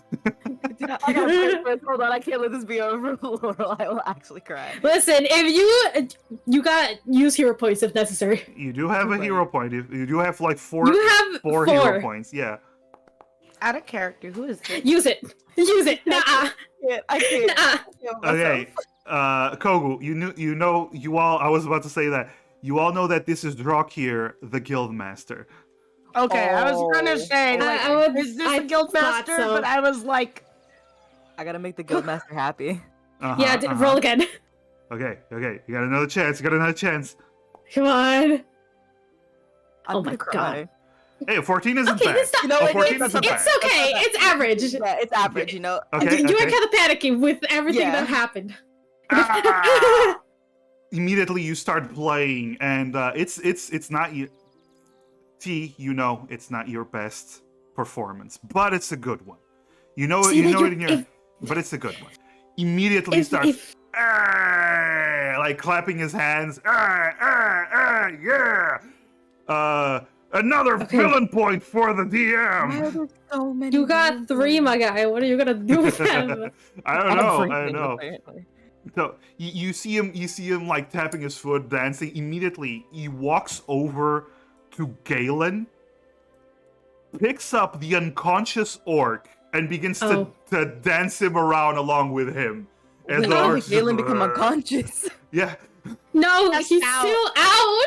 gotta pray first. Hold on, I can't let this be over, Laurel. I will actually cry. Listen, if you got use hero points if necessary. You do have a Right. hero point. You do have like four You have four hero points, yeah. Out of character. Who is this? Use it. Use it. Nah. I can't. Nah. I feel myself. Okay. Kogu, you all. I was about to say that you all know that this is Drakir, the Guildmaster. Okay, I was gonna Oh. say, like, is this I a guild thought master? so. But I was like, I gotta make the guildmaster happy. Yeah, roll again. Okay, you got another chance. Come on. I'm Oh my gonna cry. Hey, 14 isn't Okay, bad. it's not. You know, Oh, it- 14 it's isn't okay. bad. It's okay. It's average. Yeah, it's average, you know. Okay, You were okay. kind of panicking with everything Yeah. that happened. Ah! Immediately you start playing, and it's not you. You know it's not your best performance, but it's a good one. You know See, you like, know it in your, if- but it's a good one. Immediately starts like clapping his hands. Yeah. Another Okay. villain point for the Why are DM. there so many? You got villains? 3, my guy. What are you gonna do with them? I don't know. Everything, apparently. So you see him like tapping his foot, dancing. Immediately, he walks over to Galen, picks up the unconscious orc, and begins Oh. to dance him around along with him. As Wait, the how orc's did Galen just, become unconscious? Yeah, No, That's he's out. still out.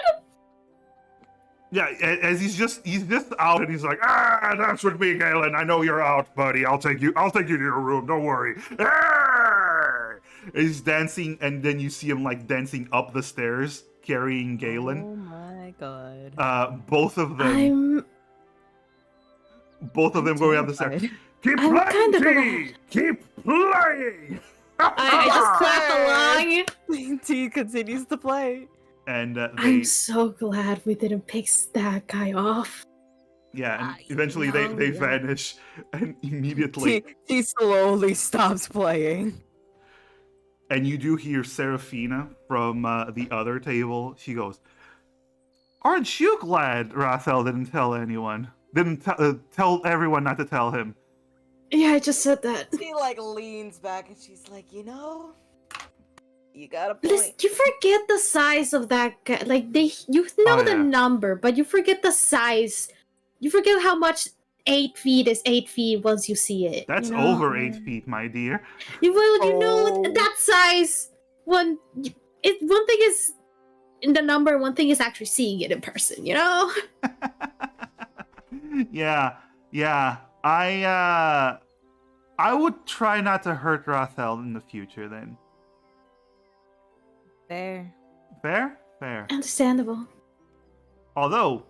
yeah. As he's just out, and he's like, dance with me, Galen. I know you're out, buddy. I'll take you to your room. Don't worry. He's dancing, and then you see him like dancing up the stairs, carrying Galen. Oh my god. Both of them. Both of them going up the stairs. terrified. Keep I'm playing, kinda T! Keep playing! I just clap along. T continues to play. And they, I'm so glad we didn't pick that guy off. yeah, and eventually they yeah. vanish, and immediately, T slowly stops playing. and you do hear Seraphina from the other table. She goes, "Aren't you glad Rathel didn't tell anyone? Didn't tell everyone not to tell him?" Yeah, I just said that. She like leans back and she's like, you know, you got a Listen, point. you forget the size of that guy. Like you know Oh, the yeah. number, but you forget the size. You forget how much 8 feet is 8 feet once you see it. That's you know? over 8 feet, my dear. You know Oh. that size. One thing is in the number. One thing is actually seeing it in person. You know. Yeah. I would try not to hurt Rathel in the future then. There. Fair. Understandable. Although,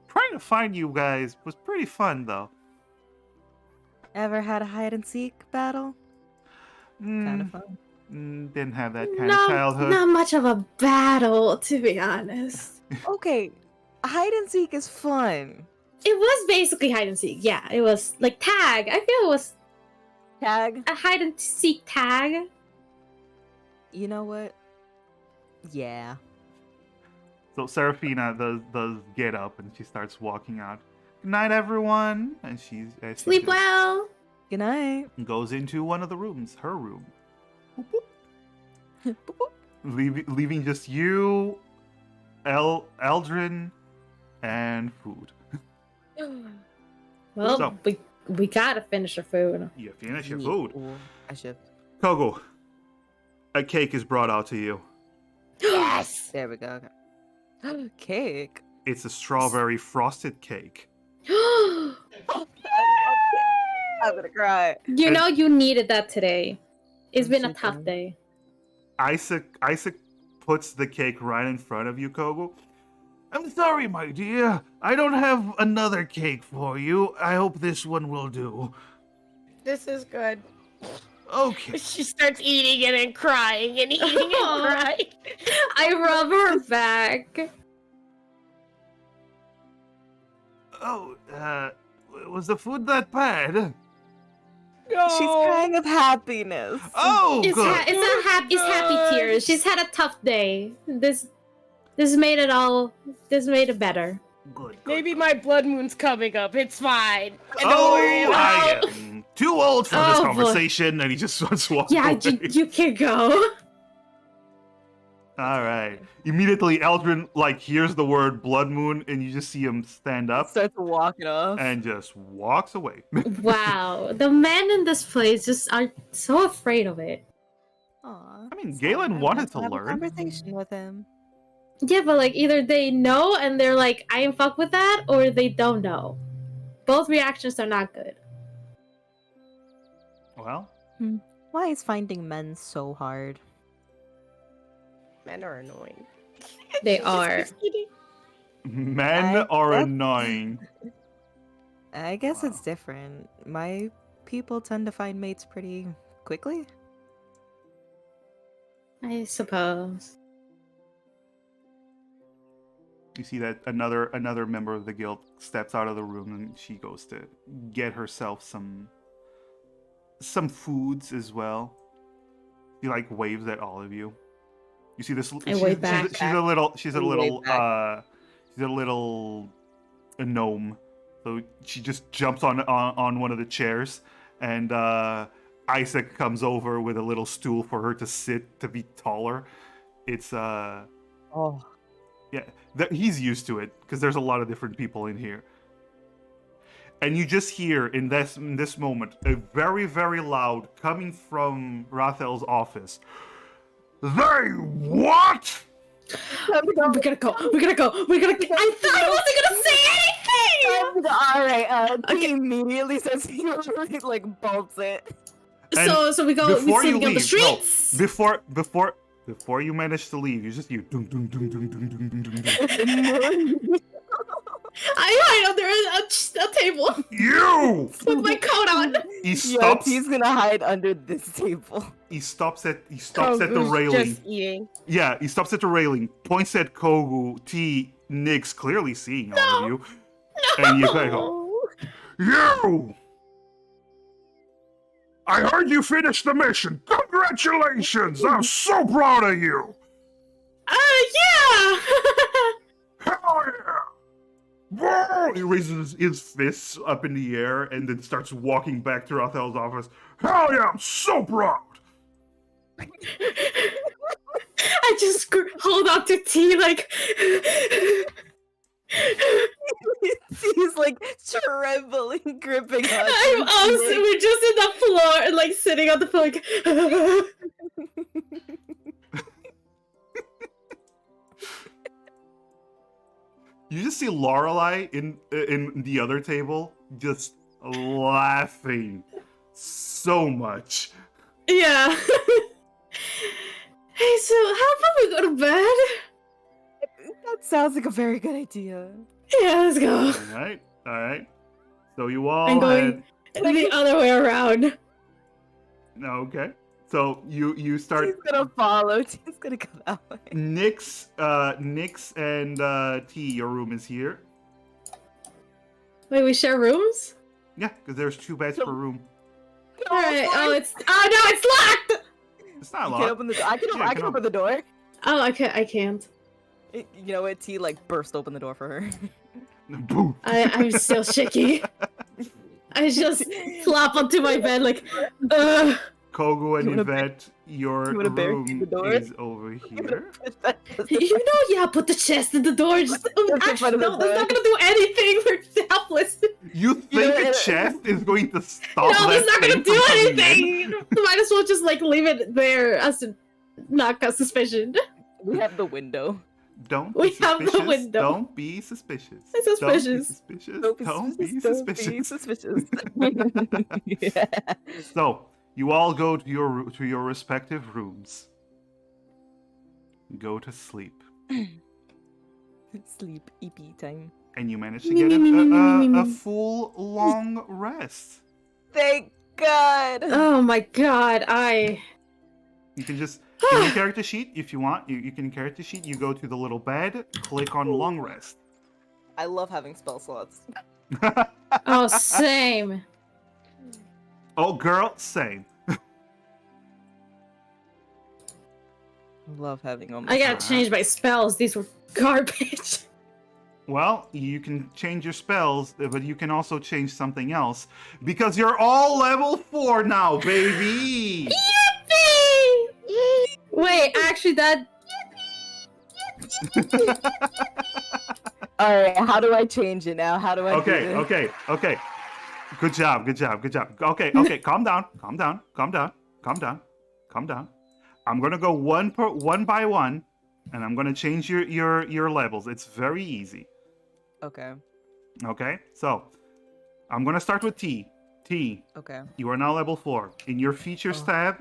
trying to find you guys was pretty fun though. Ever had a hide and seek battle? Kind of Mm, fun. didn't have that kind of childhood. Not much of a battle, to be honest. Okay, hide and seek is fun. It was basically hide and seek. Yeah, it was like tag. I feel it was Tag. a hide and seek tag. You know what? Yeah. So Seraphina does get up and she starts walking out. Good night, everyone. And she Sleep just well. Good night. goes into one of the rooms, her room, Boop, boop. leaving just you, Eldrin, and food. Well, So- we gotta finish our food. You finish your Yeah, food. ooh, I should. Kogo, a cake is brought out to you. yes. There we go. Okay. Cake. It's a strawberry frosted cake. I'm gonna cry. You know you needed that today. It's I'm been a so tough done. day. Isaac puts the cake right in front of you, Kogo. I'm sorry, my dear. I don't have another cake for you. I hope this one will do. This is good. Okay. She starts eating it and crying and eating and crying. I rub her back. Oh, was the food that bad? No. She's crying of happiness. Oh, It's, good. it's happy tears. She's had a tough day. This made it all. This made it better. Good. Maybe my blood moon's coming up. It's fine. And don't Oh, worry about. I am too old for this Oh, boy. conversation, and he just starts walking Yeah, away. you can go. All right. Immediately, Eldrin hears the word blood moon, and you just see him stand up Starts walking off. and just walks away. Wow, the men in this place just are so afraid of it. Aw, I mean, sad. Galen I would wanted have to have a learn. conversation with him. Yeah, but like either they know and they're like, I ain't fuck with that, or they don't know. Both reactions are not good. Well, Why is finding men so hard? Men are annoying. They She just are. keeps eating. men I are guess- annoying. I guess Wow. it's different. My people tend to find mates pretty quickly. I suppose. You see that another member of the guild steps out of the room, and she goes to get herself some foods as well. She like waves at all of you. You see this? I wave back. She's a little a gnome. So she just jumps on one of the chairs, and Isaac comes over with a little stool for her to sit to be taller. It's Oh. yeah, he's used to it because there's a lot of different people in here. And you just hear in this moment a very, very loud coming from Rathel's office. They what? We gotta go. We gotta go. We gotta. I thought I wasn't gonna say anything. All right. Okay. He immediately says he like bolts it. And So we go. We before see you we go the leave, streets. before you manage to leave, you just hear dum dum dum dum dum dum dum dum dum. I hide under a table You! with my coat on. He Yeah, stops. he's gonna hide under this table. He stops at the Kogu's railing. Just eating. Yeah, he stops at the railing, points at Kogu, T, Nix, clearly seeing all of you, and you go, "You! I heard you finished the mission. Congratulations! I'm so proud of you. Yeah. Hell yeah! Whoa!" He raises his fists up in the air and then starts walking back to Rathel's office. Hell yeah! I'm so proud. I just hold on to T like. He's like trembling, gripping on. I'm also, we're just in the floor and like sitting on the floor like. You just see Lorelei in the other table just laughing so much. Yeah. Hey, so how about we go to bed? That sounds like a very good idea. Yeah, let's go. All right. So you all I'm going the other way around. okay. So you start. He's gonna follow. He's gonna go that way. Nix and T, your room is here. Wait, we share rooms? Yeah, because there's 2 beds per room. Alright, no, it's locked! It's not You locked. can open the door. I can, Yeah, I can open the door. Oh, I can't. You know what? T like burst open the door for her. Boom. I'm still shaky. I just flop onto my bed like, ugh. Kogu and You wanna Yvette, your you wanna barricade room the door? is over here. You know, yeah, put the chest in the door. Just, in actually, front of the no, that's not bed. gonna do anything. We're helpless. You think know, the chest is going to stop No, that that's not gonna thing do from coming in? anything. Might as well just like leave it there as to not cause suspicion. We have the window. Don't We be have the suspicious. window. Don't be suspicious. It's suspicious. Don't be suspicious. suspicious. Yeah. So you all go to your respective rooms. Go to sleep, Sleep, EP time. and you manage to get a full long rest. Thank God. Oh my god, You can just in your character sheet if you want. You can character sheet. You go to the little bed, click on long rest. I love having spell slots. Oh, same. Oh, girl, same. Love having all my I gotta change my spells. These were garbage. Well, you can change your spells, but you can also change something else because you're all level 4 now, baby. Yippee! Wait, actually, that. Alright, how do I change it now? How do I do this? Okay. Good job. Okay. Calm down. I'm gonna go one by one, and I'm gonna change your levels. It's very easy. Okay. Okay, so I'm gonna start with T. T, Okay. you are now level 4. In your features Oh. tab,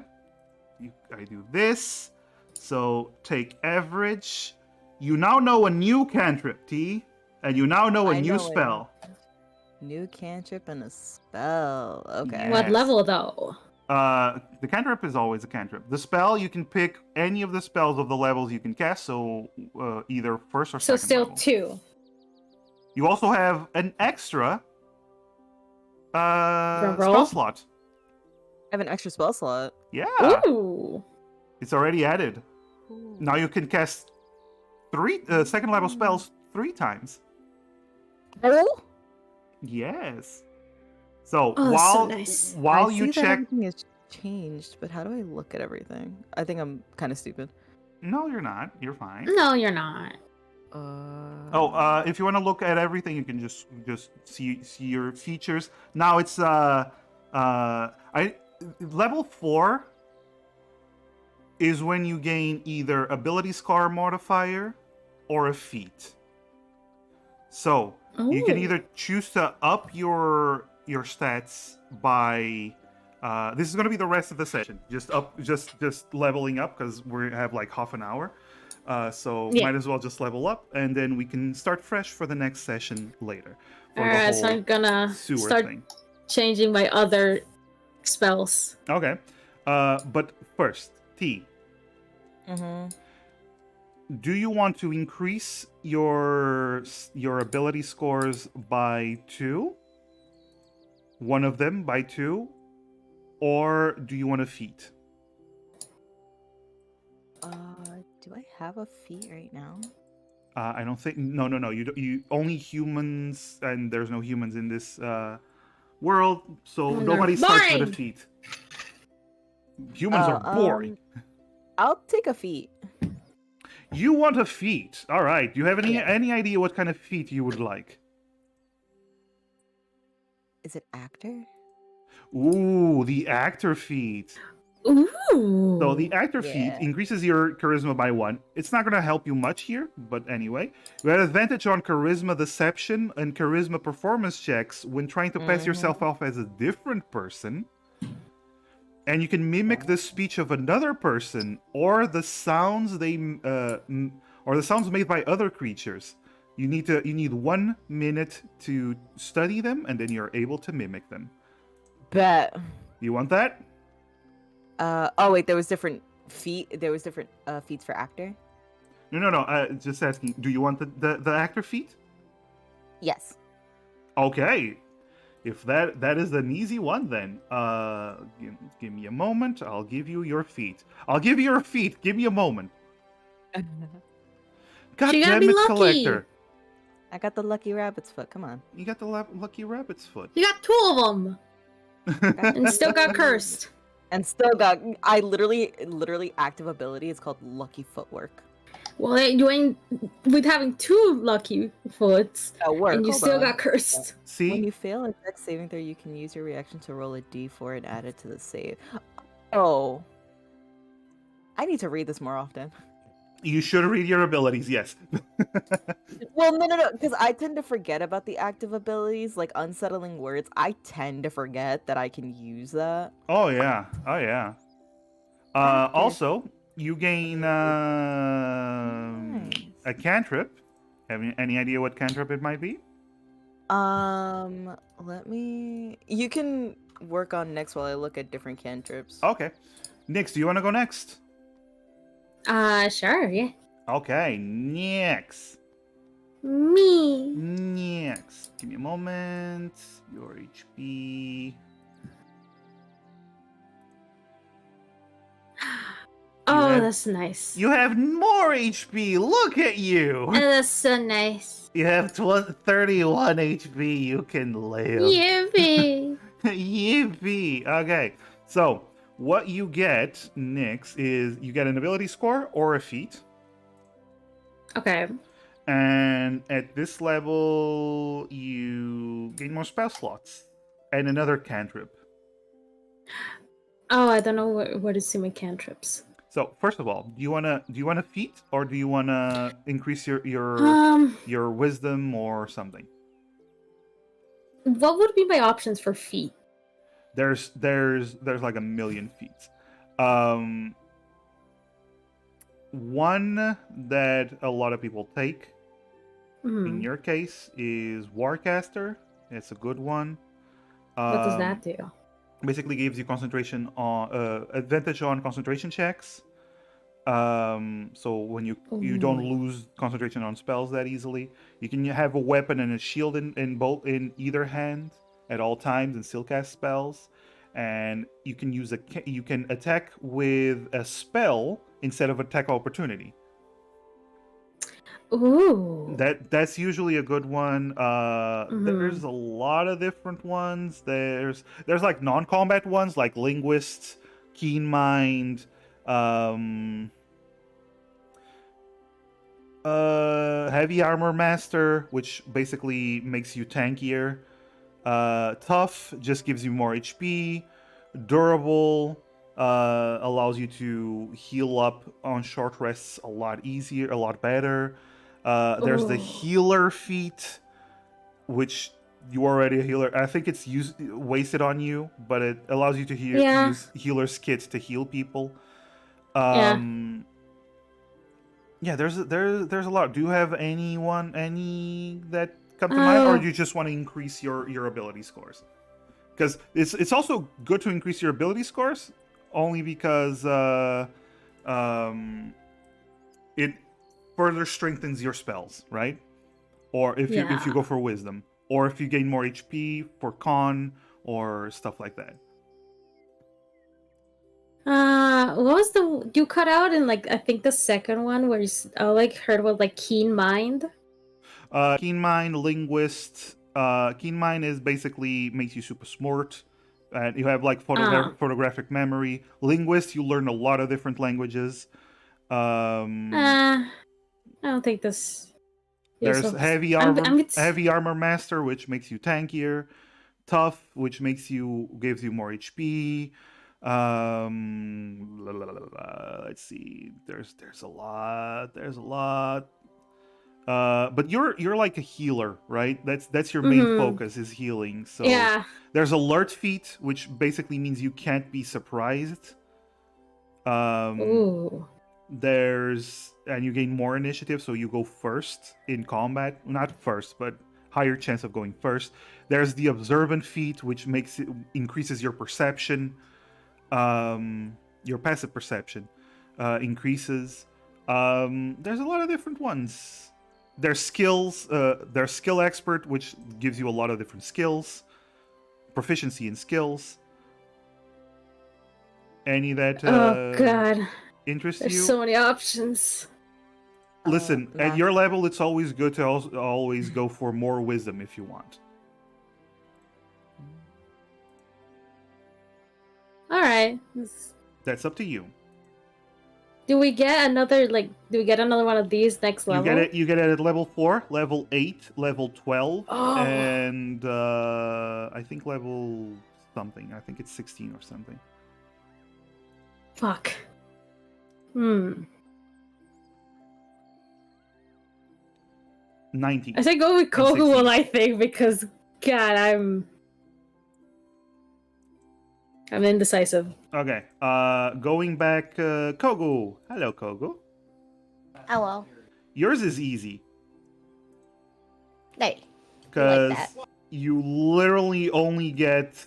I do this. So take average. You now know a new cantrip, T, and you now know a I new know spell. New cantrip and a spell. Okay. What Yes. level though? The cantrip is always a cantrip. The spell, you can pick any of the spells of the levels you can cast, so either first or So second still level. 2. You also have an extra From spell roll? slot. I have an extra spell slot. Yeah, Ooh. it's already added. Now you can cast second level spells 3 times. Oh? Yes. So Oh, that's so nice. while I you see that check, everything has changed, but how do I look at everything? I think I'm kind of stupid. no, you're not. You're fine. No, you're not. If you want to look at everything, you can just see your features. Now it's level 4 is when you gain either ability scar modifier or a feat. So you can Ooh. either choose to up your stats by. This is going to be the rest of the session. Just leveling up because we have like half an hour. So Yeah. might as well just level up, and then we can start fresh for the next session later. For the Alright, whole so I'm gonna sewer start thing. changing my other spells. Okay. But first, T, Mm-hmm. do you want to increase your ability scores by 2? One of them by 2, or do you want a feat? Do I have a feat right now? I don't think. No. You only humans, and there's no humans in this world, so They're nobody starts with a boring! feat. Humans are boring. I'll take a feat. You want a feat? All right. Do you have Yeah. any idea what kind of feat you would like? Is it actor? Ooh, the actor feat. Ooh. So the actor feat Yeah. increases your charisma by 1. It's not going to help you much here, but anyway. You have advantage on charisma deception and charisma performance checks when trying to pass yourself off as a different person. And you can mimic the speech of another person or the sounds or the sounds made by other creatures. You need 1 minute to study them, and then you're able to mimic them. Bet. You want that? Oh wait, there was different feat. There was different feats for actor. No. Just asking. Do you want the actor feat? Yes. Okay. If that is an easy one, then give me a moment. I'll give you your feet. I'll give you your feet. Give me a moment. God You gotta damn be it, lucky. collector! I got the lucky rabbit's foot. Come on. You got the lucky rabbit's foot. You got 2 of them! And still got cursed. And still got. I literally active ability. It's called lucky footwork. Well, you ain't with having 2 lucky foots, That work. and you hold still on. got cursed. When See, you fail a dex saving throw, you can use your reaction to roll a d4 and add it to the save. Oh. I need to read this more often. you should read your abilities. Yes. Well, no, because I tend to forget about the active abilities, like unsettling words. I tend to forget that I can use that. Oh yeah. Oh yeah. Actor Also, you gain Nice. a cantrip. Have you any idea what cantrip it might be? Let me. You can work on next while I look at different cantrips. Okay. Nix, do you want to go next? Sure, yeah. Okay, Nix. Me. Nix. Give me a moment. Your HP. Oh, have- that's nice. You have more HP. Look at you. Oh, that's so nice. You have 31 HP. You can live. Yippee. Yippee. Okay. So, what you get, Nix, is you get an ability score or a feat. Okay. And at this level, you gain more spell slots and another cantrip. Oh, I don't know what is in my cantrips. So first of all, do you wanna feat, or do you wanna increase your wisdom or something? What would be my options for feet? There's like a million feats. Um, One that a lot of people take in Hmm. your case is Warcaster. It's a good one. What does that do? Basically gives you concentration on advantage on concentration checks. So when you don't Ooh. lose concentration on spells that easily, you can have a weapon and a shield in either hand at all times and still cast spells. And you can you can attack with a spell instead of attack opportunity. Ooh. That's usually a good one. Hmm. There's a lot of different ones. There's like non-combat ones like linguist, keen mind, um, heavy armor master, which basically makes you tankier. Tough just gives you more HP. Durable allows you to heal up on short rests a lot easier, a lot better. There's the Ooh. healer feat, which you are already a healer. I think it's wasted on you, but it allows you to Yeah. use healer's kits to heal people. Yeah. Um, yeah, there's a lot. Do you have any that come to mind, or do Oh. you just want to increase your ability scores? Because it's also good to increase your ability scores, only because um, it further strengthens your spells, right? Or if you Yeah. go for wisdom, or if you gain more HP for con or stuff like that. What was the you cut out in like I think the second one where I like heard was like keen mind. Keen mind, linguist. Keen mind is basically makes you super smart. And you have like Ah. photographic memory. Linguist, you learn a lot of different languages. Um, I don't think this there's useful. I'm it's heavy armor master, which makes you tankier. Tough, which gives you more HP. Let's see. There's a lot. There's a lot. But you're like a healer, right? That's your main mm-hmm. focus is healing. So Yeah. there's alert feat, which basically means you can't be surprised. Um, Ooh. and you gain more initiative, so you go first in combat. Not first, but higher chance of going first. There's the observant feat, which increases your perception. Your passive perception increases. There's a lot of different ones. There's skills. There's skill expert, which gives you a lot of different skills, proficiency in skills. Any that Oh god. interest There's you? so many options. Listen, at Math. your level, it's always good to always go for more wisdom if you want. All right. That's up to you. Do we get another do we get another one of these next You get level? it. You get it at level 4, level 8, level 12, Oh. and I think level something. I think it's 16 or something. Fuck. Hmm. 19. I say go with And 16. Kog'Maw, I think, because God, I'm indecisive. Okay. Going back, Kogu. Hello, Kogu. Hello. Yours is easy Hey. You like because that? you literally only get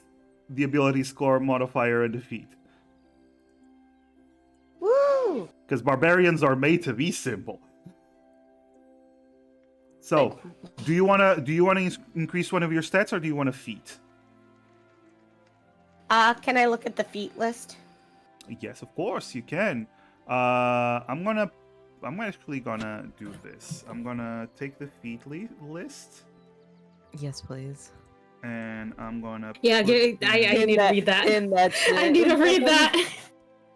the ability score modifier and defeat. Woo! Because barbarians are made to be simple. So, do you wanna increase one of your stats, or do you want to feat? Can I look at the feat list? Yes, of course you can. I'm actually gonna do this. I'm gonna take the feat list, Yes, please. and I'm gonna. Yeah, put I need to read that. In that shit. I need to read that.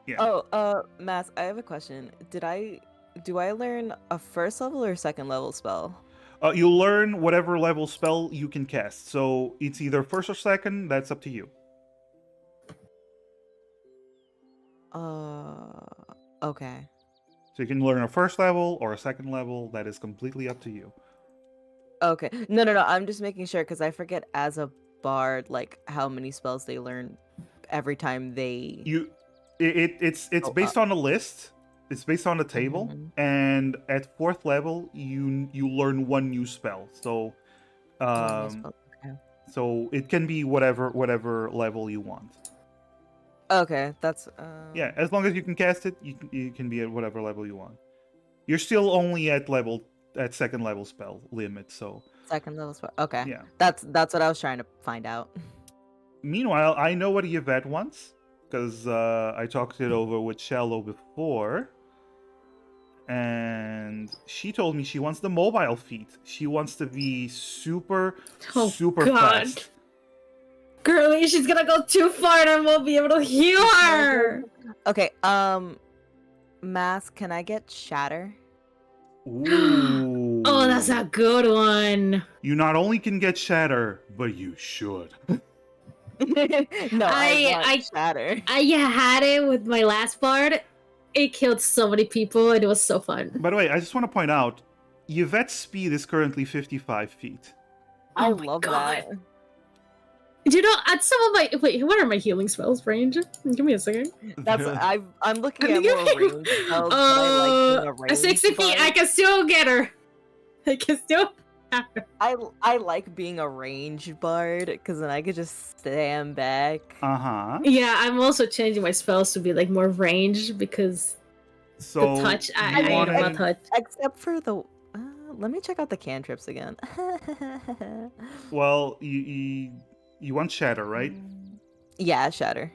Yeah. Oh, Math, I have a question. Do I learn a first level or second level spell? You learn whatever level spell you can cast. So it's either first or second. That's up to you. Okay. So you can learn a first level or a second level. That is completely up to you. Okay. No. I'm just making sure because I forget as a bard, like how many spells they learn every time they It's go up. based on a list. It's based on a table, Mhm. and at 4th level, you learn one new spell. So, One new um, spell. Okay. so it can be whatever level you want. Okay, that's Yeah, as long as you can cast it, you can be at whatever level you want. You're still only at 2nd level spell limit. So second level spell. Okay, yeah. that's what I was trying to find out. Meanwhile, I know what Yvette wants because I talked it over with Shallow before. And she told me she wants the mobile feat. She wants to be super Oh, super God. fast. Girlie, she's gonna go too far and I won't be able to heal her. Okay, Mask, can I get Shatter? Ooh. Oh, that's a good one. You not only can get Shatter, but you should. No, I want I Shatter. I had it with my last bard. It killed so many people and it was so fun. By the way, I just want to point out, Yvette's speed is currently 55 feet. I Oh my love God. that. Do you know, at some of my wait, what are my healing spells range? Give me a second. That's I'm looking at Give more me- range spells, but I like being a range 60 feet. I bard. can still get her. I can still. I like being a range bard because then I could just stand back. Uh-huh. Yeah, I'm also changing my spells to be like more ranged because So the touch. you I hate wanted- about touch. Except for the. Let me check out the cantrips again. Well, you want Shatter, right? Yeah, Shatter.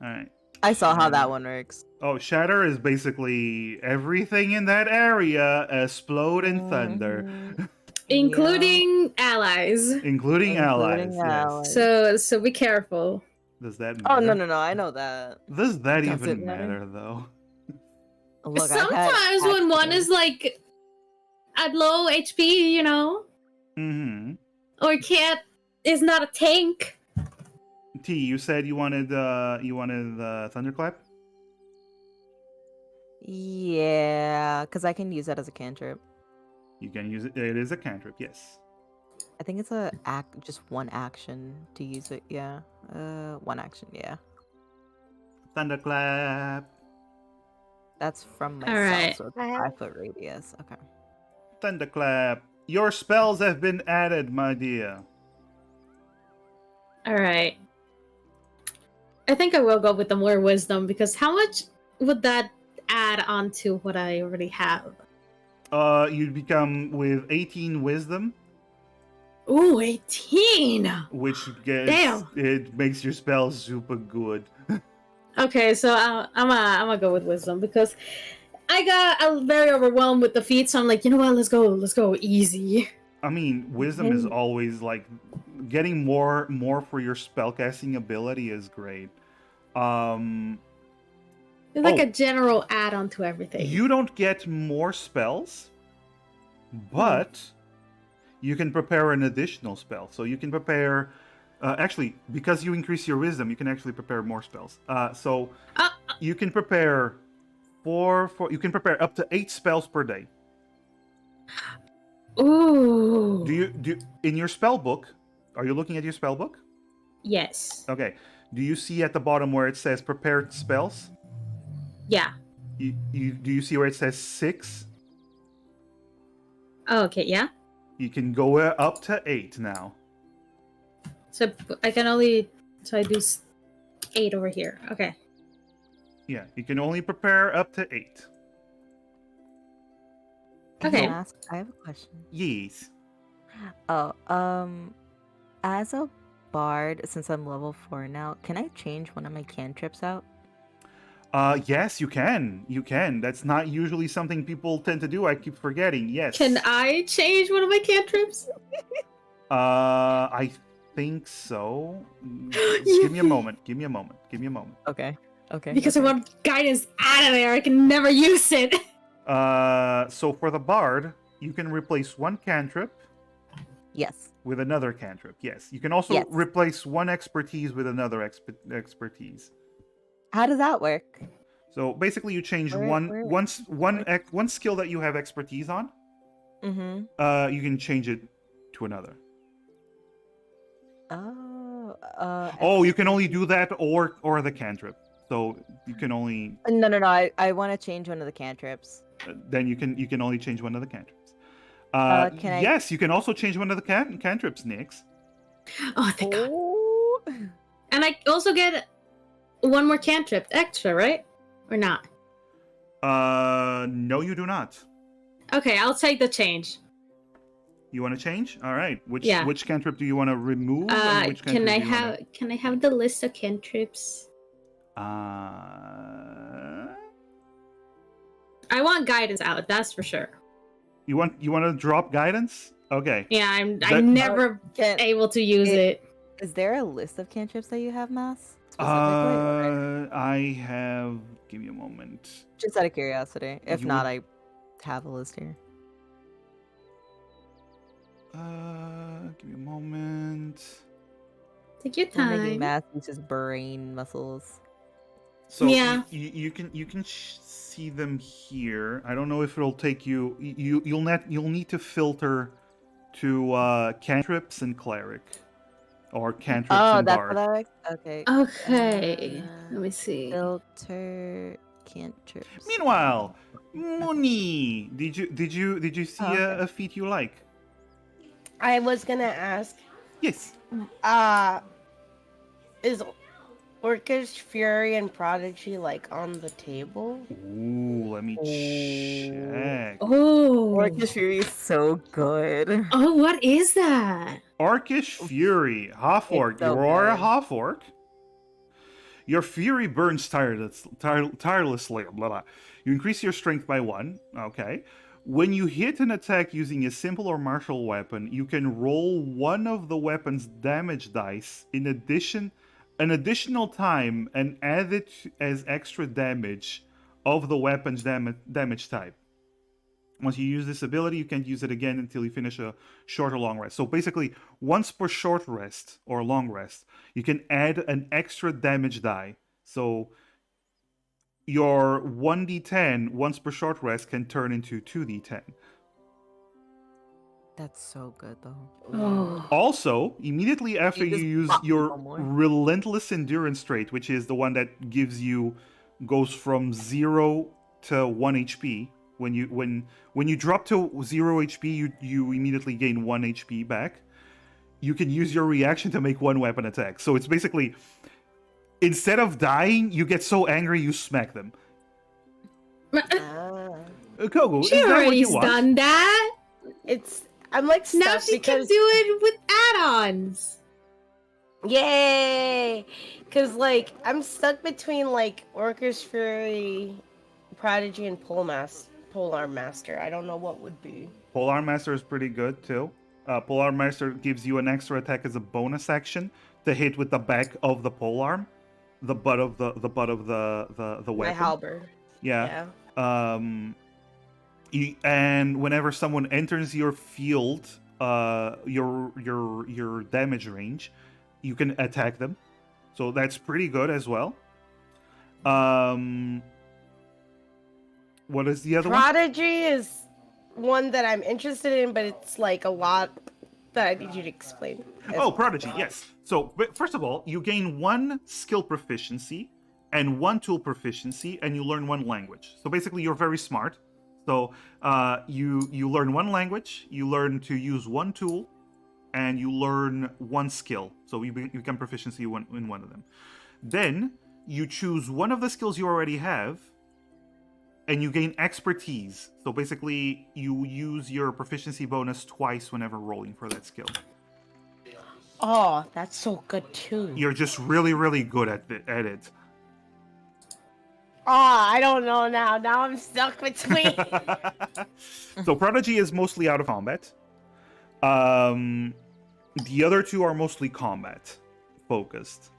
All right. I saw how that Shatter. one works. Oh, Shatter is basically everything in that area explode in thunder, Mhm. Including allies. including allies. Including allies. So be careful. Yes. Does that Oh matter? no! I know that. Does that Does even it matter? though? Look, I've had Sometimes when one accidents. is like at low HP, you know, Mm-hmm. or can't is not a tank. T, you said you wanted thunderclap. Yeah, because I can use that as a cantrip. You can use it. It is a cantrip. Yes. I think it's just one action to use it. Yeah. One action. Yeah. Thunderclap. That's from myself, Alright. so it's 5-foot radius. Okay. Thunderclap. Your spells have been added, my dear. All right. I think I will go with the more wisdom because how much would that add on to what I already have? You become with 18 wisdom, Ooh, 18. which gets Damn. it makes your spells super good. Okay, so I'm gonna go with wisdom because I got very overwhelmed with the feat, so I'm like, you know what? Let's go easy. I mean, wisdom is always like getting more for your spellcasting ability is great. It's like Oh. a general add-on to everything. You don't get more spells, but you can prepare an additional spell. So you can prepare actually, because you increase your wisdom, you can actually prepare more spells. So you can prepare you can prepare up to 8 spells per day. Ooh. Do you in your spell book? Are you looking at your spell book? Yes. Okay. Do you see at the bottom where it says prepared spells? Yeah. Do you see where it says 6? Oh, okay. Yeah. You can go up to 8 now. So I can only I do 8 over here. Okay. Yeah, you can only prepare up to 8. Okay. I have a question. Yes. Oh, as a bard, since I'm level 4 now, can I change one of my cantrips out? Yes, you can. You can. That's not usually something people tend to do. I keep forgetting. Yes. Can I change one of my cantrips? I think so. Give me a moment. Give me a moment. Give me a moment. Okay. Okay. Because okay. I want guidance out of there. I can never use it. So for the bard, you can replace one cantrip Yes. with another cantrip. Yes. You can also Yes. replace one expertise with another expertise. How does that work? So basically, you change Where- one where- once one skill that you have expertise on. Mm-hmm. You can change it to another. Oh. Oh, you can only do that or the cantrip. So you can only No. I want to change one of the cantrips. then you can only change one of the cantrips. Can I- Yes, you can also change one of the cantrips, Nix. Oh, thank God. Oh. And I also get one more cantrip extra, right? Or not? No, you do not. Okay, I'll take the change. You want to change? All right. Yeah. Which cantrip do you want to remove? And which Can cantrip I do you wanna- have the list of cantrips? I want guidance out, that's for sure. You want to drop guidance? Okay. Yeah, I'm That- never Can- able to use it. Is there a list of cantrips that you have, Mass? Specifically? I have. Give me a moment. Just out of curiosity. If You not, would- I have a list here. Give me a moment. Take your We're making time. Mass use his brain muscles. So Yeah. you can see them here. I don't know if it'll take you. You'll need to filter to cantrips and cleric, or cantrips Oh, and that's bard. what that works? Okay. Okay. Let me see. Filter cantrips. Meanwhile, Mooney, did you see Oh, okay. a feat you like? I was gonna ask, Yes. is Orcish Fury and Prodigy like on the table? Ooh, let me check. Oh. Orcish Fury is so good. Oh, what is that? Orcish Fury, half orc. It's so You are a good. half orc. Your fury burns tirelessly. Blah, blah. You increase your strength by 1. Okay. When you hit an attack using a simple or martial weapon, you can roll one of the weapon's damage dice in addition, an additional time, and add it as extra damage of the weapon's damage type. Once you use this ability, you can't use it again until you finish a short or long rest. So basically, once per short rest or long rest, you can add an extra damage die. So your 1d10 once per short rest can turn into 2d10. That's so good, though. Oh. Also, immediately after You you just use pop your one more. relentless endurance trait, which is the one that goes from 0 to 1 HP. When you drop to 0 HP, you immediately gain 1 HP back. You can use your reaction to make one weapon attack. So it's basically, instead of dying, you get so angry you smack them. Kogo, is She that what already you want? done that. I'm like stuck Now she can because do it with add-ons. yay, because like I'm stuck between like Orcish Fury, Prodigy, and Polar Master. I don't know what would be. Polar Master is pretty good too. Polar Master gives you an extra attack as a bonus action to hit with the back of the polearm, the butt of the My weapon. halberd. Yeah. And whenever someone enters your field, your damage range, you can attack them. So that's pretty good as well. What is the other one? Prodigy is one that I'm interested in, but it's like a lot that I need you to explain. Oh, Prodigy, yes. So, but first of all, you gain 1 skill proficiency and 1 tool proficiency, and you learn 1 language. So basically, you're very smart. So you learn 1 language, you learn to use 1 tool, and you learn 1 skill. So you become proficiency in one of them. Then you choose one of the skills you already have, and you gain expertise. So basically, you use your proficiency bonus twice whenever rolling for that skill. Oh, that's so good too. You're just really, really good at it. Oh, I don't know now. Now I'm stuck between. So Prodigy is mostly out of combat. The other 2 are mostly combat focused.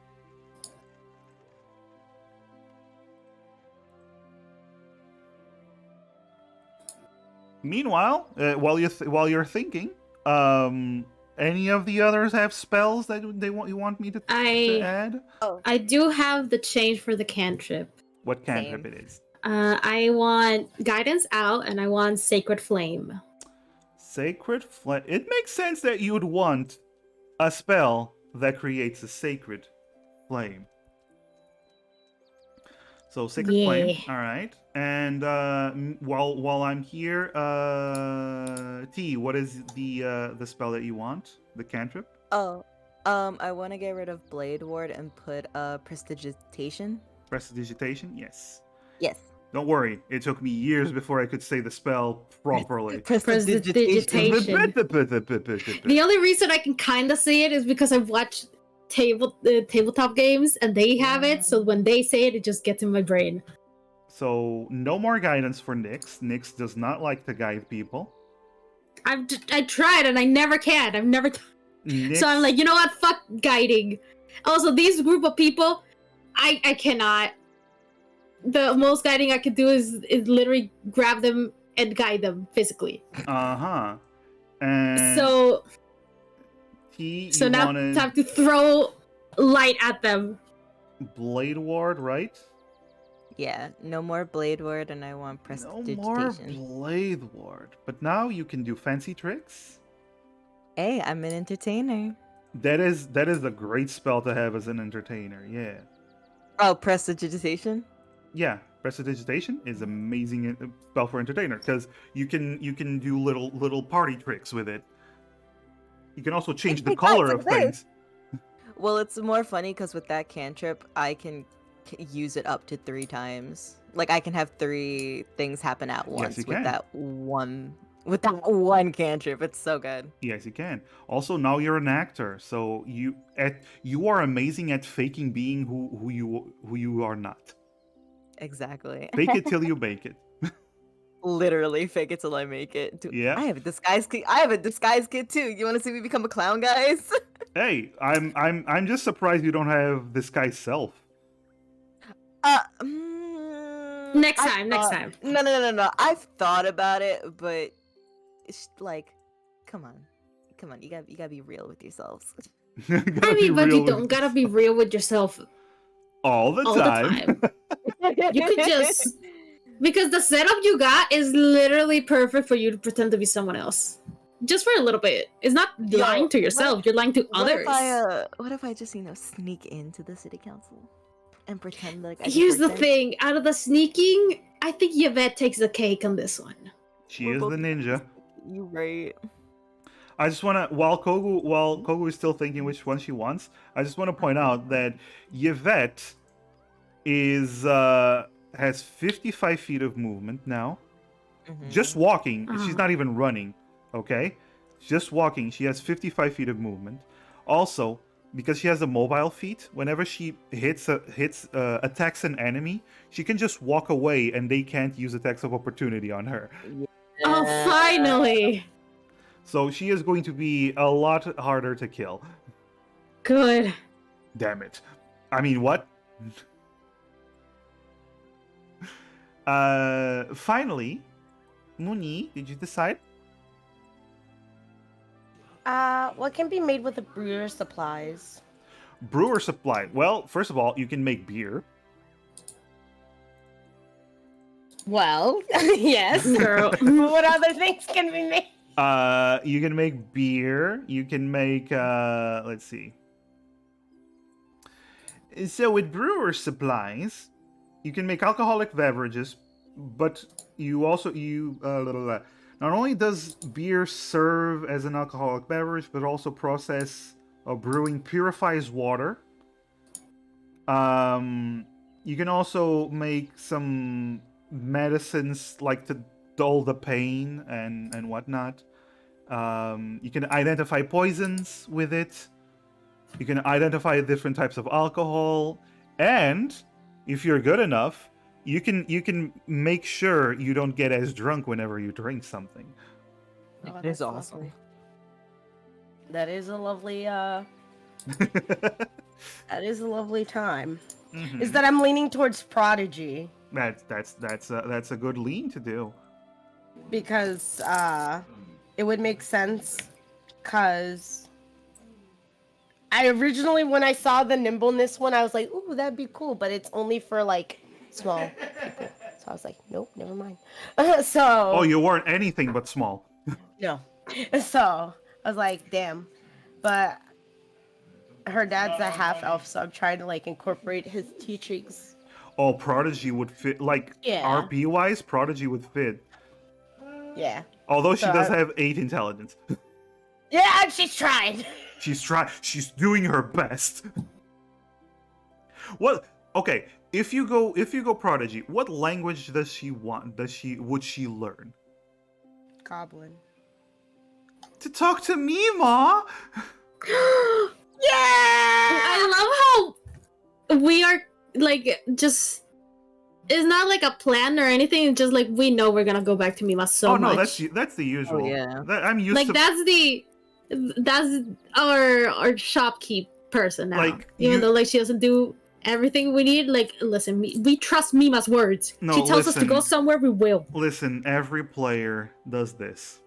Meanwhile, while you're thinking, any of the others have spells that you want me to add? I do have the change for the cantrip. what cantrip Same. it is. I want guidance out, and I want sacred flame. Sacred flame. It makes sense that you would want a spell that creates a sacred flame. So sacred flame. Yeah. All right. And while I'm here, T, what is the spell that you want? The cantrip? Oh, I want to get rid of Blade Ward and put Prestidigitation. Prestidigitation? Yes. Yes. Don't worry, it took me years before I could say the spell properly. Prestidigitation. The only reason I can kind of say it is because I've watched tabletop games and they have it, so when they say it, it just gets in my brain. So no more guidance for Nyx. Nyx does not like to guide people. I tried and I never can. I've never. Nyx, So I'm like, you know what? Fuck guiding. Also, these group of people, I cannot. The most guiding I could do is literally grab them and guide them physically. Uh-huh. And So T, so you now wanted it's time to throw light at them. Blade Ward, right? Yeah, no more Blade Ward, and I want No more Prestidigitation. Blade Ward. But now you can do fancy tricks. Hey, I'm an entertainer. That is a great spell to have as an entertainer. Yeah. Oh, Prestidigitation? Yeah, prestidigitation is amazing spell for entertainer because you can do little party tricks with it. You can also change the Hey, color guys, of look at things. Well, it's more funny because with that cantrip, I can use it up to 3 times. Like I can have 3 things happen at once you with can. that one cantrip. It's so good. Yes, you can. Also, now you're an actor, so you are amazing at faking being who you are not. Exactly. Fake it till you make it. Literally fake it till I make it. Dude, Yeah. I have a disguise kit. I have a disguise kit too. You want to see me become a clown, guys? Hey, I'm just surprised you don't have this guy's self. Next I've time, next thought- time. No. I've thought about it, but it's like, come on. You gotta be real with yourselves. You I gotta be mean, but real you with don't gotta yourself. be real with yourself all the all the time. You could just because the setup you got is literally perfect for you to pretend to be someone else. Just for a little bit. It's not Yo, lying to yourself, you're lying to What others. if I just sneak into the city council and pretend like I just Here's the work there? thing, out of the sneaking, I think Yvette takes the cake on this one. She We're is both the ninja. You right. I just want to, while Kogu is still thinking which one she wants, I just want to point out that Yvette is has 55 feet of movement now. Mhm. Just walking. Uh-huh. She's not even running. Okay, just walking. She has 55 feet of movement. Also, because she has a mobile feat, whenever she attacks an enemy, she can just walk away and they can't use attacks of opportunity on her. Oh, finally! So she is going to be a lot harder to kill. Good. Damn it. I mean, what? Finally, Muni, did you decide? What can be made with the brewer's supplies? Brewer supply. Well, first of all, you can make beer. Well, yes. Girl. What other things can be made? You can make beer. You can make, let's see. So with brewer supplies, you can make alcoholic beverages, but you also, not only does beer serve as an alcoholic beverage, but also process of brewing purifies water. You can also make some medicines like to dull the pain and whatnot. You can identify poisons with it. You can identify different types of alcohol, and if you're good enough, you can make sure you don't get as drunk whenever you drink something. Oh, It is that's awesome. lovely. That is a lovely that is a lovely time. Mhm. Is that I'm leaning towards prodigy That's a good lean to do. because it would make sense because I originally when I saw the nimbleness one I was like, ooh, that'd be cool, but it's only for like small people. So I was like, nope, never mind. So Oh, you weren't anything but small. no. So I was like, damn. But her dad's a half elf, so I'm trying to like incorporate his teachings. Oh, Prodigy would fit. Like, Yeah. RP wise, Prodigy would fit. Yeah. Although she So does I- have 8 intelligence. Yeah, and she's trying. She's doing her best. What? Okay, if you go Prodigy, what language does she want? Would she learn? Goblin. To talk to Memaw? Yeah! I love how we are like just. It's not like a plan or anything. It's just like we know we're gonna go back to Mima so Oh no, much. that's the usual. yeah. I'm used Like to. that's our shopkeep person now. Like, Even you- though like she doesn't do everything we need. Like listen, we trust Mima's words. No, She tells us to go listen. somewhere, we will. Listen, every player does this.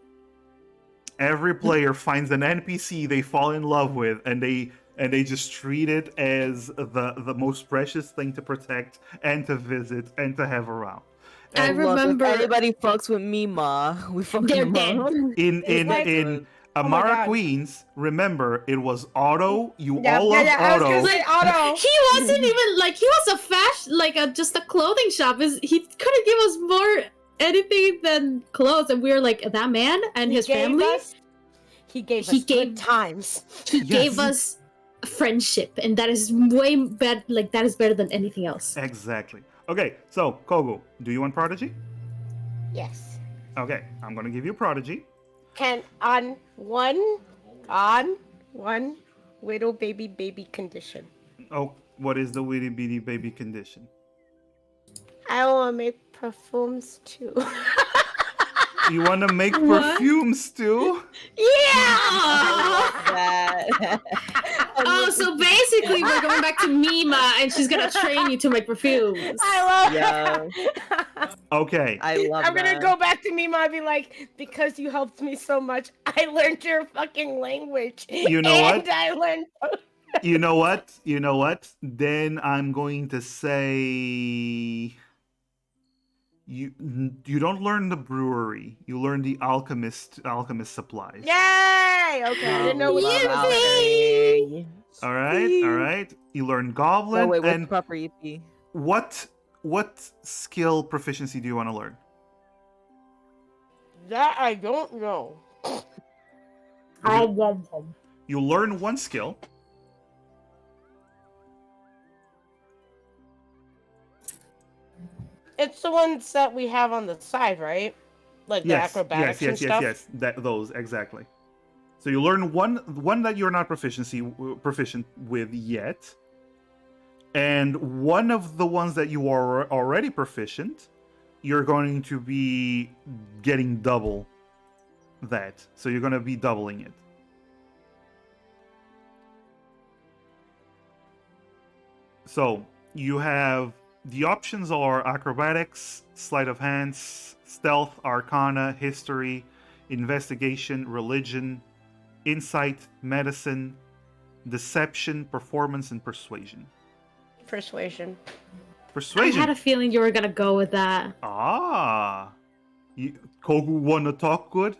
Every player finds an NPC they fall in love with, and they just treat it as the most precious thing to protect and to visit and to have around. I And remember- If anybody fucks with Mima, we fuck They're with dead. Mima. in like- Amara God. Queens, remember it was Otto. You Yeah, all love I was Otto. gonna say Otto. He wasn't even like he was a fashion like just a clothing shop. He couldn't give us more anything than clothes, and we were like that man and his family. He gave He us gave- good times. He Yes. gave us friendship, and that is way better. Like that is better than anything else. Exactly. Okay, so Kogu, do you want Prodigy? Yes. Okay, I'm gonna give you Prodigy. Can on one widow baby condition. Oh, what is the witty bitty baby condition? I want to make perfumes too. You want to make What? perfumes too? Yeah. That. Oh, so basically we're going back to Mima, and she's gonna train you to make perfumes. I love Yo. that. Okay. I love I'm gonna that. go back to Mima and be like, because you helped me so much, I learned your fucking language. You know and what? I learned. You know what? You know what? Then I'm going to say you don't learn the brewery. You learn the alchemist supplies. Yay! Okay, I didn't know what Yippee! you Love were saying. Valkyrie. All right, all right. You learn goblin. Wait, what's and proper EP? what skill proficiency do you want to learn? That I don't know. You learn one skill. It's the ones that we have on the side, right? Like the acrobatics and stuff. yes. Those exactly. So you learn one that you're not proficient with yet, and one of the ones that you are already proficient, you're going to be getting double that. So you're going to be doubling it. So you have the options are acrobatics, sleight of hands, stealth, arcana, history, investigation, religion, insight, medicine, deception, performance, and persuasion. Persuasion. I Persuasion. had a feeling you were gonna go with that. Kogu wanna talk good?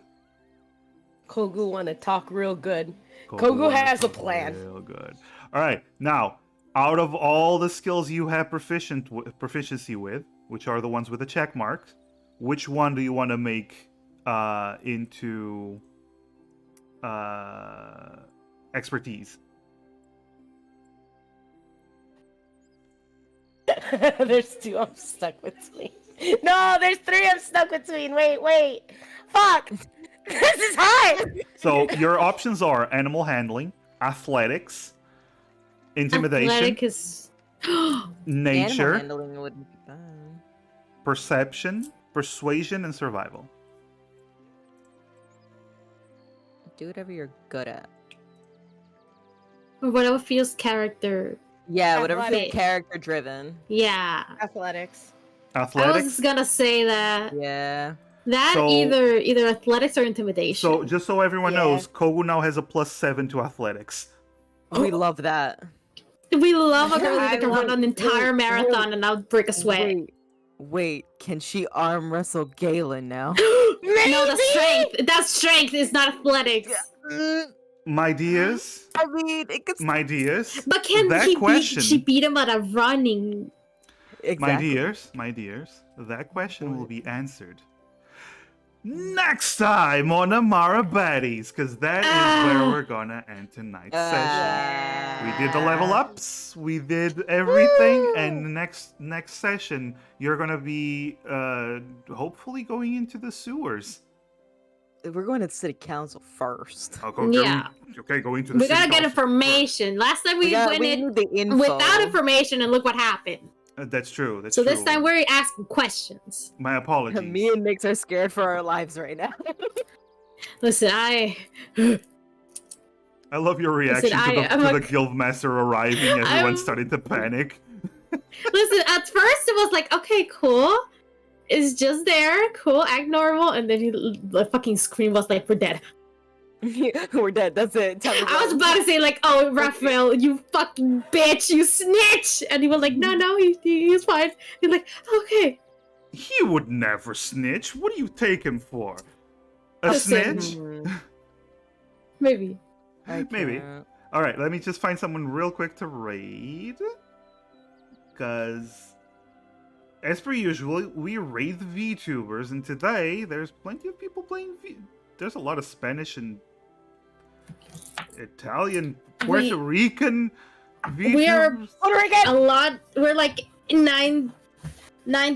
Kogu want to talk real good. Kogu wanna has a talk plan. Real good. All right, now out of all the skills you have proficiency with, which are the ones with the check mark, which one do you want to make into expertise? There's two I'm stuck between. No, there's three I'm stuck between. Wait. Fuck. This is hard. So your options are animal handling, athletics, intimidation, Athletic is. Animal nature, handling wouldn't be bad. perception, persuasion, and survival. Do whatever you're good at. Or whatever feels character. Yeah, whatever feels Athletic. character driven. Yeah. Athletics. I Athletics. was gonna say that. Yeah. That So- either athletics or intimidation. So just so everyone Yeah. knows, Kogu now has a +7 to athletics. We love that. We love a girl I that can run love- an entire wait, marathon wait, and not break a sweat. Wait, can she arm wrestle Galen now? No, that's strength. That's strength. It's not athletics. My dears, I mean, it could my dears, But can that he question, beat? She beat him at a running. exactly. my dears, that question will be answered next time on Amara Baddies, because that is where we're gonna end tonight's session. We did the level ups, we did everything, and the next session you're gonna be hopefully going into the sewers. We're going to the city council first. Yeah. Going to the We city gotta get council information. Last time we went we in need the info. without information, and look what happened. That's true. That's So true. this time we're asking questions. My apologies. Me and Nix are scared for our lives right now. Listen, I love your reaction to the guildmaster arriving. Everyone started to panic. Listen, at first it was like, okay, cool. It's just there, cool, act normal, and then the fucking scream was like, we're dead. We're dead. That's it. I was about to say like, oh, Raphael, you fucking bitch, you snitch, and he was like, no, he's fine. He's like, okay. He would never snitch. What do you take him for? A Listen. snitch? Maybe. Maybe. All right, let me just find someone real quick to raid. Because, as per usual, we raid the VTubers, and today there's plenty of people playing There's a lot of Spanish and Italian, Puerto Rican VTubers. We are a lot. We're like 90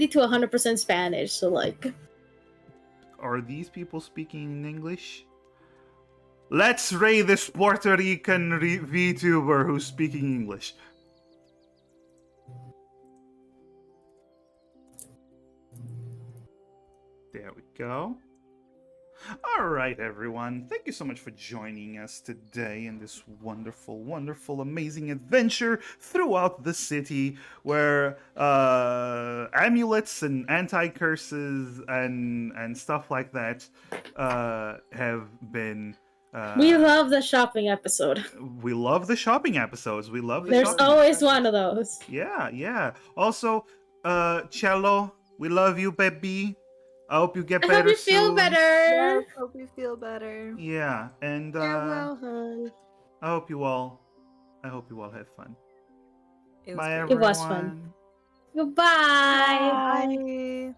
to 100% Spanish. So like, are these people speaking in English? Let's raid this Puerto Rican VTuber who's speaking English. There we go. Alright, everyone. Thank you so much for joining us today in this wonderful, wonderful, amazing adventure throughout the city where amulets and anti-curses and stuff like that have been... we love the shopping episode. We love the shopping episodes. We love the There's shopping always episodes. one of those. Yeah. Also, Cello, we love you, baby. I hope you get I better hope you feel soon. better. Hope you feel better. Yeah, and Farewell, I hope you all had fun. It was Bye, great. everyone. It was fun. Goodbye. Bye.